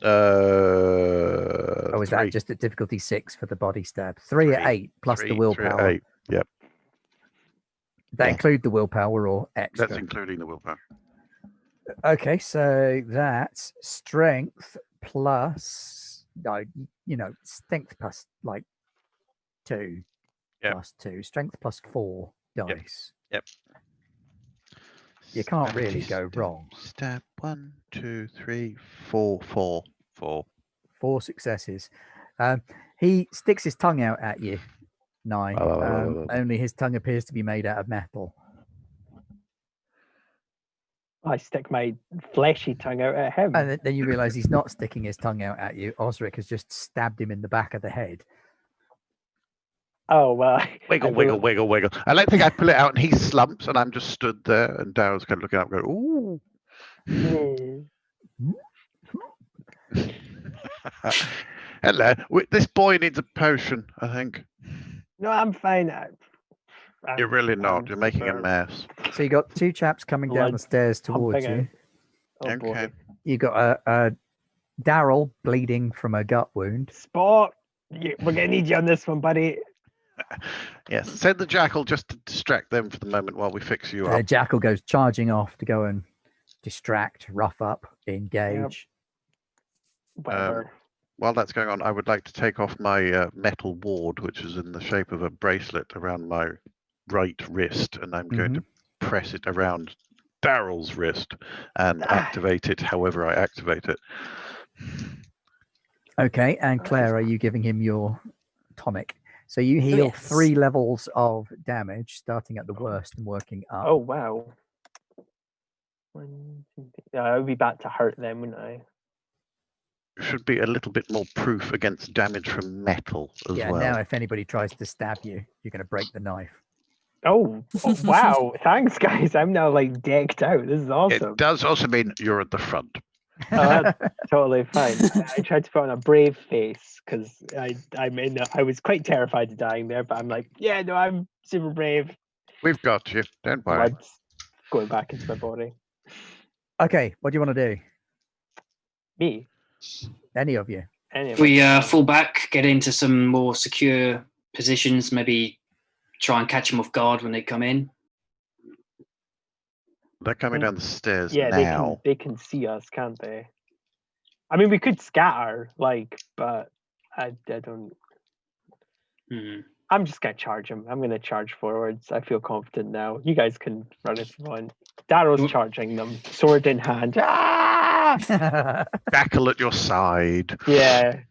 Or was that just at difficulty 6 for the body stab? 3 at 8 plus the 3 willpower. at 8. Yep, That Yeah. include the willpower or extra? that's including the willpower. Okay, so that's strength plus, no, strength plus like 2 Yep. plus 2, strength plus 4 dice. Yep. You can't really Amenti go wrong. Stab 1, 2, 3, 4, 4. 4. 4 successes. He sticks his tongue out at you, 9. Only his tongue appears to be made out of metal. I stick my fleshy tongue out at him. And then you realise he's not sticking his tongue out at you. Osric has just stabbed him in the back of the head. Oh, well. Wiggle, wiggle, wiggle, wiggle. I don't think I pull it out and he slumps and I'm just stood there and Daryl's kind of looking up going, ooh. Hello. This boy needs a potion, I think. No, I'm fine. You're really not. You're making a mess. So you got 2 chaps coming down Blood the stairs towards pumping you. out. Oh, Okay. boy. You got a Daryl bleeding from a gut wound. Spot. We're going to need you on this one, buddy. Yes. Send the jackal just to distract them for the moment while we fix you up. Jackal goes charging off to go and distract, rough up, engage. Whatever. While that's going on, I would like to take off my metal ward, which is in the shape of a bracelet around my right wrist, and I'm going to press it around Daryl's wrist and activate it however I activate it. Okay, and Claire, are you giving him your tonic? So you heal Yes. 3 levels of damage, starting at the worst and working up. Oh, wow. 1, 2, 3. I would be back to hurt them, wouldn't I? Should be a little bit more proof against damage from metal as yeah, well. now if anybody tries to stab you, you're going to break the knife. Oh, wow. Thanks, guys. I'm now like decked out. This is awesome. It does also mean you're at the front. Oh, that's totally fine. I tried to put on a brave face because I was quite terrified of dying there, but I'm like, yeah, no, I'm super brave. We've got you. Don't worry. Blood's going back into my body. Okay, what do you want to do? Me? Any of you? Any of We us. fall back, get into some more secure positions, maybe try and catch them off guard when they come in. They're coming down the stairs Yeah, now. they can see us, can't they? I mean, we could scatter, but I don't. I'm just gonna charge him. I'm gonna charge forwards. I feel confident now. You guys can run if you want. Darrow's charging them, sword in hand. Ah! Jackal at your side. Yeah.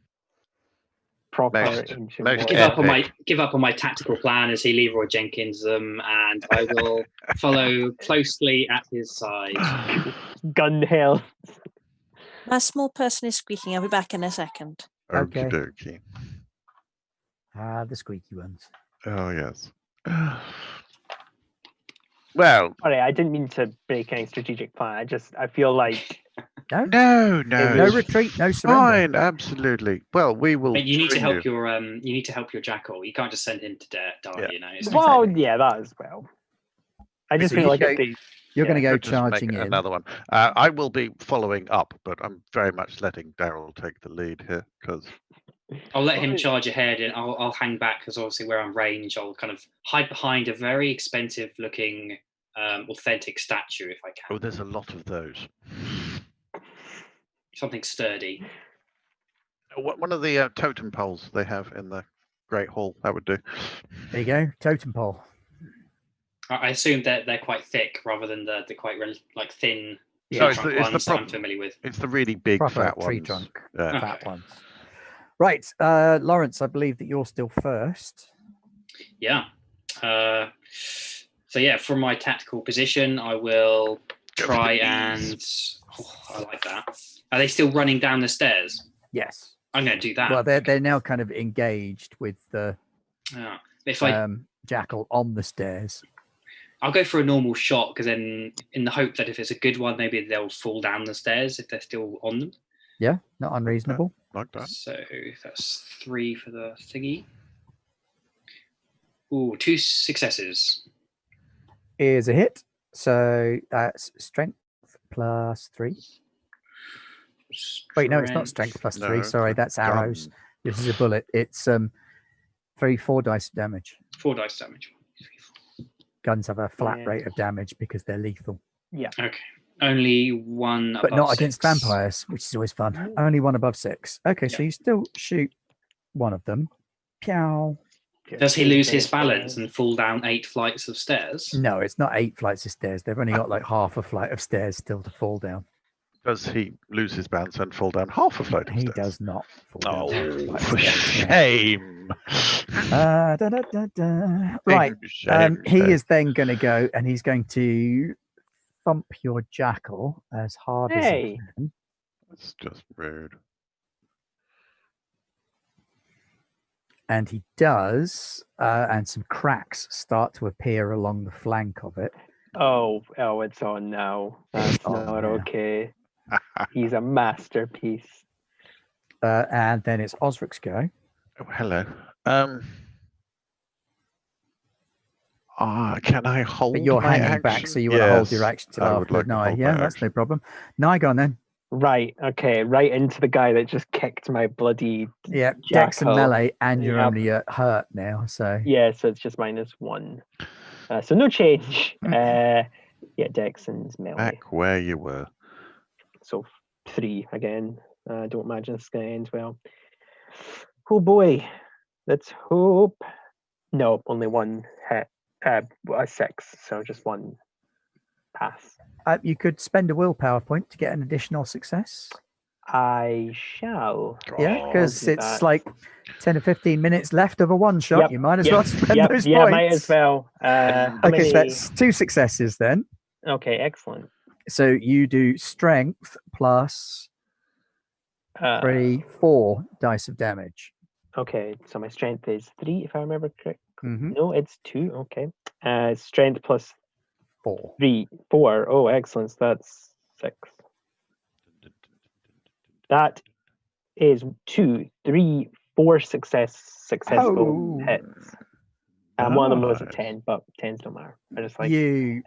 Proper Most ancient Give warrior. Give up on my tactical plan as he Leroy Jenkins them, and I will follow closely at his side. Gun hell. My small person is squeaking. I'll be back in a second. Okay. Okie dokie. The squeaky ones. Oh, yes. Well. Sorry, I didn't mean to break any strategic plan. I feel like. No. No retreat, no surrender. Fine, absolutely. Well, we will. But you need to join help you. your you need to help your jackal. You can't just send him to die. Yeah. You know. It's Well, yeah, that as well. I just So feel you like go- if they. You're going to go Could just make charging in. another one. I will be following up, but I'm very much letting Daryl take the lead here because I'll let him charge ahead, and I'll hang back because obviously where I'm range, I'll kind of hide behind a very expensive looking authentic statue if I can. there's a lot of those. Something sturdy. One of the totem poles they have in the Great Hall, that would do. There you go, totem pole. I assume that they're quite thick rather than the quite thin Yeah. tree trunk ones that I'm familiar with. It's the really big Proper fat tree ones. trunk, Yeah. fat ones. Right, Lawrence, I believe that you're still first. Yeah. So yeah, from my tactical position, I will try and. Oh, I like that. Are they still running down the stairs? Yes. I'm going to do that. Well, they're now kind of engaged with the Yeah. If I, jackal on the stairs. I'll go for a normal shot because then, in the hope that if it's a good one, maybe they'll fall down the stairs if they're still on them. Yeah, not unreasonable. Like that. So that's 3 for the thingy. Ooh, 2 successes. Is a hit. So that's strength plus 3. Wait, no, it's not strength plus 3. No, Sorry, it's that's arrows. gun. This is a bullet. It's 4 dice damage. 4 dice damage. 1, 2, 3, 4. Guns have a flat Yeah. rate of damage because they're lethal. Okay. Only one but above not against 6. vampires, which is always fun. Only one above 6. Okay, so you still shoot one of them. Pew. Does he lose his balance and fall down 8 flights of stairs? No, it's not 8 flights of stairs. They've only got like half a flight of stairs still to fall down. Does he lose his balance and fall down half a flight of He stairs? does not fall down half a Oh, flight of for stairs, no. shame. Right. Shame, He shame. is then going to go and he's going to thump your jackal as hard as he can. That's just rude. And he does, and some cracks start to appear along the flank of it. Oh, it's on now. That's It's on not now. okay. He's a masterpiece. And then it's Osric's go. Oh, hello. Can I hold But you're my hanging back, action? so you want to hold your Yes, action till I after would like to Nye. hold Yeah, my that's no action. problem. Nye, go on then. Right, okay, right into the guy that just kicked my bloody Yeah, Dex and jackal. melee, and you're Yep. only hurt now, so... Yeah, so it's just -1. So no change. Yeah, Dex and melee. Back where you were. So 3 again. I don't imagine it's going to end well. Oh boy, let's hope. No, only 1 hit. A 6, so just 1 pass. You could spend a willpower point to get an additional success. I shall. Yeah, Oh, because do it's that. like 10 or 15 minutes left of a one shot. Yep, You might as well spend those yeah, points. might as well. How Okay, so many- that's 2 successes then. Okay, excellent. So you do strength plus 4 dice of damage. Okay, so my strength is 3, if I remember correct. Mhm. No, it's 2. Okay. Strength plus 4. 4. Oh, excellent. So that's 6. That is 2, 3, 4 successful Oh. hits. And one of them was a Nice. 10, but 10s don't matter. I just like You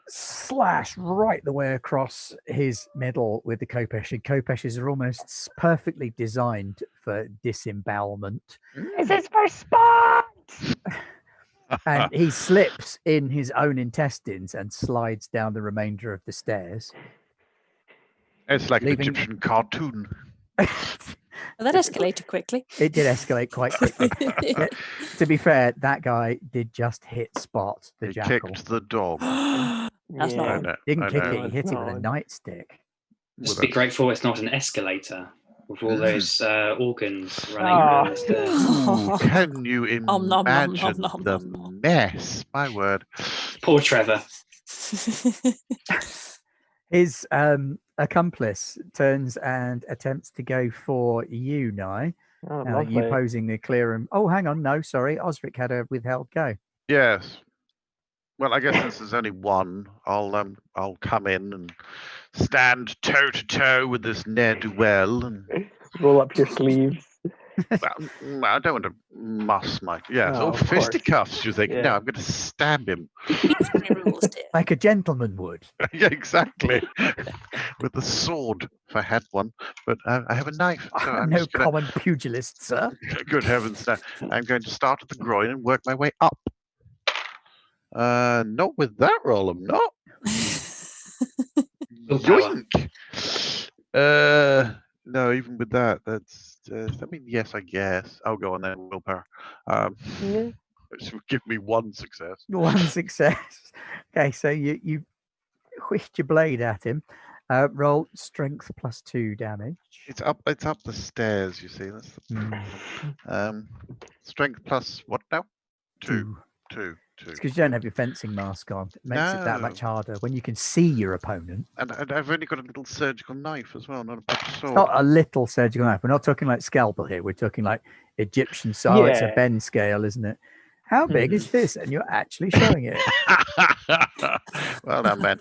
slash right the way across his middle with the Kopeshes. And Kopeshes are almost perfectly designed for disembowelment. This is for sport! And he slips in his own intestines and slides down the remainder of the stairs. It's like Leaving- an Egyptian cartoon. Well, that escalated quickly. It did escalate quite quickly. To be fair, that guy did just hit Spot, the He jackal. kicked the dog. That's Yeah. not I on. know, Didn't I kick know. it, he hit it with a No. nightstick. Just Well, be grateful it's not an escalator with all those organs running Ah. down the stairs. Ooh, can you Om nom nom nom imagine nom the nom nom. mess? My word. Poor Trevor. His accomplice turns and attempts to go for you, Nye. Oh, You lovely. posing the clear and... Oh, hang on. No, sorry. Osric had a withheld go. Yes. Well, I guess since there's only one, I'll come in and stand toe to toe with this ne'er do well, and Roll up your sleeves. well, I don't want to muss my Oh, of course. fisticuffs. You think? Yeah. No, I'm going to stab him. Military rules, dear. Like a gentleman would. Yeah, exactly. With the sword, if I had one, but I have a knife. So I'm No just gonna, common pugilist, sir. good heavens, no. I'm going to start at the groin and work my way up. Not with that roll, I'm not. Willpower. Yoink. No, even with that, that's. I mean, yes, I guess. I'll go on then. Willpower. Yeah. Which will give me 1 success. 1 success. Okay, so you whisked your blade at him. Roll strength plus 2 damage. It's up the stairs. You see, that's the problem. Strength plus what now? 2. 2. It's because you don't have your fencing mask on. It makes it that much harder when you can see your opponent. And I've only got a little surgical knife as well, not a proper sword. It's not a little surgical knife. We're not talking like scalpel here. We're talking like Egyptian style. It's a Yeah. bend scale, isn't it? How big is this? And you're actually showing it. Well done, man.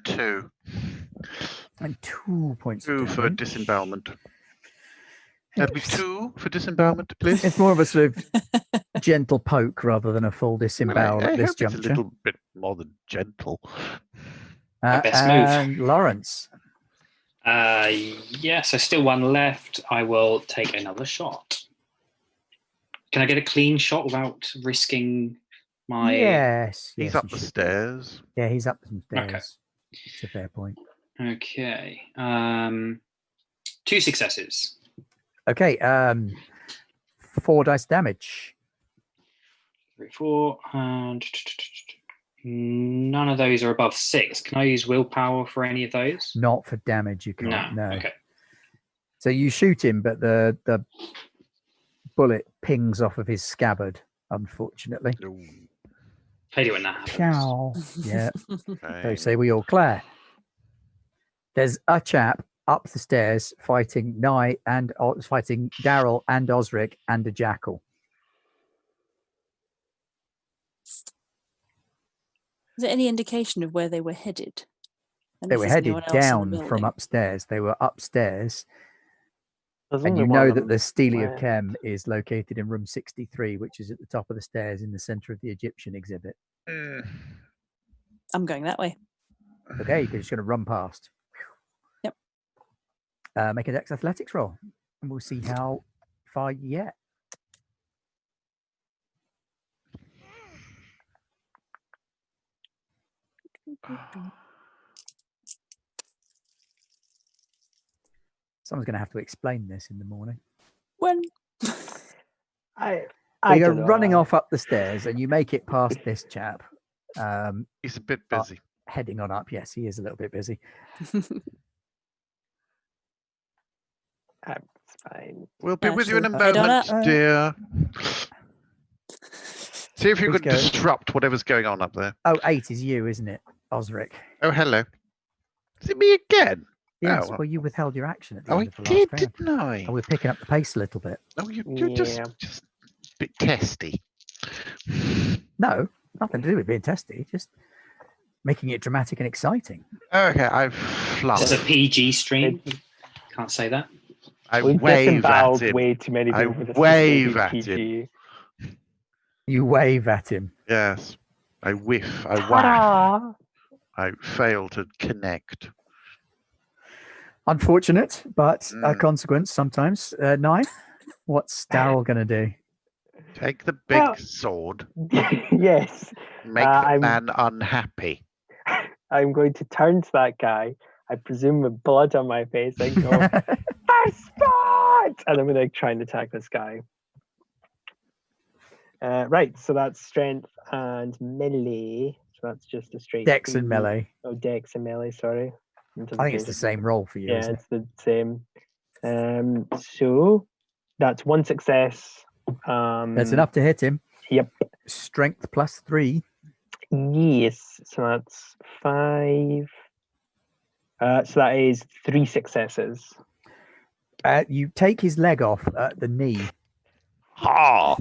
2. And 2 points. 2 of for damage. disembowelment. That'd be 2 for disembowelment, please. It's more of a sort of gentle poke rather than a full disembowel I at this hope it's a juncture. little bit more than gentle. Best move. And Lawrence. Yeah, so still 1 left. I will take another shot. Can I get a clean shot without risking Yes. He's yes, up you the should be. stairs. Yeah, he's up some stairs. Okay. It's a fair point. Okay. 2 successes. Okay. 4 dice damage. 3, 4, and none of those are above 6. Can I use willpower for any of those? Not for damage, you can't. No. Okay. So you shoot him, but the bullet pings off of his scabbard, unfortunately. Ooh, Hate it when that happens. Ciao. Yeah. fine. So say we all Claire. There's a chap up the stairs fighting fighting Daryl and Osric and a jackal. Is there any indication of where they were headed? And They if were there's headed anyone else in the down from building? upstairs. They were upstairs. There's And only you one know of that them the Steely of left. Chem is located in room 63, which is at the top of the stairs in the center of the Egyptian exhibit. Mm. I'm going that way. Okay, you're just going to run past. Yep. Make a Dex Athletics roll, and we'll see how far you get. Someone's going to have to explain this in the morning. When? I You're don't know. running off up the stairs, and you make it past this chap. He's a bit busy. Heading on up. Yes, he is a little bit busy. It's fine. We'll be with you in a Actually, I don't moment, dear. See if you Who's could going? disrupt whatever's going on up there. Oh, 8 is you, isn't it, Osric? Oh, hello. Is it me again? Yes. Oh, well, you withheld your action at the Oh, I end of the did, last round. didn't I? And we're picking up the pace a little bit. Oh, you're just Yeah. a bit testy. No, nothing to do with being testy. Just making it dramatic and exciting. Okay, I've This is a fluffed. PG stream. Can't say that. I We've wave at disemboweled him. way too many I people for this wave to at be PG. You wave at him. Yes. I whiff. I whack. Ta-da! I fail to connect. Unfortunate, but a Mm. consequence sometimes. 9. What's Daryl going to do? Take the big Well- sword. Yes, Make the I'm- man unhappy. I'm going to turn to that guy. I presume with blood on my face. I go, first spot! And I'm going to try and attack this guy. Right, so that's strength and melee. So that's just a straight. Dex and 3. melee. Oh, dex and melee, sorry. I think it's the same roll for you, Yeah, isn't it? it's the same. So that's 1 success. That's enough to hit him. Yep. Strength plus 3. Yes, so that's 5. So that is 3 successes. You take his leg off at the knee, Ha!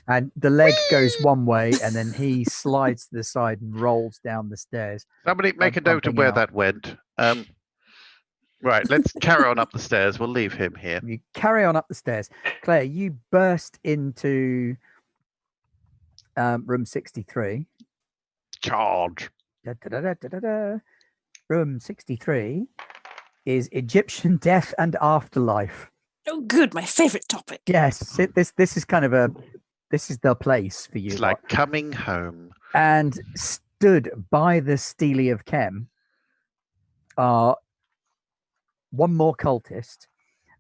and the leg goes one way, and then he slides to the side and rolls down the stairs. Somebody make a Like note of bumping where out. that went. Right, let's carry on up the stairs. We'll leave him here. You carry on up the stairs. Claire, you burst into room 63. Charge. Da, da, da, da, da, da, da. Room 63 is Egyptian death and afterlife. Oh, good. My favorite topic. Yes, this is kind of this is the place for you. It's lot. like coming home. And stood by the Steely of Chem are one more cultist,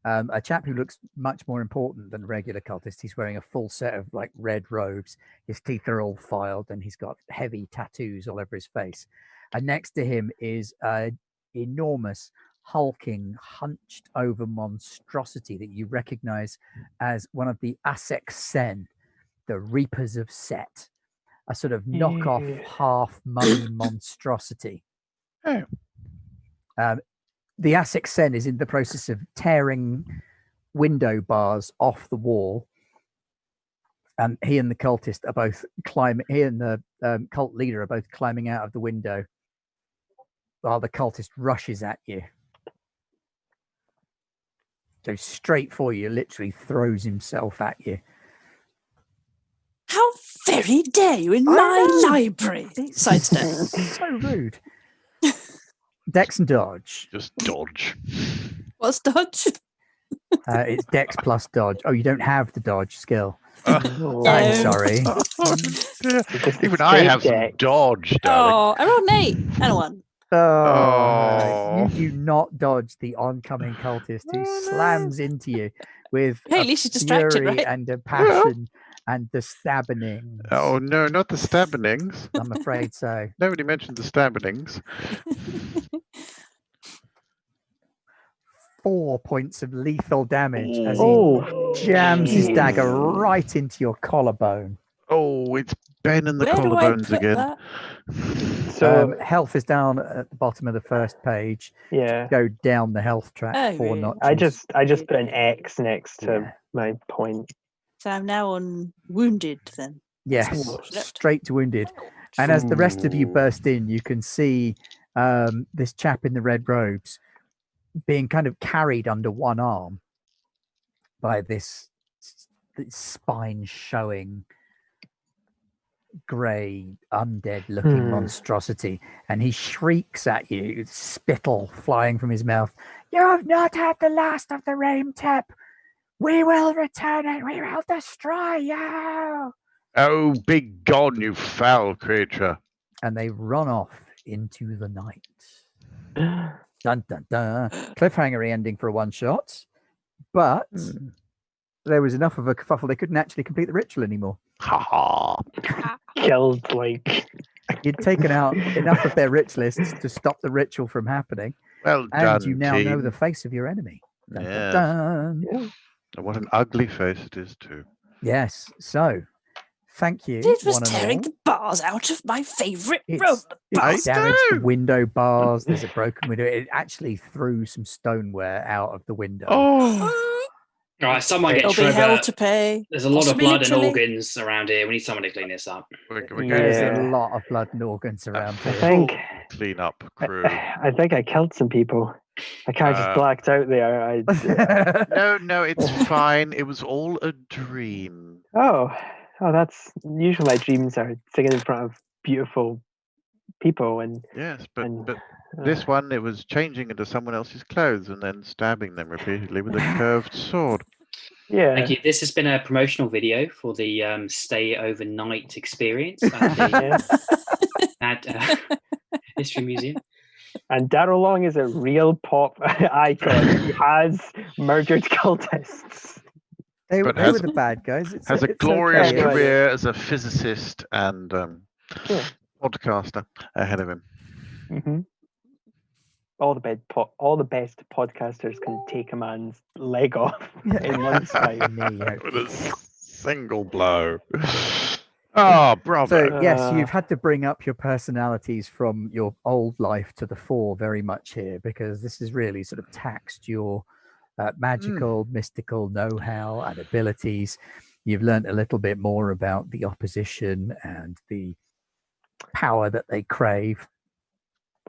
a chap who looks much more important than regular cultist. He's wearing a full set of like red robes. His teeth are all filed, and he's got heavy tattoos all over his face. And next to him is an enormous, hulking, hunched over monstrosity that you recognize as one of the Asek Sen, the Reapers of Set, a sort of knockoff Yeah. half mummy monstrosity. Oh. The Asek Sen is in the process of tearing window bars off the wall. And he and the cultist are both climbing. He and the cult leader are both climbing out of the window while the cultist rushes at you. So straight for you, literally throws himself at you. How very dare you in I my know. library? Sidestep. So rude. Dex and dodge. Just dodge. What's dodge? It's Dex plus dodge. Oh, you don't have the dodge skill. Oh, I'm No. sorry. Oh, dear. Just a Even I have straight some deck. dodge, darling. Oh, I rolled an 8 and a 1. Oh, you Oh. do not dodge the oncoming cultist who Oh, no. slams into you with Hey, a at least she's distracted, fury right? and a passion and the stabbings. Oh no, not the stabbings. I'm afraid so. Nobody mentioned the stabbings. 4 points of lethal damage as he Oh, jams his jeez. dagger right into your collarbone. Oh, it's Ben and the Where do I collarbones put again. that? So Health is down at the bottom of the first page. yeah, Go down the health track Oh, 4 really? notches. I just put an X next to Yeah. my point. So I'm now on wounded then. Yes, Left. straight to wounded. And as the rest of you Ooh. burst in, you can see this chap in the red robes being kind of carried under one arm by this spine showing grey undead looking monstrosity, and he shrieks at you, spittle flying from his mouth. You have not had the last of the Rame Tep. We will return it. We will destroy you. Oh, be gone, you foul creature. And they run off into the night. Dun dun dun. Cliffhangery ending for a one shot, but there was enough of a kerfuffle they couldn't actually complete the ritual anymore. Ha ha. Killed like You'd taken out enough of their ritualists to stop the ritual from happening, Well and done, you now know team. the face of your enemy. Dun, dun, Yes. dun. yeah. And what an ugly face it is too. Yes. So, thank you. It was one and tearing all. the bars out of my favourite It's, rope it's bars. damaged the No. window bars. There's a broken window. It actually threw some stoneware out of the window. Oh. All right, someone get There'll be hell Trevor. to pay. There's a lot of Possibly blood and literally. organs around here. We need someone to clean this up. We're There's going a Yeah. lot of blood and organs around I here. think clean up crew. I think I killed some people. I kind of just Uh, blacked out there. No, it's fine. It was all a dream. Oh, that's usually my dreams are singing in front of beautiful people and Yes, and but this one, it was changing into someone else's clothes and then stabbing them repeatedly with a curved sword. yeah. Thank you. This has been a promotional video for the stay overnight experience at the Yeah. History Museum. And Daryl Long is a real pop icon. He has murdered cultists. They But were the bad guys. It's, Has a it's glorious okay. Yeah. career as a physicist and Yeah. podcaster ahead of him. Mm-hmm. All the best podcasters can take a man's leg off in one swipe. With a single blow. Oh, bravo. So yes, you've had to bring up your personalities from your old life to the fore very much here, because this has really sort of taxed your magical, mystical know-how and abilities. You've learned a little bit more about the opposition and the power that they crave.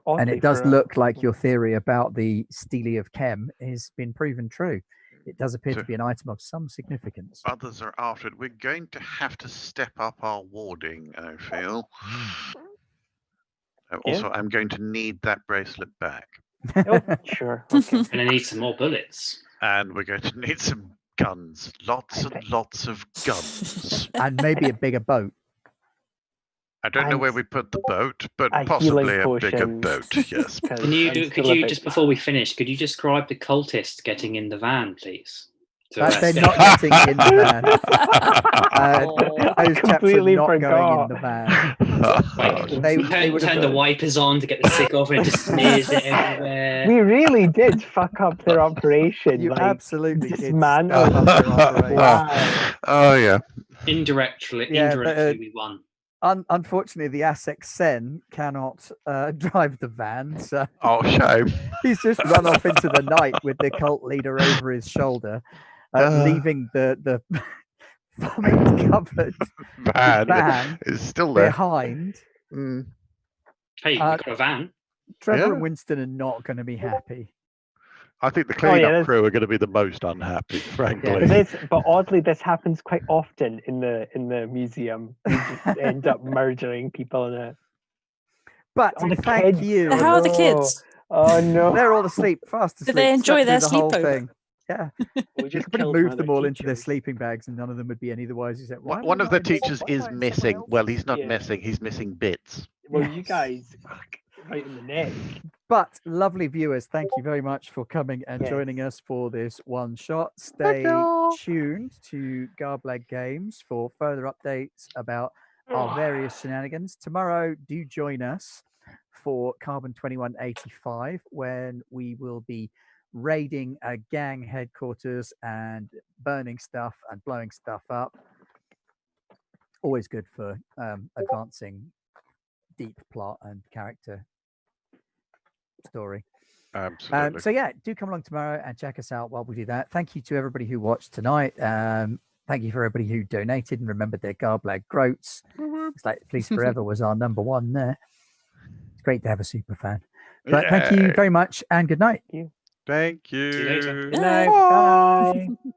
And Oddly it does for a- look like your theory about the Steely of Chem has been proven true. It does appear to be an item of some significance. Others are after it. We're going to have to step up our warding, I feel. Also, I'm going to need that bracelet back. Oh, sure. Okay. And I need some more bullets. And we're going to need some guns. Lots and lots of guns. And maybe a bigger boat. I don't know And where we put the boat, but a possibly healing a bigger potion. boat, yes. Can you just before we finish, could you describe the cultists getting in the van, please? They're not getting in the van. Those chaps are completely not forgot. going in the van. Like, They would turn have the wipers on to get the sick off, and it just smears it everywhere. We really did fuck up their operation. You like, absolutely did dismantle stuff up their operation. Wow. Oh, yeah. Indirectly, Yeah, we won. Unfortunately, the Assex Sen cannot drive the van, so Oh, shame. he's just run off into the night with the cult leader over his shoulder, leaving the vomit-covered van It's still there. behind. Mm. Hey, we got a van. Trevor Yeah. and Winston are not going to be happy. I think the Oh, cleanup yeah, crew are going to be the most unhappy, frankly. But oddly, this happens quite often in the museum. You just end up murdering people in it. But Oh, the thank kids. you. How are the no. kids? Oh no! They're all asleep, fast asleep. Did they enjoy slept their through the whole sleepover? thing. Yeah. We You just could probably killed one move of them the all into their teachers. sleeping bags, and none of them would be any the wiser. Except, why am One I of the not in- teachers why am is I in someone missing. else's? Well, he's not Yeah. missing. He's missing bits. Well, Yes. you guys, right in the neck. But lovely viewers, thank you very much for coming and Yes. joining us for this one shot. Thank Stay you. tuned to Garblag Games for further updates about our various shenanigans. Tomorrow, do join us for Carbon 2185 when we will be raiding a gang headquarters and burning stuff and blowing stuff up. Always good for advancing deep plot and character story. Absolutely. So yeah, do come along tomorrow and check us out while we do that. Thank you to everybody who watched tonight. Thank you for everybody who donated and remembered their Garblag groats. It's like Police Forever was our #1 there. It's great to have a super fan. But thank you Yay. very much and good night. Thank you. See you later. Good night. Bye.